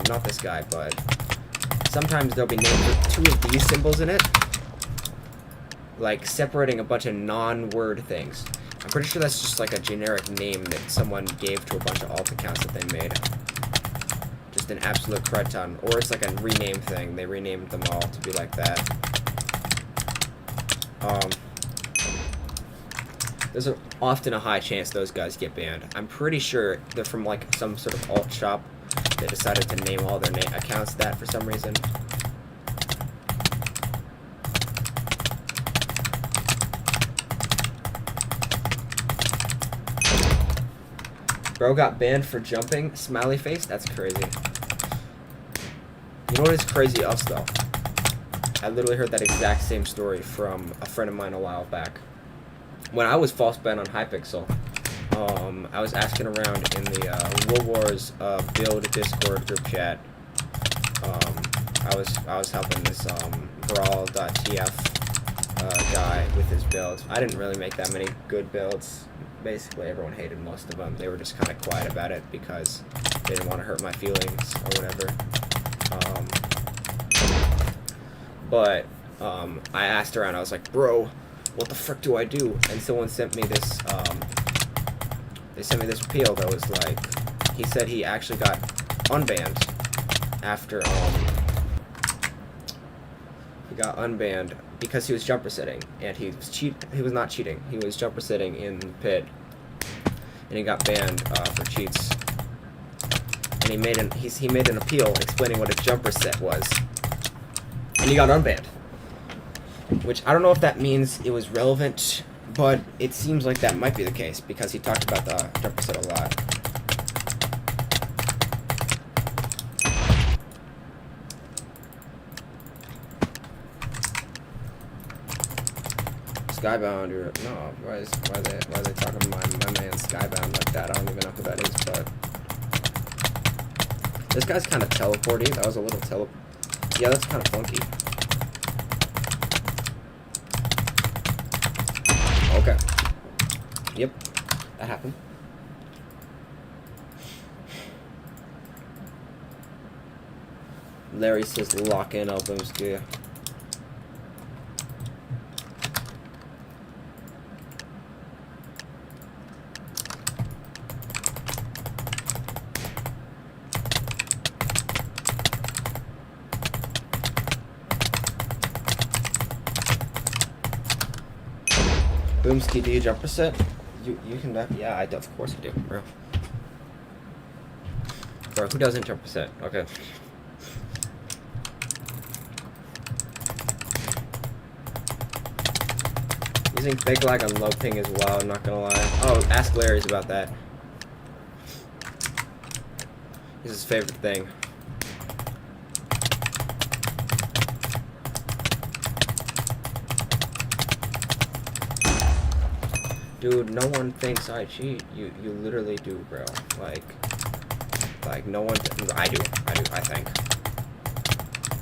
not this guy, but sometimes there'll be names with 2 of these symbols in it, like separating a bunch of non-word things. I'm pretty sure that's just like a generic name that someone gave to a bunch of alt accounts that they made. Just an absolute crud ton. Or it's like a rename thing. They renamed them all to be like that. There's often a high chance those guys get banned. I'm pretty sure they're from like some sort of alt shop that decided to name all their accounts that for some reason. Bro got banned for jumping. Smiley face? That's crazy. You know what is crazy else though? I literally heard that exact same story from a friend of mine a while back. When I was false banned on Hypixel, I was asking around in the World Wars build Discord group chat. I was helping this brawl.tf guy with his builds. I didn't really make that many good builds. Basically, everyone hated most of them. They were just kind of quiet about it because they didn't want to hurt my feelings or whatever. But I asked around. I was like, bro, what the frick do I do? And someone sent me this, they sent me this appeal that was like, he said he actually got unbanned after, he got unbanned because he was jumper sitting, and he was not cheating, he was jumper sitting in the pit, and he got banned, for cheats. And he made an appeal explaining what a jumper set was, and he got unbanned. Which, I don't know if that means it was relevant, but it seems like that might be the case, because he talked about the jumper set a lot. Skybound, no, why are they talking to my man Skybound like that? I don't even know who that is, but this guy's kind of teleporty. That was a little yeah, that's kind of funky. Okay. Yep. That happened. Larry says lock in albums, yeah. Boomski, do you jump percent? You can yeah, of course I do, bro. Bro, who doesn't jump percent? Okay. Using fake lag on low ping is wild, I'm not gonna lie. Oh, ask Larry's about that. This is his favorite thing. Dude, no one thinks I cheat. You literally do, bro. Like no one. I do, I think.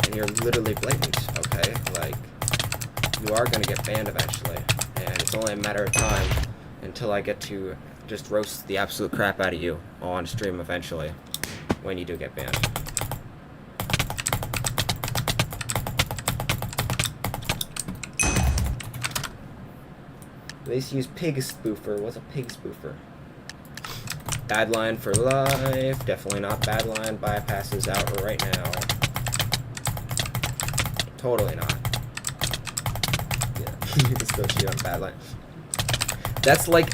And you're literally blatant, okay? Like, you are gonna get banned eventually. And it's only a matter of time until I get to just roast the absolute crap out of you on stream eventually when you do get banned. At least use pig spoofer. What's a pig spoofer? Bad line for life. Definitely not bad line. Bypasses out right now. Totally not. Yeah, you can still cheat on bad line. That's like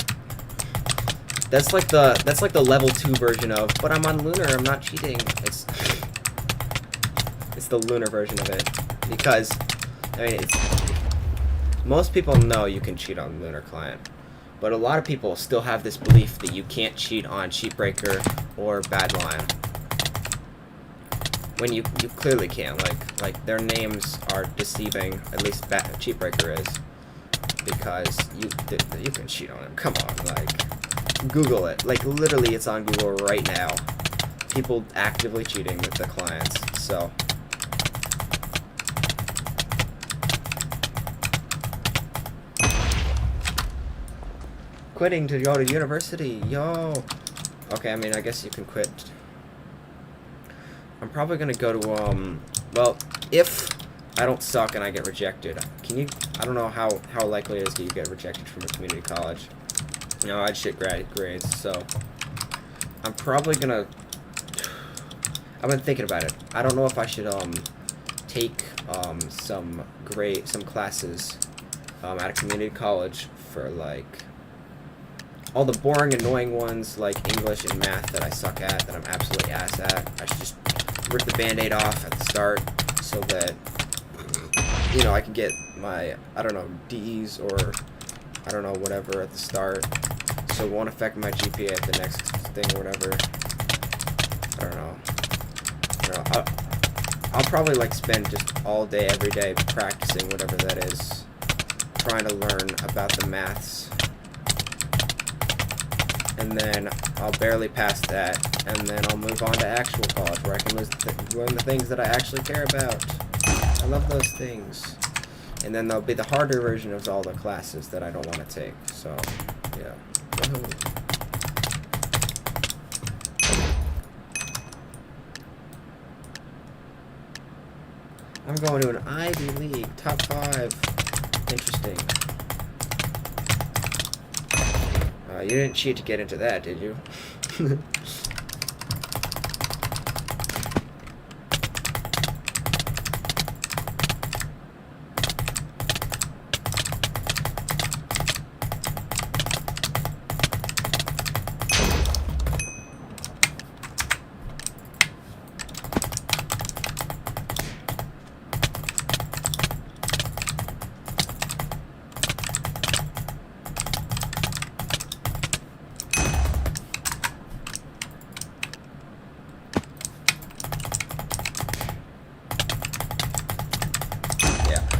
the level 2 version of, but I'm on Lunar, I'm not cheating. It's the Lunar version of it. Because, I mean, most people know you can cheat on Lunar client. But a lot of people still have this belief that you can't cheat on Cheatbreaker or Badline. When you clearly can. Like their names are deceiving, at least Cheatbreaker is. Because you can cheat on him. Come on, like, Google it. Like, literally, it's on Google right now. People actively cheating with the clients, so. Quitting to go to university, yo. Okay, I mean, I guess you can quit. I'm probably gonna go to, well, if I don't suck and I get rejected, I don't know how likely it is that you get rejected from a community college. You know, I'd shit grades, so I'm probably gonna, I've been thinking about it. I don't know if I should, take, some classes, at a community college for, like, all the boring, annoying ones, like English and math that I suck at, that I'm absolutely ass at. I should just rip the band-aid off at the start so that, you know, I can get my, I don't know, D's or, I don't know, whatever at the start. So it won't affect my GPA at the next thing or whatever. I don't know. I'll probably, like, spend just all day, every day practicing whatever that is. Trying to learn about the maths. And then I'll barely pass that, and then I'll move on to actual college, where I can learn the things that I actually care about. I love those things. And then there'll be the harder version of all the classes that I don't want to take, so, yeah. I'm going to an Ivy League, top 5. Interesting. You didn't cheat to get into that, did you?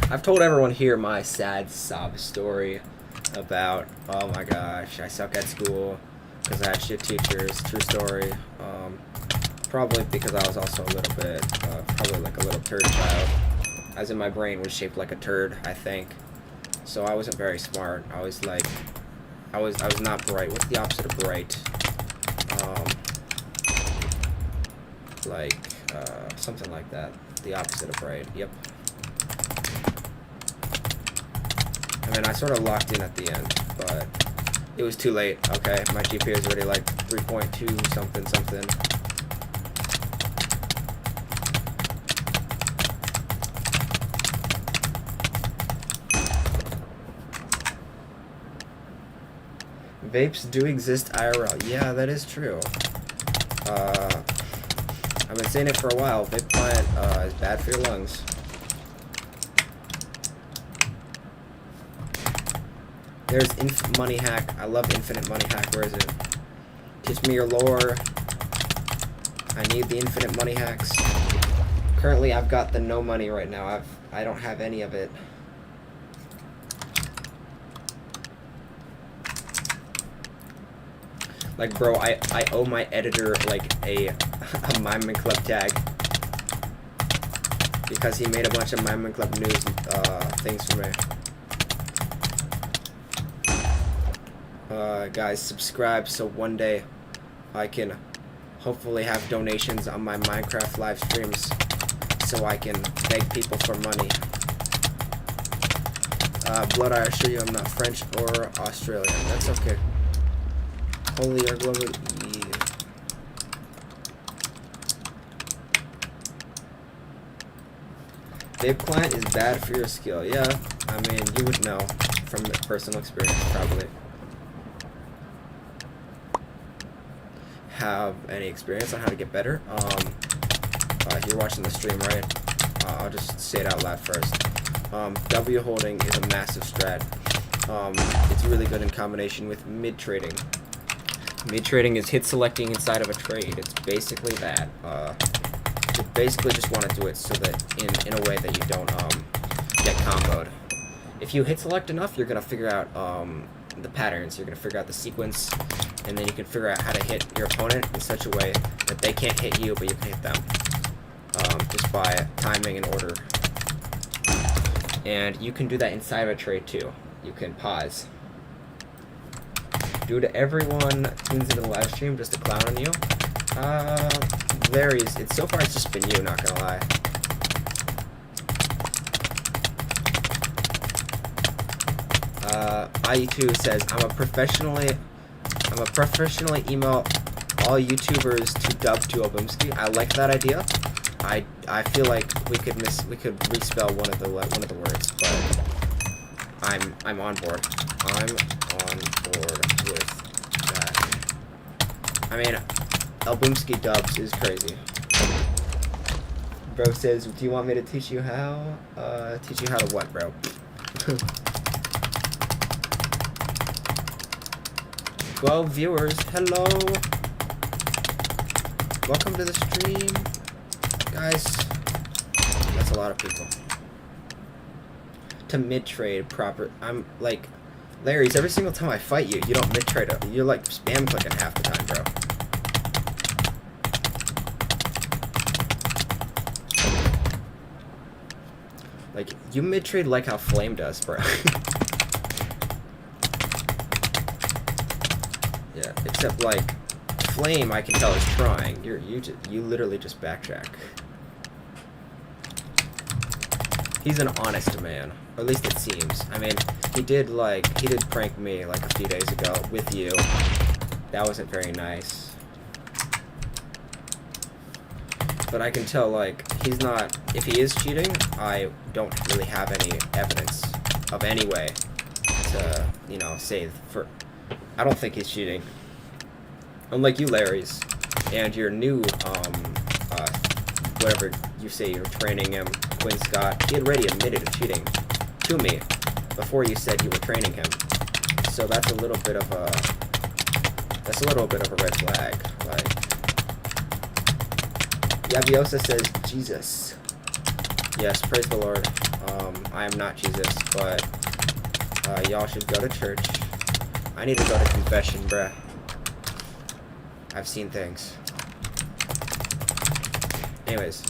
I've told everyone here my sad sob story about, oh my gosh, I suck at school because I had shit teachers. True story. Probably because I was also a little bit, probably like a little turd child. As in, my brain was shaped like a turd, I think. So I wasn't very smart. I was like, I was not bright. What's the opposite of bright? Something like that. The opposite of bright. Yep. I mean, I sort of locked in at the end, but it was too late. Okay, my GPA is already like 3.2 something. Vapes do exist IRL. Yeah, that is true. I've been saying it for a while. Vape plant is bad for your lungs. There's Money Hack. I love Infinite Money Hack. Where is it? Teach me your lore. I need the Infinite Money Hacks. Currently, I've got the no money right now. I don't have any of it. Like, bro, I owe my editor, like, a Minemen Club tag. Because he made a bunch of Minemen Club news, things for me. Guys, subscribe so one day I can hopefully have donations on my Minecraft live streams so I can beg people for money. Blood, I assure you I'm not French or Australian. That's okay. Holy or global. Vape client is bad for your skill. Yeah, I mean, you would know from personal experience, probably. Have any experience on how to get better? You're watching the stream, right? I'll just say it out loud first. W holding is a massive strat. It's really good in combination with mid trading. Mid trading is hit selecting inside of a trade. It's basically that. You basically just want to do it so that in a way that you don't get comboed. If you hit select enough, you're gonna figure out the patterns. You're gonna figure out the sequence, and then you can figure out how to hit your opponent in such a way that they can't hit you, but you can hit them. Just by timing and order. And you can do that inside of a trade too. You can pause. Due to everyone tunes into the live stream just to clown on you. Varies. So far it's just been you, not gonna lie. IE2 says I'm a professionally email all YouTubers to dub to Obumski. I like that idea. I feel like we could respell one of the words, but I'm on board. I'm on board with that. I mean, Albumski dubs is crazy. Bro says, do you want me to teach you how? Teach you how to what, bro? 12 viewers, hello! Welcome to the stream, guys. That's a lot of people. To mid-trade proper, I'm like, Larry's, every single time I fight you, you don't mid-trade up. You're like spam clicking half the time, bro. Like, you mid-trade like how Flame does, bro. Yeah, except like Flame, I can tell is trying. You literally just backtrack. He's an honest man, or at least it seems. I mean, he did prank me like a few days ago with you. That wasn't very nice. But I can tell, like, he's not, if he is cheating, I don't really have any evidence of any way to, you know, say for, I don't think he's cheating. Unlike you, Larry's, and your new, whatever you say you're training him, Quinn Scott, he had already admitted to cheating to me before you said you were training him. So that's a little bit of a red flag. Like, Yaviosa says, Jesus. Yes, praise the Lord. I am not Jesus, but y'all should go to church. I need to go to confession, bruh. I've seen things. Anyways.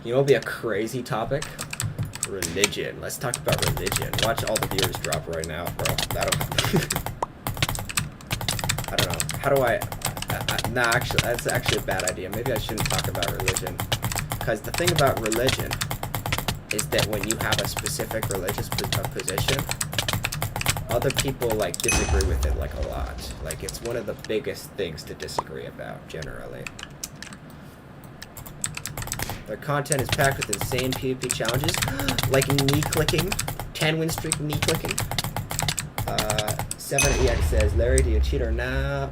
You know what would be a crazy topic? Religion. Let's talk about religion. Watch all the viewers drop right now, bro. That'll... I don't know. How do I... Nah, actually, that's actually a bad idea. Maybe I shouldn't talk about religion. Because the thing about religion is that when you have a specific religious position, other people like disagree with it like a lot. Like it's one of the biggest things to disagree about generally. Their content is packed with insane PvP challenges, like knee clicking, 10 win streak knee clicking. 7EX says, Larry, do you cheat or nah?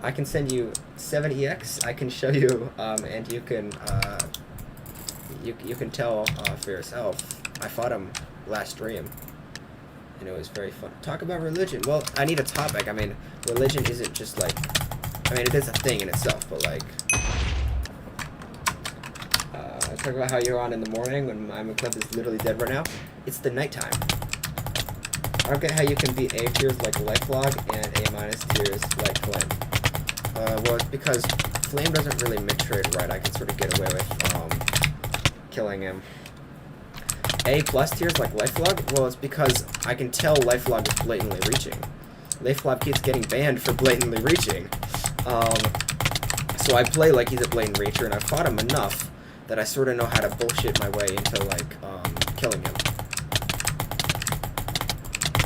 I can send you 7EX. I can show you, and you can you can tell for yourself. I fought him last stream, and it was very fun. Talk about religion. Well, I need a topic. I mean, religion isn't just like, I mean, it is a thing in itself, but like, talk about how you're on in the morning when Minemen Club is literally dead right now. It's the nighttime. I don't get how you can be A tiers like Lifelog and A minus tiers like Flame. Well, it's because Flame doesn't really mid-trade right. I can sort of get away with killing him. A plus tiers like Lifelog? Well, it's because I can tell Lifelog is blatantly reaching. Lifelog keeps getting banned for blatantly reaching. So I play like he's a blatant reacher, and I've fought him enough that I sort of know how to bullshit my way into, like, killing him.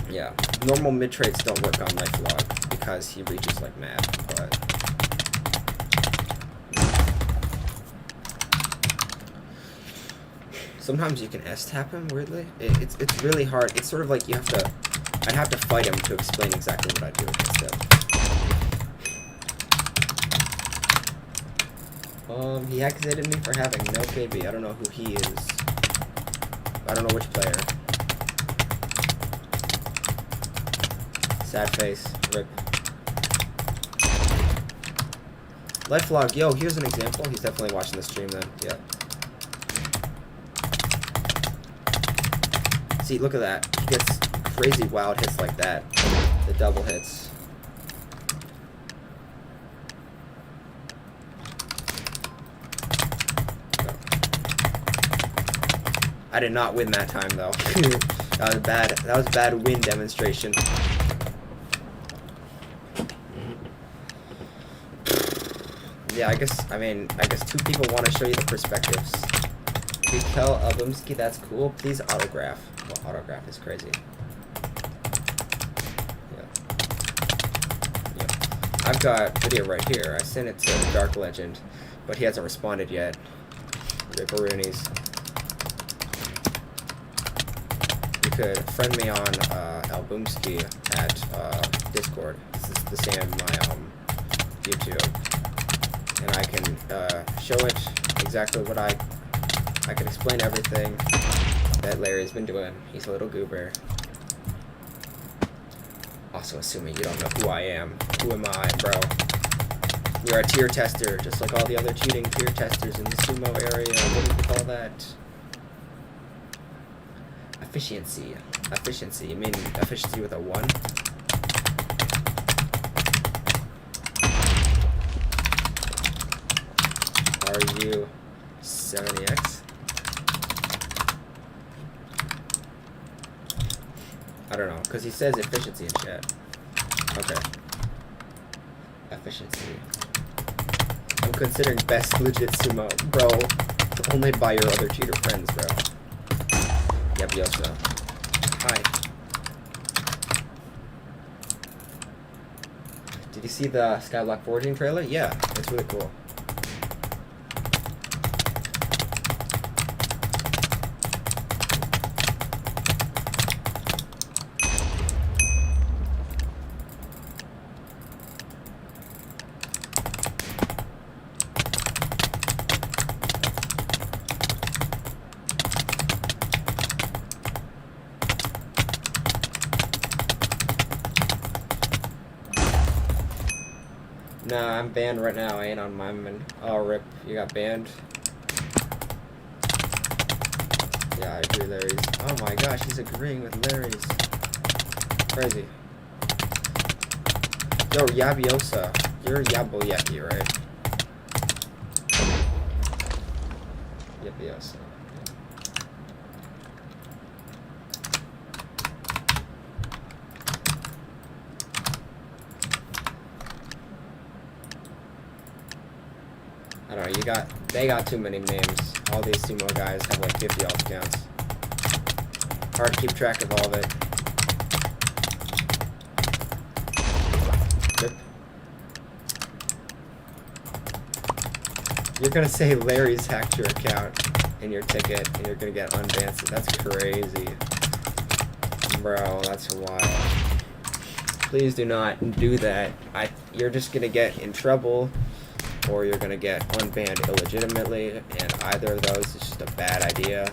Yeah, normal mid-trades don't work on Lifelog because he reaches like mad, but... Sometimes you can S-tap him, weirdly. It's really hard. It's sort of like you have to... I'd have to fight him to explain exactly what I do against him. He activated me for having no KB. I don't know who he is. I don't know which player. Sad face. Rip. Lifelog. Yo, here's an example. He's definitely watching the stream then. Yeah. See, look at that. He gets crazy wild hits like that. The double hits. I did not win that time though. That was bad. That was bad win demonstration. Yeah, I guess two people want to show you the perspectives. If you tell Albumski that's cool, please autograph. Well, autograph is crazy. Yeah. Yeah. I've got video right here. I sent it to Dark Legend, but he hasn't responded yet. Ripperoonies. You could friend me on Albumski at Discord. This is the same as my YouTube. And I can show it exactly what I can explain everything that Larry's been doing. He's a little goober. Also assuming you don't know who I am. Who am I, bro? You're a tier tester, just like all the other cheating tier testers in the sumo area. What do you call that? Efficiency. Efficiency. You mean efficiency with a 1? Are you 70x? I don't know, because he says efficiency in chat. Okay. Efficiency. I'm considering best legit sumo. Bro, only by your other cheater friends, bro. Yep, Yosa. Hi. Did you see the Skyblock Forging trailer? Yeah, it's really cool. Nah, I'm banned right now. I ain't on Minemen. Oh, rip. You got banned? Yeah, I agree, Larry's. Oh my gosh, he's agreeing with Larry's. Crazy. Yo, Yabiosa. You're Yaboyaki, right? Yabiosa. I don't know, they got too many names. All these sumo guys have like 50 alt accounts. Hard to keep track of all of it. Rip. You're gonna say Larry's hacked your account in your ticket and you're gonna get unbanned. That's crazy. Bro, that's wild. Please do not do that. You're just gonna get in trouble, or you're gonna get unbanned illegitimately, and either of those is just a bad idea.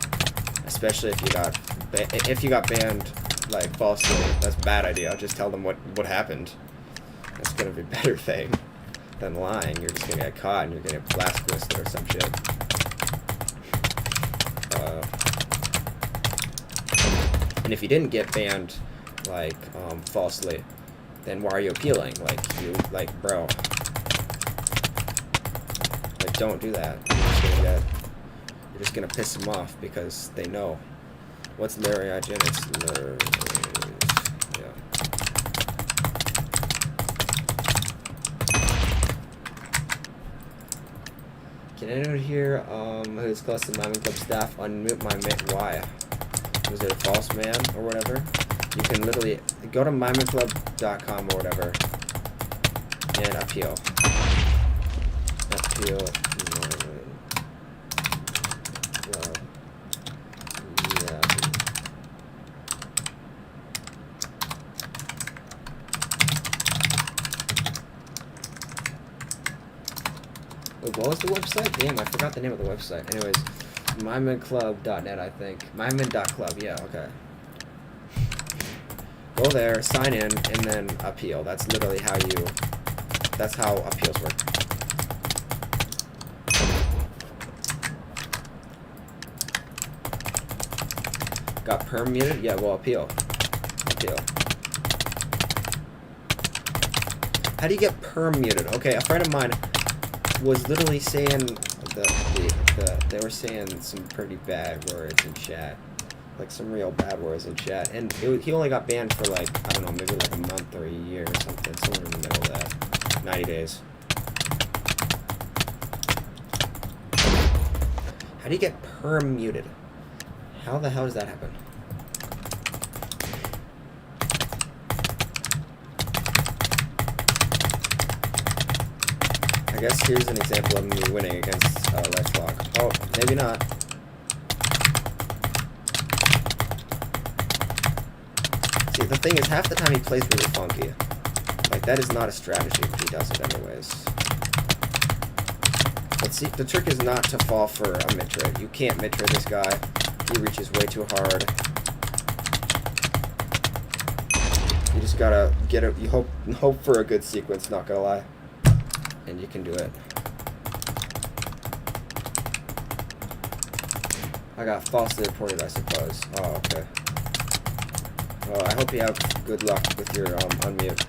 Especially if you got banned like falsely, that's a bad idea. Just tell them what happened. That's gonna be a better thing than lying. You're just gonna get caught and you're gonna get blacklisted or some shit. And if you didn't get banned like falsely, then why are you appealing? Like bro, like don't do that. You're just gonna piss them off because they know. What's Larry IGN? It's Larry. Yeah. Can anyone here who's close to Minemen Club staff unmute my mic? Why? Was it a false man or whatever? You can literally go to minemenclub.com or whatever and appeal. Appeal. Yeah. What was the website? Damn, I forgot the name of the website. Anyways, minemenclub.net, I think. Minemen.club, yeah, okay. Go there, sign in, and then appeal. That's literally that's how appeals work. Got perm muted? Yeah, well, appeal. Appeal. How do you get perm muted? Okay, a friend of mine was literally saying they were saying some pretty bad words in chat, like some real bad words in chat, and he only got banned for like, I don't know, maybe like a month or a year or something, somewhere in the middle of that, 90 days. How do you get perm muted? How the hell does that happen? I guess here's an example of me winning against Let's Block. Oh, maybe not. See, the thing is, half the time he plays really funky. Like, that is not a strategy, but he does it anyways. But see, the trick is not to fall for a mid-trade. You can't mid-trade this guy. He reaches way too hard. You just gotta get it. You hope for a good sequence, not gonna lie. And you can do it. I got falsely reported, I suppose. Oh, okay. Well, I hope you have good luck with your unmute.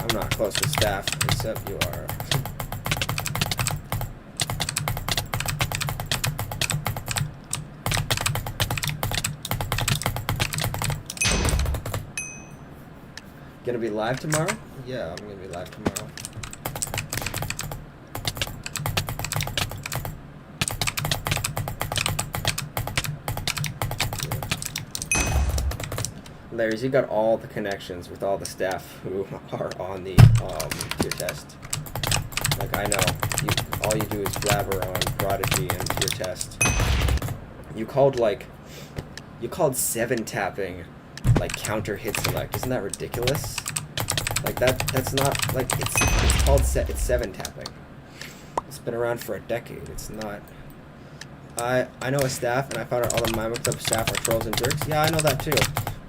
I'm not close with staff, except you are. Gonna be live tomorrow? Yeah, I'm gonna be live tomorrow. Larry's, you got all the connections with all the staff who are on the tier test. Like, I know, all you do is blabber on Prodigy and tier test. You called 7 tapping like counter hit select. Isn't that ridiculous? Like that's not like it's called it's 7 tapping. It's been around for a decade. It's not. I know a staff, and I found out all the Minemen Club staff are trolls and jerks. Yeah, I know that too.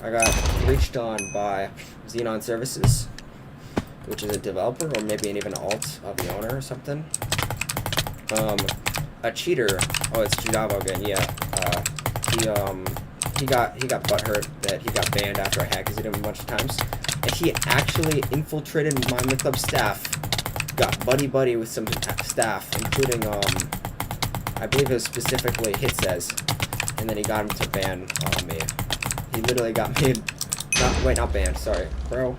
I got reached on by Xenon Services, which is a developer or maybe even an alt of the owner or something. A cheater. Oh, it's Judavo again. Yeah. He got butthurt that he got banned after I hacked him a bunch of times, and he actually infiltrated Minemen Club staff, got buddy with some staff, including I believe it was specifically hit says, and then he got him to ban me. He literally got me, not banned, sorry. Bro,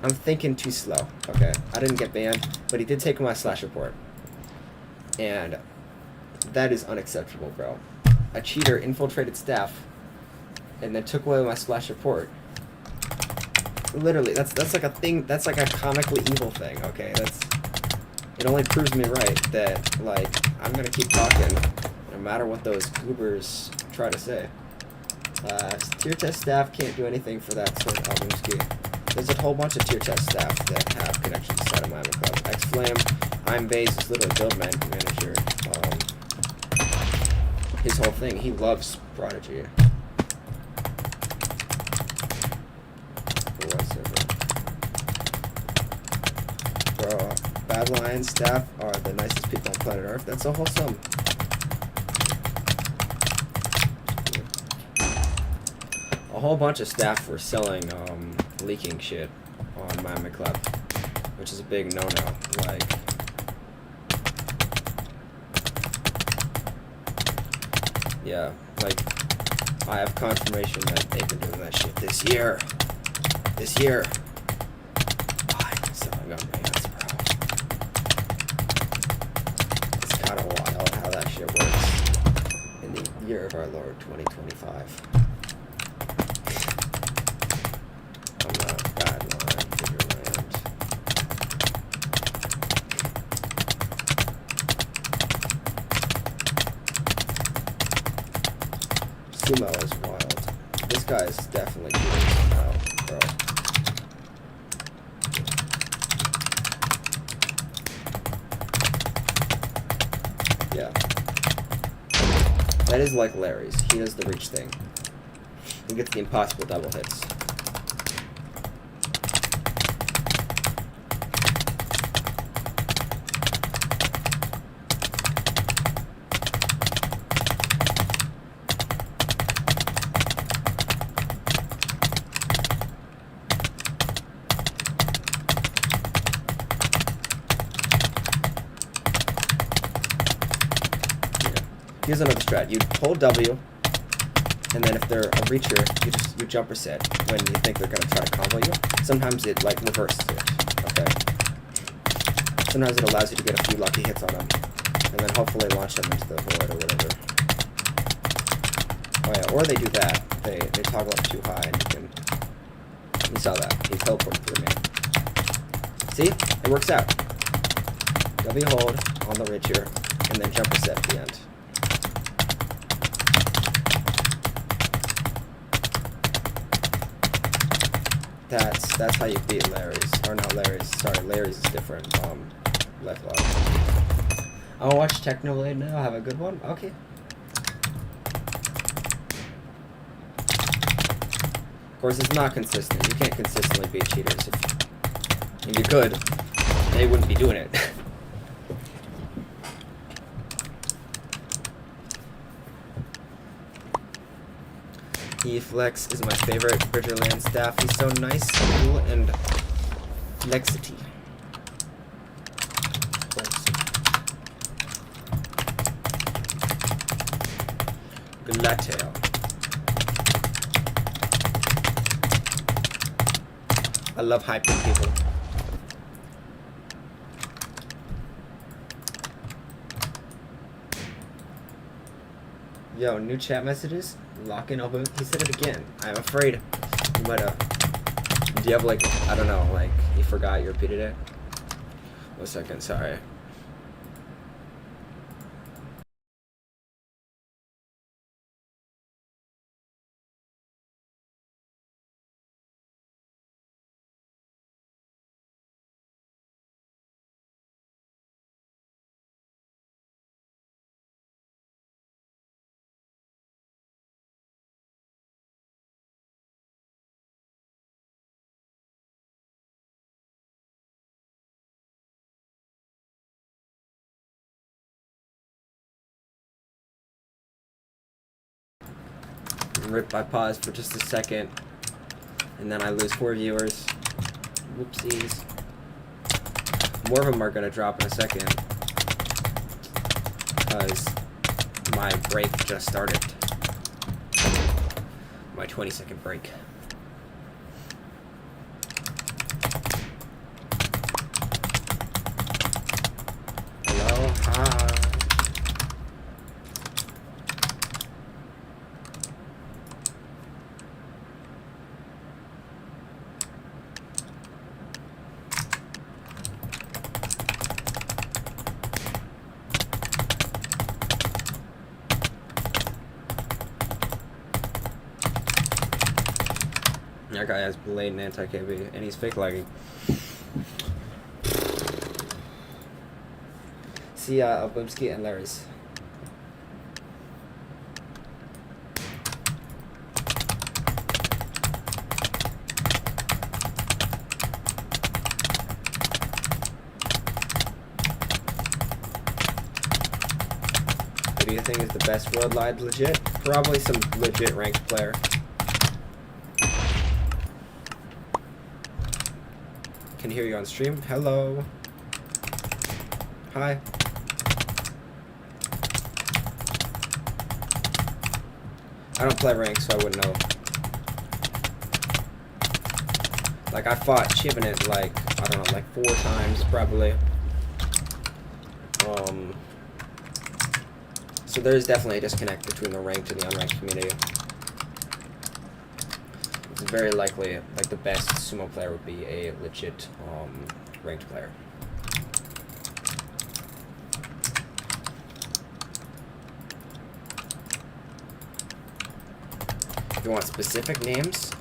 I'm thinking too slow. Okay, I didn't get banned, but he did take my slash report. And that is unacceptable, bro. A cheater infiltrated staff and then took away my splash report. Literally, that's like a thing, that's like a comically evil thing, okay? It only proves me right that, like, I'm gonna keep talking no matter what those goobers try to say. Tier test staff can't do anything for that sort of albumski. There's a whole bunch of tier test staff that have connections inside of Minemen Club. X-Flame, I'm Vase is literally build manager. His whole thing, he loves Prodigy. Bro, Badlion staff are the nicest people on planet Earth. That's so wholesome. A whole bunch of staff were selling leaking shit on Minemen Club, which is a big no-no. Like, yeah, like, I have confirmation that they've been doing that shit this year. This year. I'm selling on my hands, bro. It's kind of wild how that shit works in the year of our Lord 2025. I'm not bad line, figure land. Sumo is wild. This guy is definitely good now, bro. Yeah. That is like Larry's. He does the reach thing. He gets the impossible double hits. Here's another strat. You hold W, and then if they're a reacher, you jump reset when you think they're gonna try to combo you. Sometimes it like reverses it. Okay. Sometimes it allows you to get a few lucky hits on them, and then hopefully launch them into the void or whatever. Oh yeah, or they do that. They toggle up too high, and you saw that. He teleported through me. See? It works out. W hold on the reacher, and then jump reset at the end. That's how you beat Larry's. Or not Larry's, sorry, Larry's is different. Left lock. I'll watch Technoblade now, have a good one? Okay. Of course, it's not consistent. You can't consistently beat cheaters. If you could, they wouldn't be doing it. Flex is my favorite Bridgerland staff. He's so nice, cool, and flexity. Glattail. I love hyping people. Yo, new chat messages. Lock in open. He said it again. I'm afraid you might have. Do you have like, I don't know, like you forgot you repeated it? 1 second, sorry. Rip, I pause for just a second, and then I lose 4 viewers. Whoopsies. More of them are gonna drop in a second, because My break just started. My 20-second break. Hello, hi. That guy has blatant anti-KB, and he's fake lagging. See ya, Bumsky and Larry's. Who do you think is the best worldwide legit? Probably some legit ranked player. Can hear you on stream. Hello. Hi. I don't play rank, so I wouldn't know. Like, I fought Chivenant, like, I don't know, like 4 times, probably. So there's definitely a disconnect between the ranked and the unranked community. It's very likely, like, the best sumo player would be a legit, ranked player. If you want specific names,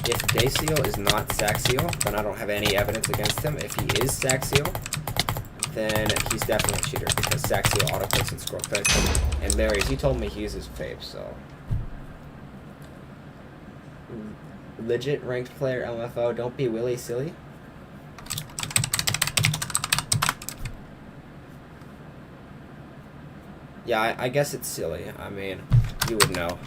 if Daciel is not Saxiel, then I don't have any evidence against him. If he is Saxiel, then he's definitely a cheater, because Saxiel autoclicks and scroll clicks. And Larry's, he told me he uses Fape, so. Legit ranked player LMFO, don't be Willy silly. Yeah, I guess it's silly. I mean, you would know.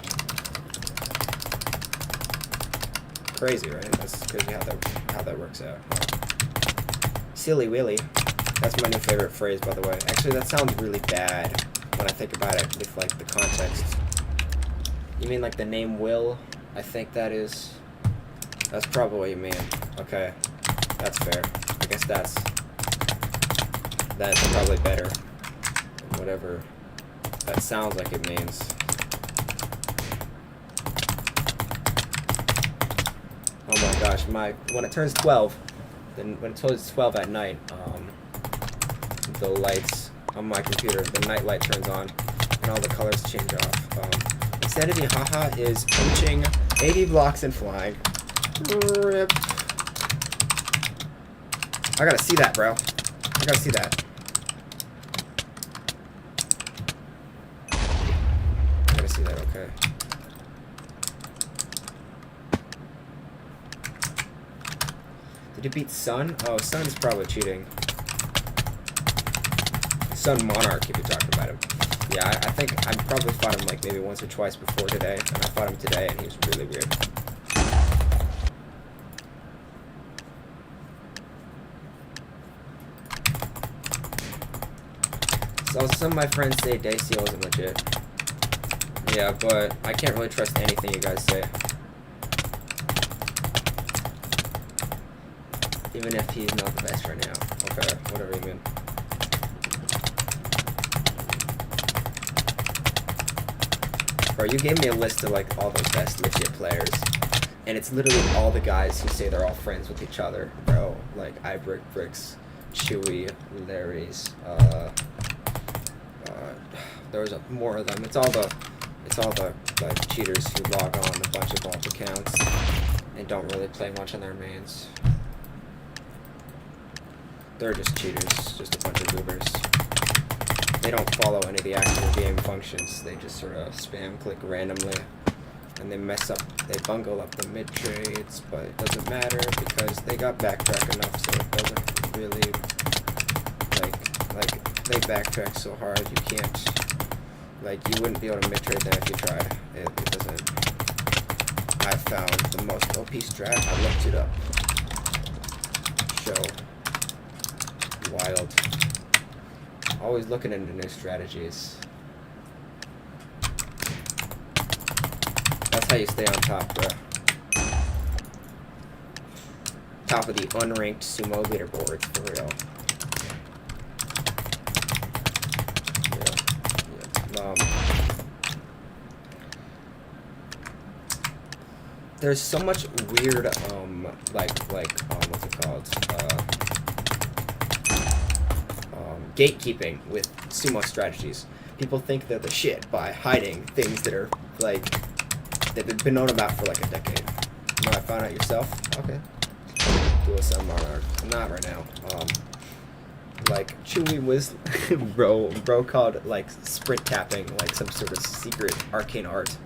Crazy, right? That's crazy how that works out. Silly Willy. That's my new favorite phrase, by the way. Actually, that sounds really bad when I think about it with, like, the context. You mean, like, the name Will? I think that is. That's probably what you mean. Okay. That's fair. I guess that's probably better than whatever that sounds like it means. Oh my gosh, when it turns 12, then when it turns 12 at night, the lights on my computer, the night light turns on, and all the colors change off. Insanity haha is reaching 80 blocks and flying. Rip. I gotta see that, bro. I gotta see that. I gotta see that, okay. Did you beat Sun? Oh, Sun's probably cheating. Sun Monarch, if you're talking about him. Yeah, I think I probably fought him like maybe once or twice before today, and I fought him today, and he was really weird. So some of my friends say Daciel isn't legit. Yeah, but I can't really trust anything you guys say. Even if he's not the best right now. Okay, whatever you mean. Bro, you gave me a list of like all the best legit players, and it's literally all the guys who say they're all friends with each other, bro. Like Bricks, Chewy, Larry's, there was more of them. It's all the like cheaters who log on a bunch of alt accounts and don't really play much on their mains. They're just cheaters, just a bunch of goobers. They don't follow any of the actual game functions. They just sort of spam click randomly, and they mess up. They bungle up the mid trades, but it doesn't matter because they got backtrack enough, so it doesn't really like they backtrack so hard you can't. Like, you wouldn't be able to mid trade them if you tried. It doesn't. I found the most OP strat. I looked it up. Show. Wild. Always looking into new strategies. how you stay on top, bro. Top of the unranked sumo leaderboard, for real. Yeah. There's so much weird, what's it called? Gatekeeping with sumo strategies. People think they're the shit by hiding things that are, like, that they've been known about for, like, a decade. You know, I found out yourself? Okay. Do a some monarch. Not right now. Like, Chewy was, bro called, like, sprint tapping, like, some sort of secret arcane art.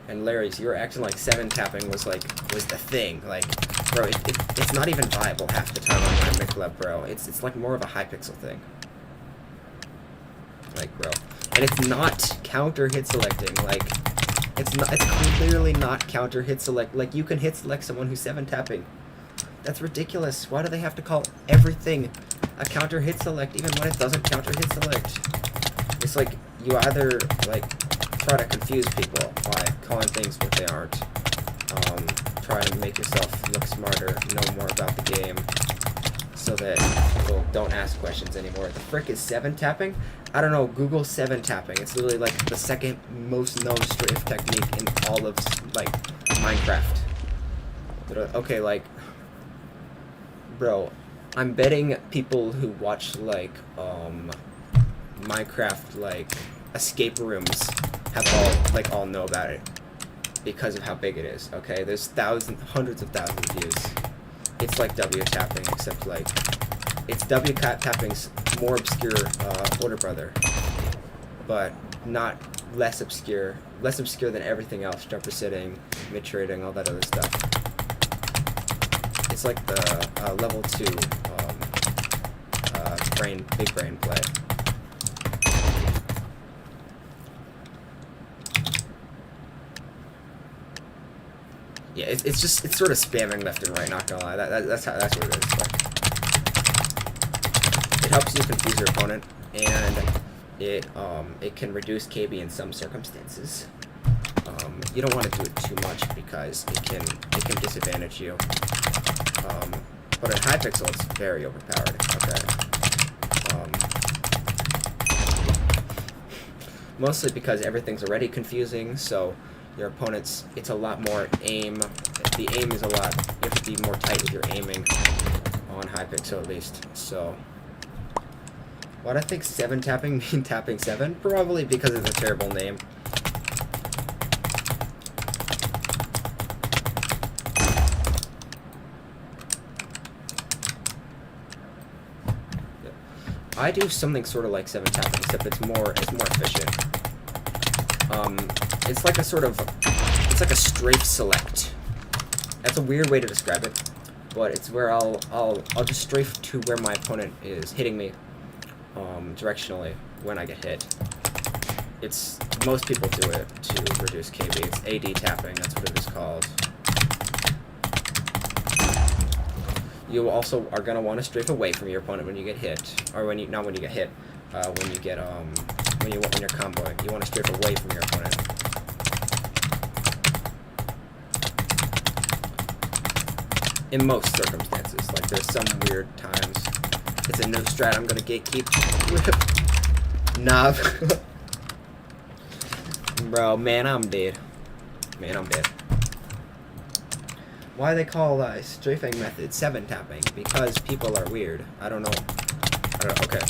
And Larry's, you were acting like 7 tapping was the thing. Like, bro, it's not even viable half the time on Minemen Club, bro. It's like more of a Hypixel thing. Like, bro. And it's not counter hit selecting. Like, it's clearly not counter hit select. Like, you can hit select someone who's 7 tapping. That's ridiculous. Why do they have to call everything a counter hit select, even when it doesn't counter hit select? It's like, you either, like, try to confuse people by calling things what they aren't. Try to make yourself look smarter, know more about the game, so that people don't ask questions anymore. The frick is 7 tapping? I don't know, Google 7 tapping. It's literally like the second most known strafe technique in all of, like, Minecraft. Okay, like, bro, I'm betting people who watch, like, Minecraft, like, escape rooms have all know about it because of how big it is. Okay, there's hundreds of thousands of views. It's like W tapping, except like it's W tapping's more obscure older brother, but not less obscure than everything else. Jumper sitting, mid trading, all that other stuff. It's like the level 2 big brain play. Yeah, it's sort of spamming left and right. Not gonna lie, that's what it is. Like, it helps you confuse your opponent, and it can reduce KB in some circumstances. You don't want to do it too much because it can disadvantage you. But in Hypixel, it's very overpowered. Okay. Mostly because everything's already confusing, so your opponent's, it's a lot more aim. The aim is a lot, you have to be more tight with your aiming on Hypixel at least. So, why do I think 7 tapping mean tapping 7? Probably because it's a terrible name. I do something sort of like 7 tapping, except it's more efficient. It's like a sort of, it's like a strafe select. That's a weird way to describe it, but it's where I'll just strafe to where my opponent is hitting me, directionally when I get hit. It's, most people do it to reduce KB. It's AD tapping, that's what it is called. You also are gonna want to strafe away from your opponent when you get hit, or when you, not when you get hit, when you get when you're comboing. You want to strafe away from your opponent. In most circumstances, like there's some weird times. It's a new strat I'm gonna gatekeep. Nah. Bro, man, I'm dead. Man, I'm dead. Why they call strafing method 7 tapping? Because people are weird. I don't know. Okay.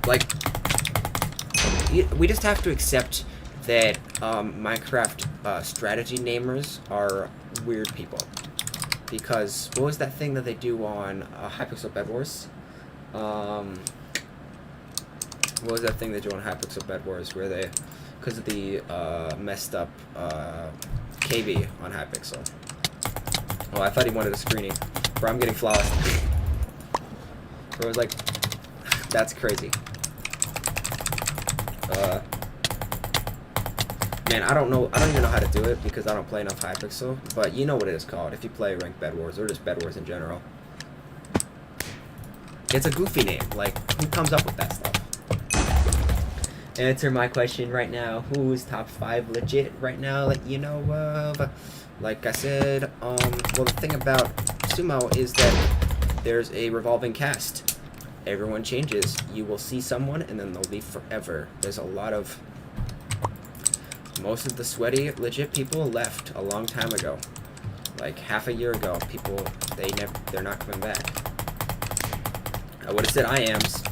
Like, we just have to accept that Minecraft strategy namers are weird people. Because what was that thing that they do on Hypixel Bed Wars? What was that thing they do on Hypixel Bed Wars where they, because of the messed up KB on Hypixel? Oh, I thought he wanted a screening. Bro, I'm getting flawless. Bro was like, that's crazy. Man, I don't even know how to do it because I don't play enough Hypixel, but you know what it is called if you play ranked Bed Wars or just Bed Wars in general. It's a goofy name. Like, who comes up with that stuff? Answer my question right now. Who's top 5 legit right now that you know of? Like I said, well, the thing about sumo is that there's a revolving cast. Everyone changes. You will see someone, and then they'll be forever. There's a lot of... Most of the sweaty, legit people left a long time ago. Like, half a year ago, people, they're not coming back. I would have said IAMs.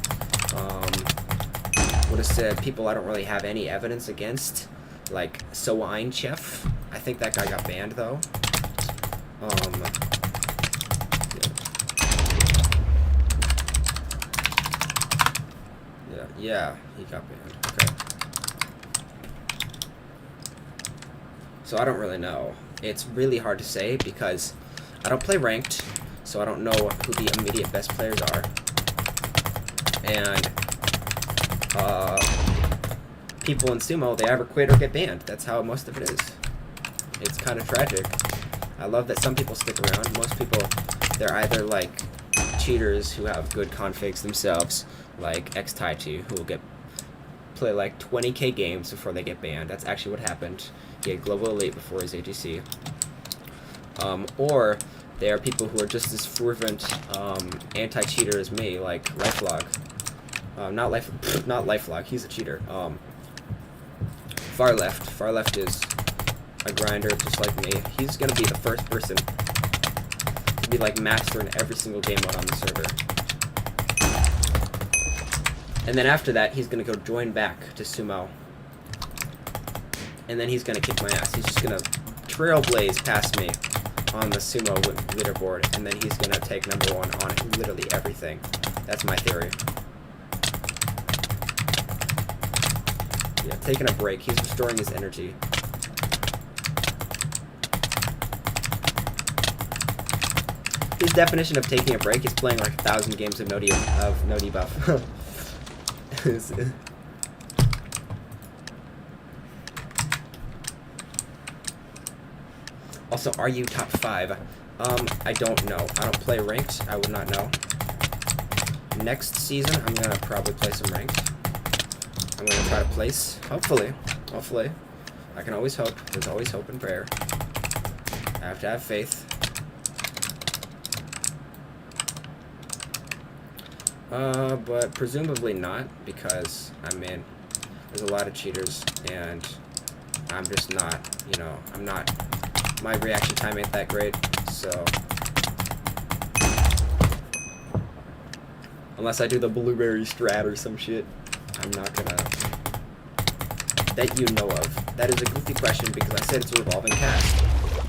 Would have said people I don't really have any evidence against. Like, Soine Chef. I think that guy got banned, though. Yeah, he got banned. Okay. So I don't really know. It's really hard to say because I don't play ranked, so I don't know who the immediate best players are. And people in sumo, they either quit or get banned. That's how most of it is. It's kind of tragic. I love that some people stick around. Most people, they're either like cheaters who have good configs themselves, like XTaichi, who will play like 20k games before they get banned. That's actually what happened. He had Global Elite before his AGC. Or there are people who are just as fervent anti-cheater as me, like Lifelog. Not Lifelog, he's a cheater. Far Left. Far Left is a grinder just like me. He's gonna be the first person to be like master in every single game mode on the server. And then after that, he's gonna go join back to sumo. And then he's gonna kick my ass. He's just gonna trailblaze past me on the sumo leaderboard, and then he's gonna take #1 on literally everything. That's my theory. Yeah, taking a break. He's restoring his energy. His definition of taking a break is playing like 1,000 games of no debuff. Also, are you top 5? I don't know. I don't play ranked. I would not know. Next season, I'm gonna probably play some ranked. I'm gonna try to place. Hopefully. Hopefully. I can always hope. There's always hope and prayer. I have to have faith. But presumably not, because, I mean, there's a lot of cheaters, and I'm just not, you know, I'm not, my reaction time ain't that great, so. Unless I do the blueberry strat or some shit, I'm not gonna, that you know of. That is a goofy question because I said it's a revolving cast.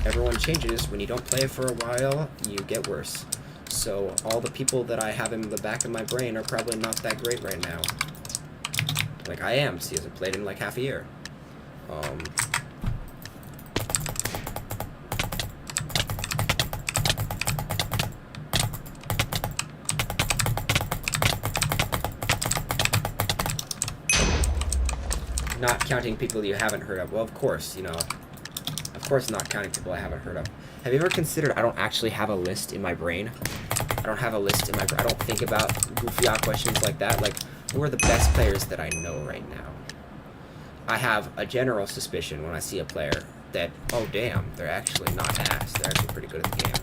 Everyone changes. When you don't play for a while, you get worse. So all the people that I have in the back of my brain are probably not that great right now. Like I am, he hasn't played in like half a year. Not counting people you haven't heard of. Well, of course, you know. Of course not counting people I haven't heard of. Have you ever considered I don't actually have a list in my brain? I don't have a list in my brain. I don't think about goofy questions like that. Like, who are the best players that I know right now? I have a general suspicion when I see a player that, oh damn, they're actually not ass. They're actually pretty good at the game.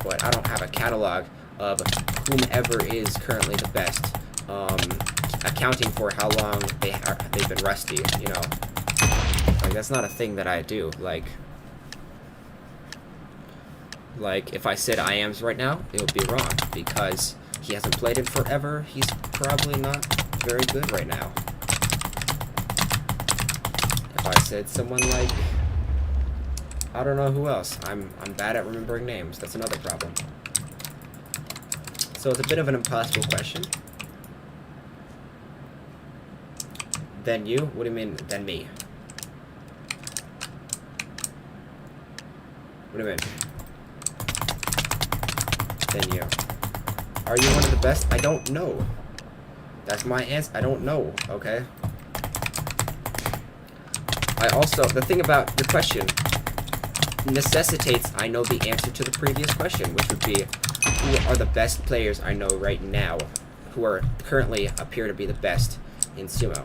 But I don't have a catalog of whomever is currently the best, accounting for how long they've been rusty, you know. Like, that's not a thing that I do. Like, if I said IAMs right now, it would be wrong, because he hasn't played in forever. He's probably not very good right now. If I said someone like, I don't know who else. I'm bad at remembering names. That's another problem. So it's a bit of an impossible question. Then you? What do you mean, then me? What do you mean? Then you. Are you one of the best? I don't know. That's my answer. I don't know, okay? I also, the thing about your question necessitates I know the answer to the previous question, which would be, who are the best players I know right now, who are currently appear to be the best in sumo.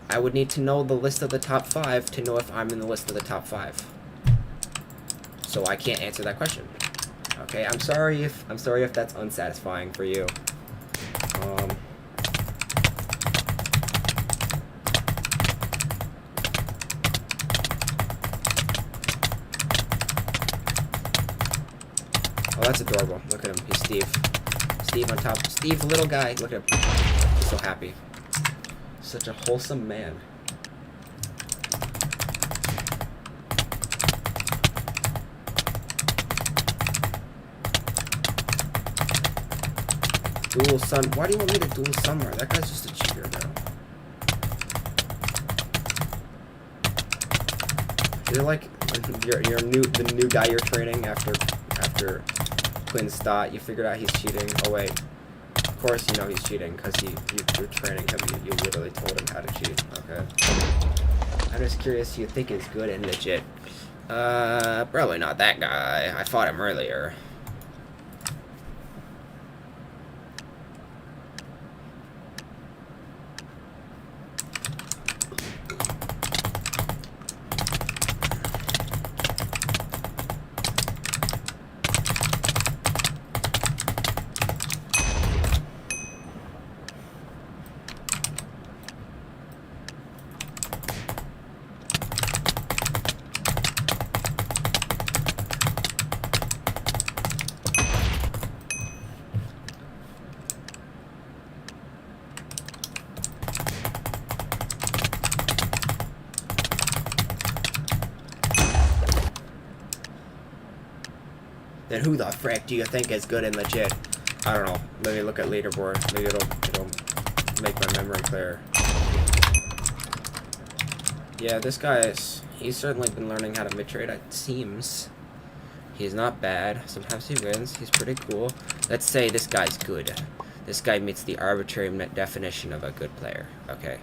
I would need to know the list of the top 5 to know if I'm in the list of the top 5. So I can't answer that question. Okay, I'm sorry if that's unsatisfying for you. Oh, that's adorable. Look at him. He's Steve. Steve on top. Steve, little guy. Look at him. He's so happy. Such a wholesome man. Duel Sun. Why do you want me to duel Sunmar? That guy's just a cheater, bro. You're like the new guy you're training after Quinn's thought. You figured out he's cheating. Oh wait, of course you know he's cheating because you're training him. You literally told him how to cheat. Okay. I'm just curious. You think he's good and legit? Probably not that guy. I fought him earlier. Then who the frick do you think is good and legit? I don't know. Let me look at leaderboard. Maybe it'll make my memory clear. Yeah, this guy he's certainly been learning how to mid-trade, it seems. He's not bad. Sometimes he wins. He's pretty cool. Let's say this guy's good. This guy meets the arbitrary definition of a good player. Okay.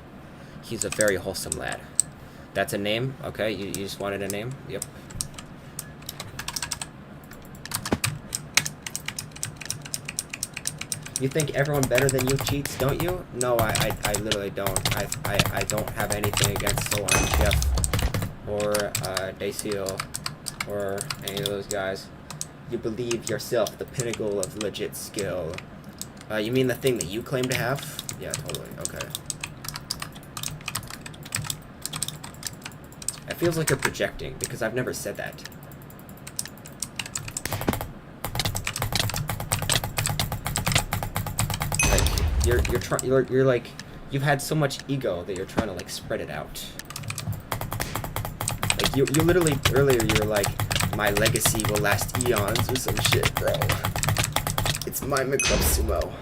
He's a very wholesome lad. That's a name? Okay, you just wanted a name? Yep. You think everyone better than you cheats, don't you? No, I literally don't. I don't have anything against Solon Chef or Daciel or any of those guys. You believe yourself the pinnacle of legit skill. You mean the thing that you claim to have? Yeah, totally. Okay. It feels like you're projecting because I've never said that. You're like, you've had so much ego that you're trying to like spread it out. Like you literally earlier you were like, my legacy will last eons or some shit, bro. It's Minemen Club Sumo.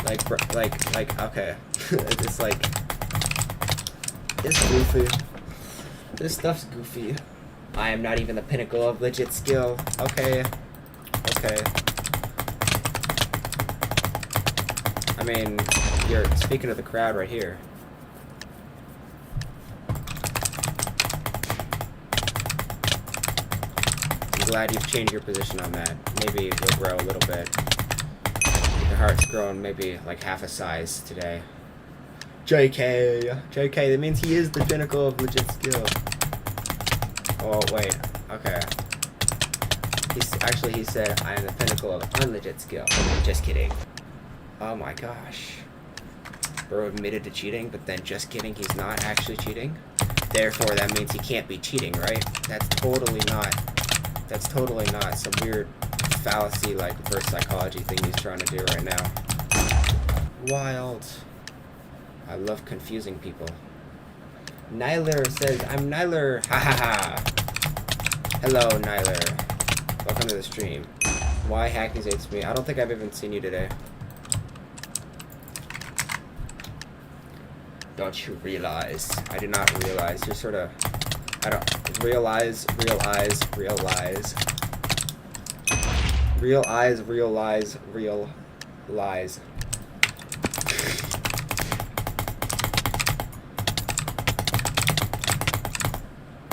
Like okay, it's like it's goofy. This stuff's goofy. I am not even the pinnacle of legit skill. Okay. Okay. I mean, you're speaking to the crowd right here. I'm glad you've changed your position on that. Maybe you'll grow a little bit. Your heart's grown maybe like half a size today. JK! JK, that means he is the pinnacle of legit skill. Oh, wait. Okay. He said, I am the pinnacle of unlegit skill. Just kidding. Oh my gosh. Bro admitted to cheating, but then just kidding, he's not actually cheating. Therefore, that means he can't be cheating, right? That's totally not some weird fallacy, like, reverse psychology thing he's trying to do right now. Wild. I love confusing people. Nyler says, I'm Nyler. Ha ha ha. Hello, Nyler. Welcome to the stream. Why Hackneys hates me? I don't think I've even seen you today. Don't you realize? I did not realize. You're sort of... I don't... Realize. Real eyes.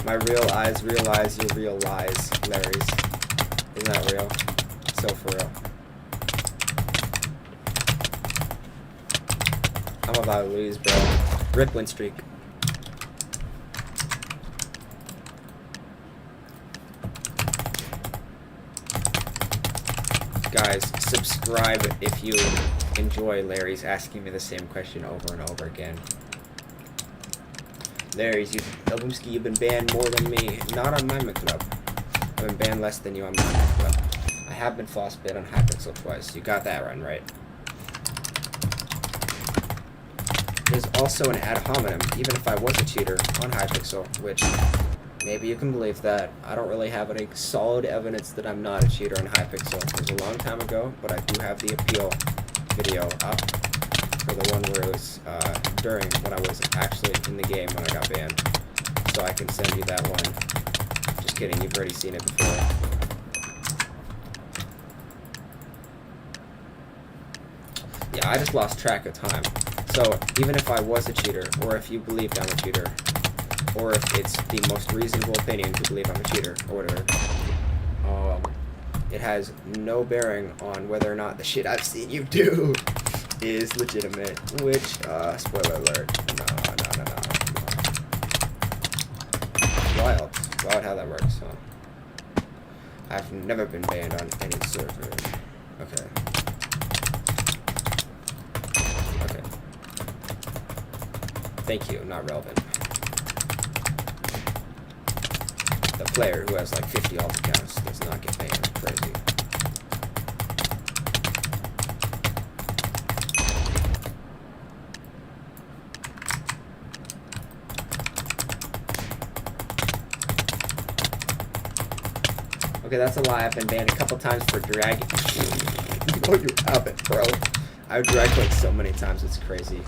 My real eyes realize your real lies, Larry's. Isn't that real? So for real. I'm about to lose, bro. Rip win streak. Guys, subscribe if you enjoy Larry's asking me the same question over and over again. Larry's, Elboomski, you've been banned more than me. Not on Minemen Club. I've been banned less than you on Minemen Club. I have been floss banned on Hypixel twice. You got that one right. There's also an ad hominem, even if I was a cheater on Hypixel, which maybe you can believe that. I don't really have any solid evidence that I'm not a cheater on Hypixel. It was a long time ago, but I do have the appeal video up for the one where it was during when I was actually in the game when I got banned. So I can send you that one. Just kidding, you've already seen it before. Yeah, I just lost track of time. So even if I was a cheater, or if you believed I'm a cheater, or if it's the most reasonable opinion to believe I'm a cheater, or whatever, it has no bearing on whether or not the shit I've seen you do is legitimate, which, spoiler alert, no. Wild how that works, huh? I've never been banned on any server. Okay. Thank you, not relevant. The player who has like 50 alt accounts does not get banned. Crazy. Okay, that's a lie. I've been banned a couple times for dragging. No, you haven't, bro. I've dragged like so many times, it's crazy.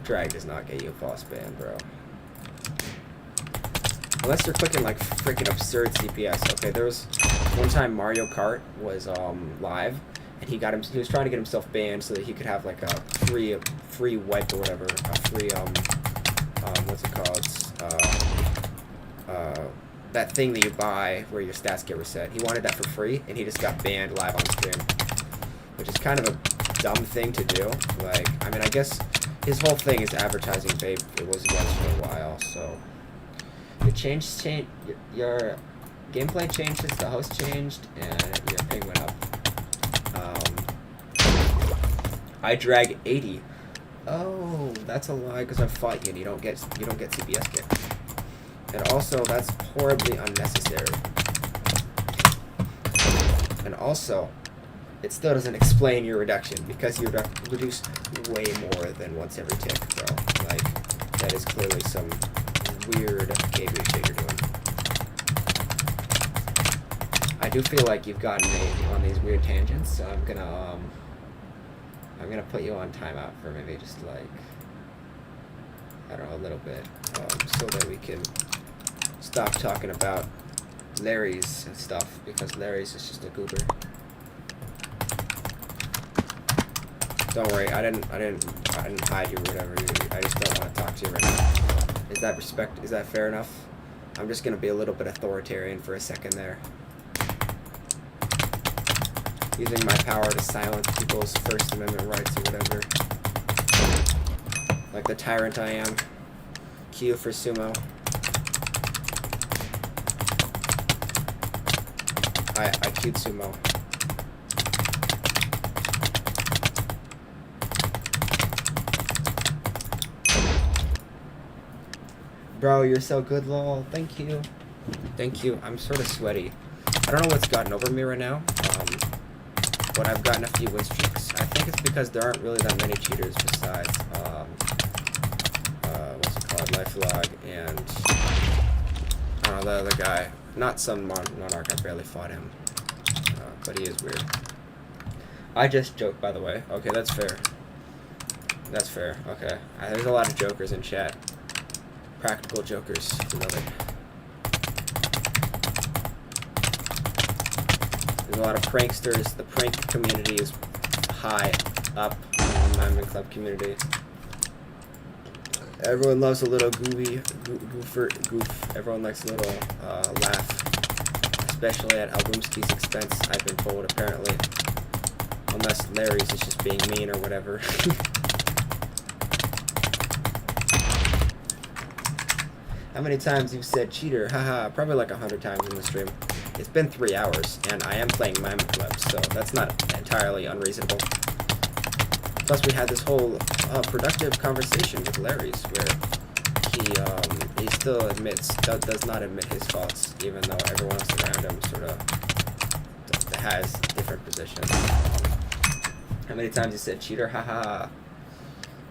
Drag does not get you a false ban, bro. Unless you're clicking like freaking absurd CPS. Okay, there was one time Mario Kart was live, and he was trying to get himself banned so that he could have like a free wipe or whatever, a free what's it called? That thing that you buy where your stats get reset. He wanted that for free, and he just got banned live on stream, which is kind of a dumb thing to do. Like, I mean, I guess his whole thing is advertising vape. It was for a while, so your gameplay changes, the host changed, and your ping went up. I drag 80. Oh, that's a lie because I fought you and you don't get CPS kick. And also, that's horribly unnecessary. And also, it still doesn't explain your reduction because you reduce way more than once every tick, bro. Like, that is clearly some weird behavior shit you're doing. I do feel like you've gotten me on these weird tangents, so I'm gonna put you on timeout for maybe just like, I don't know, a little bit, so that we can stop talking about Larry's and stuff, because Larry's is just a goober. Don't worry, I didn't hide you or whatever. I just don't want to talk to you right now. Is that respect? Is that fair enough? I'm just gonna be a little bit authoritarian for a second there. Using my power to silence people's First Amendment rights or whatever. Like the tyrant I am. Q for sumo. I queued sumo. Bro, you're so good, lol. Thank you. Thank you. I'm sort of sweaty. I don't know what's gotten over me right now, but I've gotten a few win streaks. I think it's because there aren't really that many cheaters besides, what's it called, Lifelog, and, I don't know, the other guy. Not Sun Monarch, I barely fought him, but he is weird. I just joked, by the way. Okay, that's fair. That's fair, okay. There's a lot of jokers in chat. Practical jokers, love it. There's a lot of pranksters. The prank community is high up in the Minemen Club community. Everyone loves a little goof. Everyone likes a little laugh, especially at Albumski's expense, I've been told, apparently. Unless Larry's is just being mean or whatever. How many times you've said cheater? Haha, probably like 100 times in the stream. It's been 3 hours, and I am playing Minemen Club, so that's not entirely unreasonable. Plus, we had this whole productive conversation with Larry's, where he still does not admit his faults, even though everyone else around him sort of has different positions. How many times you said cheater? Haha. How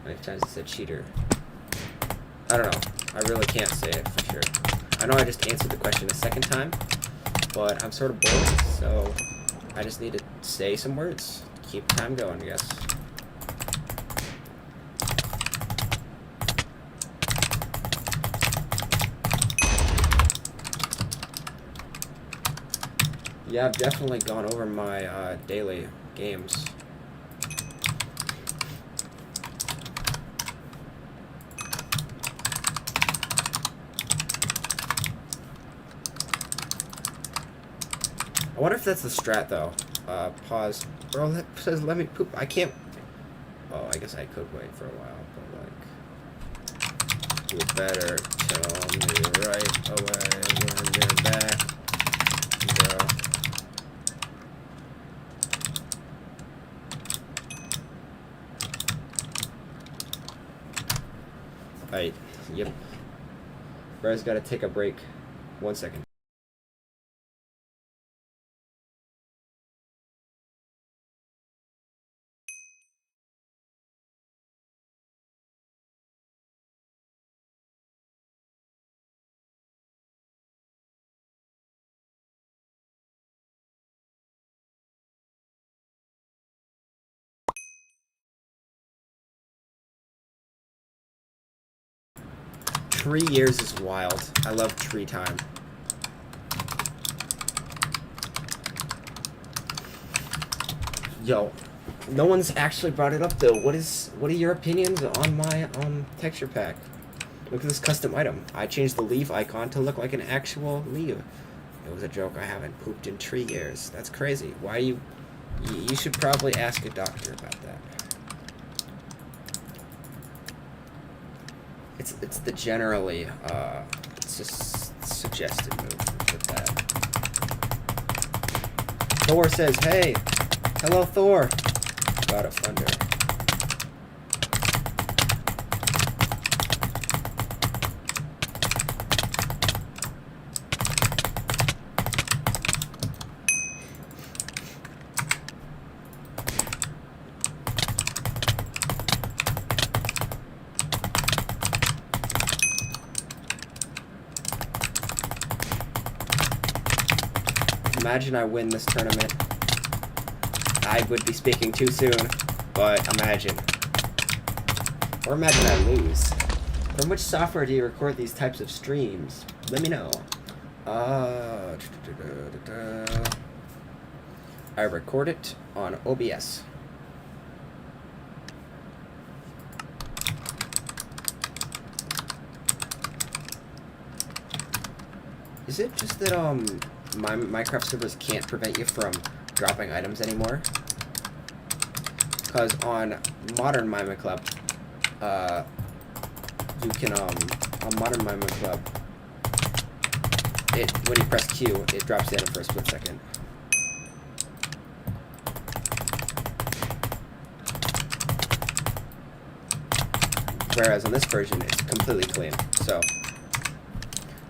many times you said cheater? I don't know. I really can't say it for sure. I know I just answered the question a second time, but I'm sort of bored, so I just need to say some words. Keep time going, I guess. Yeah, I've definitely gone over my daily games. I wonder if that's the strat, though. Pause. Bro, that says let me poop. I can't... Oh, I guess I could wait for a while, but, like... You better tell me right away when you're back, bro. Alright, yep. Bro's gotta take a break. 1 second. Tree years is wild. I love tree time. Yo, no one's actually brought it up though. What are your opinions on my texture pack? Look at this custom item. I changed the leaf icon to look like an actual leaf. It was a joke. I haven't pooped in 3 years. That's crazy. Why you should probably ask a doctor about that. It's the generally it's just suggested move with that. Thor says, "Hey, hello Thor." God of Thunder. Imagine I win this tournament. I would be speaking too soon, but imagine. Or imagine I lose. From which software do you record these types of streams? Let me know. I record it on OBS. Is it just that my Minecraft servers can't prevent you from dropping items anymore? Because on modern Minemen Club, you can on modern Minemen Club, when you press Q, it drops the item for a split second. Whereas on this version, it's completely clean. So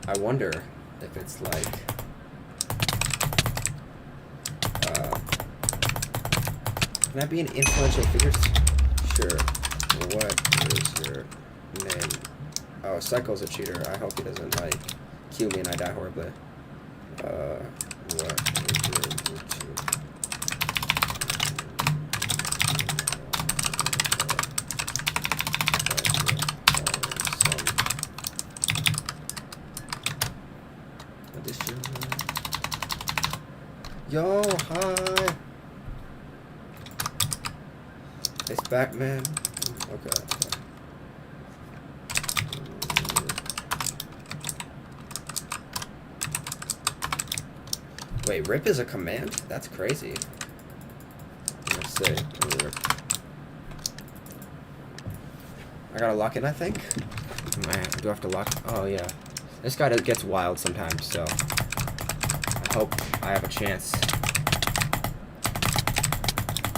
I wonder if it's like. Can I be an influential figure? Sure. What is your name? Oh, Cycle's a cheater. I hope he doesn't, like, kill me and I die horribly. What is your YouTube? Yo, hi! It's back, man. Okay. Wait, rip is a command? That's crazy. Let's see. Rip. I gotta lock in, I think. Do I have to lock? Oh, yeah. This guy gets wild sometimes, so I hope I have a chance.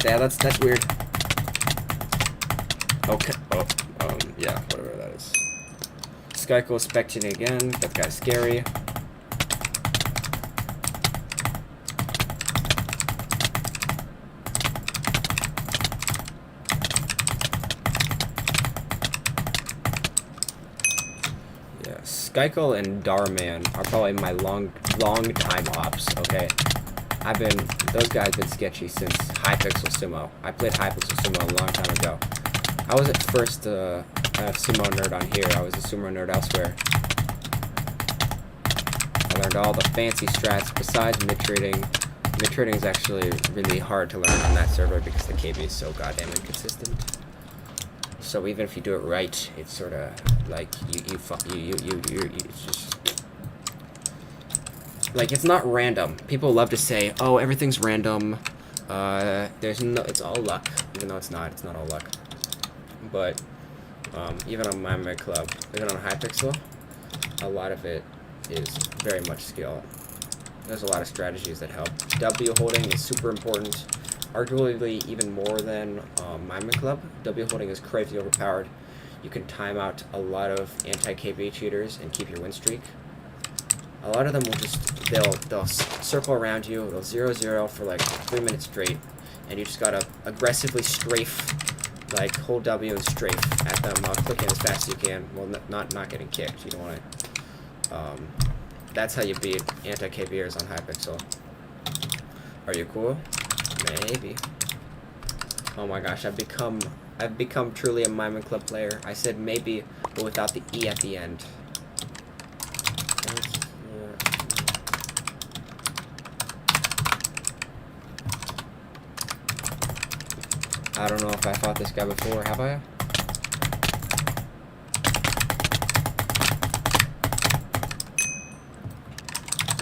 Yeah, that's weird. Okay. Oh, yeah, whatever that is. Skyko spectating again. That guy's scary. Skykel and Darman are probably my long time ops, okay? Those guys been sketchy since Hypixel Sumo. I played Hypixel Sumo a long time ago. I wasn't first a sumo nerd on here, I was a sumo nerd elsewhere. I learned all the fancy strats besides mid-trading. Mid-trading is actually really hard to learn on that server because the KB is so goddamn inconsistent. So even if you do it right, it's sort of like it's just like it's not random. People love to say, "Oh, everything's random." It's all luck, even though it's not. It's not all luck. But even on Minemen Club, even on Hypixel, a lot of it is very much skill. There's a lot of strategies that help. W holding is super important. Arguably even more than Minemen Club. W holding is crazy overpowered. You can time out a lot of anti-KB cheaters and keep your win streak. A lot of them will they'll circle around you, they'll 0-0 for like 3 minutes straight, and you just gotta aggressively strafe, like hold W and strafe at them while clicking as fast as you can. Well, not getting kicked. You don't want to. That's how you beat anti-KBers on Hypixel. Are you cool? Maybe. Oh my gosh, I've become truly a Minemen Club player. I said maybe, but without the E at the end. I don't know if I fought this guy before, have I?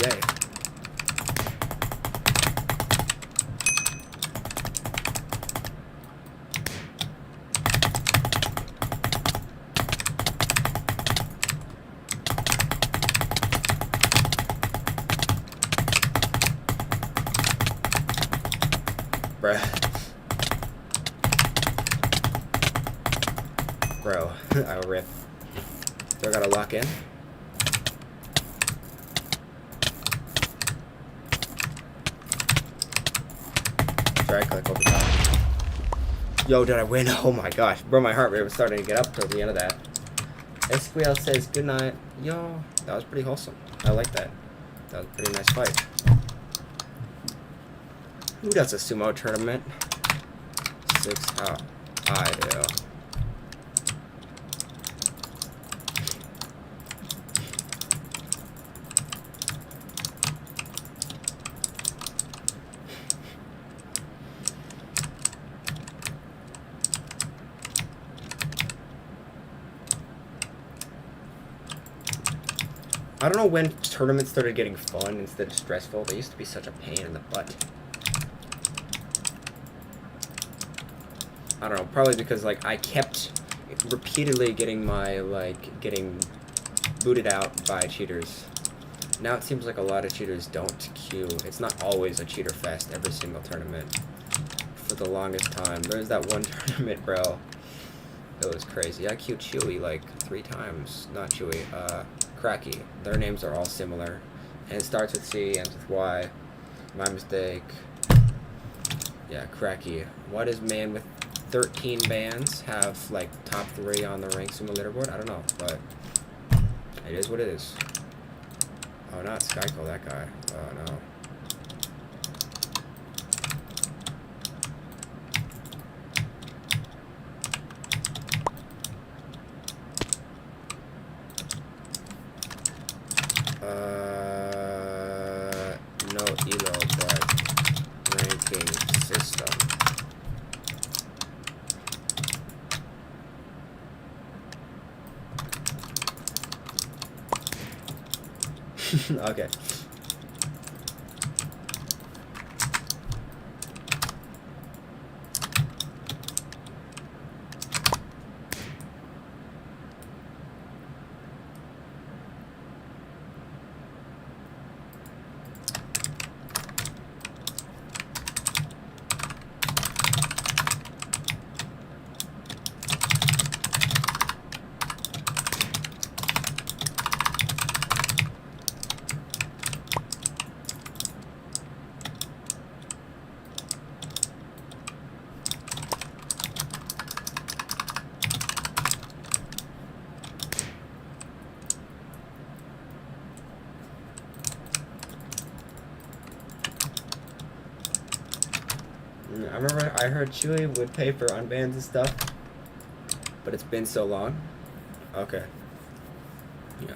Yay. Bruh. Bro, I'll rip. Do I gotta lock in? Try click over top. Yo, did I win? Oh my gosh. Bro, my heart rate was starting to get up towards the end of that. SQL says good night. Yo, that was pretty wholesome. I like that. That was a pretty nice fight. Who does a sumo tournament? 6. Oh, I do. I don't know when tournaments started getting fun instead of stressful. They used to be such a pain in the butt. I don't know, probably because like I kept repeatedly getting booted out by cheaters. Now it seems like a lot of cheaters don't queue. It's not always a cheater fest every single tournament. For the longest time. There's that one tournament, bro. It was crazy. I queued Chewy like 3 times. Not Chewy, Cracky. Their names are all similar. And it starts with C, ends with Y. My mistake. Yeah, Cracky. Why does man with 13 bans have like top 3 on the rank sumo leaderboard? I don't know, but it is what it is. Oh, not Skyko, that guy. Oh no. No elo, but ranking system. Okay. I remember I heard Chewy would pay for unbans and stuff, but it's been so long. Okay. Yeah.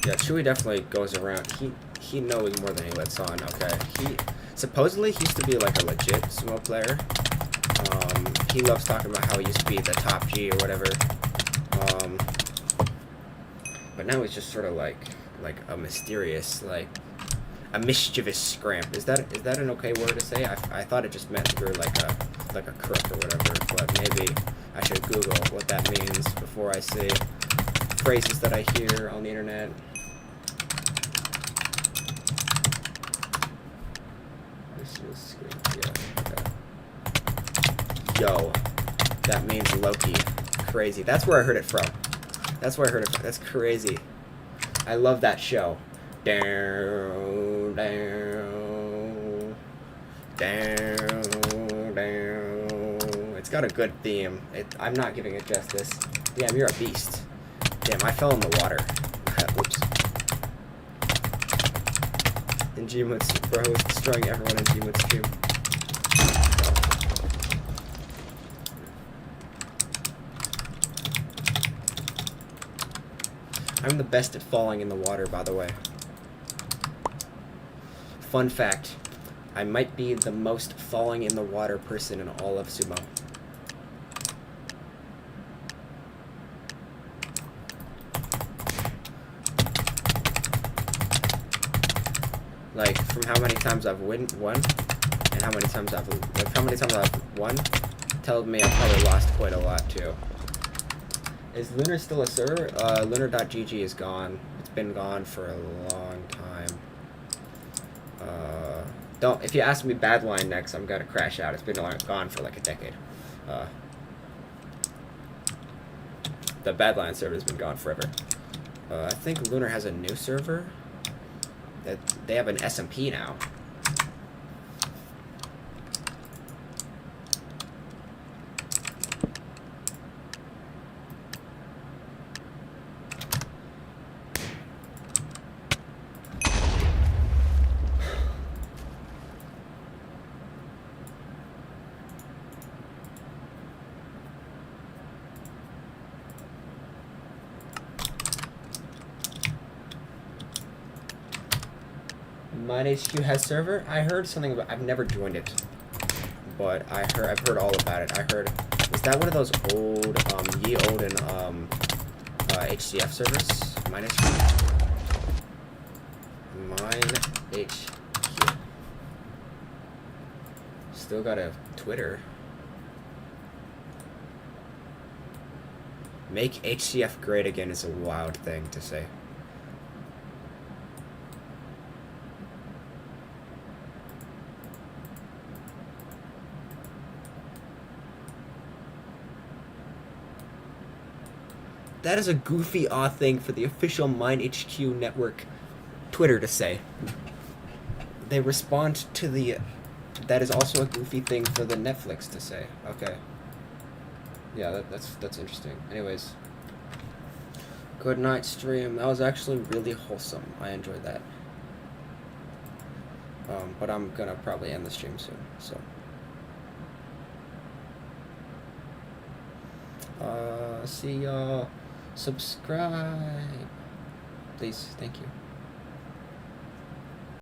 Yeah, Chewy definitely goes around. He knows more than he lets on. Okay. Supposedly he used to be like a legit sumo player. He loves talking about how he used to be the top G or whatever. But now he's just sort of like a mysterious, like a mischievous scramp. Is that an okay word to say? I thought it just meant you're like a crook or whatever, but maybe I should Google what that means before I say phrases that I hear on the internet. Yo, that means Loki. Crazy. That's where I heard it from. That's crazy. I love that show. Down, down, down, down. It's got a good theme. I'm not giving it justice. Damn, you're a beast. Damn, I fell in the water. Oops. In Gmode's, bro, is destroying everyone in Gmode's stream. I'm the best at falling in the water, by the way. Fun fact, I might be the most falling in the water person in all of sumo. Like, from how many times I've won, and how many times I've won, tells me I've probably lost quite a lot, too. Is Lunar still a server? Lunar.gg is gone. It's been gone for a long time. If you ask me Badline next, I'm gonna crash out. It's been gone for like a decade. The Badline server has been gone forever. I think Lunar has a new server. They have an SMP now. MineHQ has server? I heard something about. I've never joined it, but I've heard all about it. I heard. Is that one of those old ye olden HCF servers? MineHQ. MineHQ. Still got a Twitter. Make HCF great again is a wild thing to say. That is a goofy, odd thing for the official MineHQ network Twitter to say. They respond to the... That is also a goofy thing for the Netflix to say. Okay. Yeah, that's interesting. Anyways. Good night, stream. That was actually really wholesome. I enjoyed that. But I'm gonna probably end the stream soon, so... see y'all. Subscribe. Please, thank you.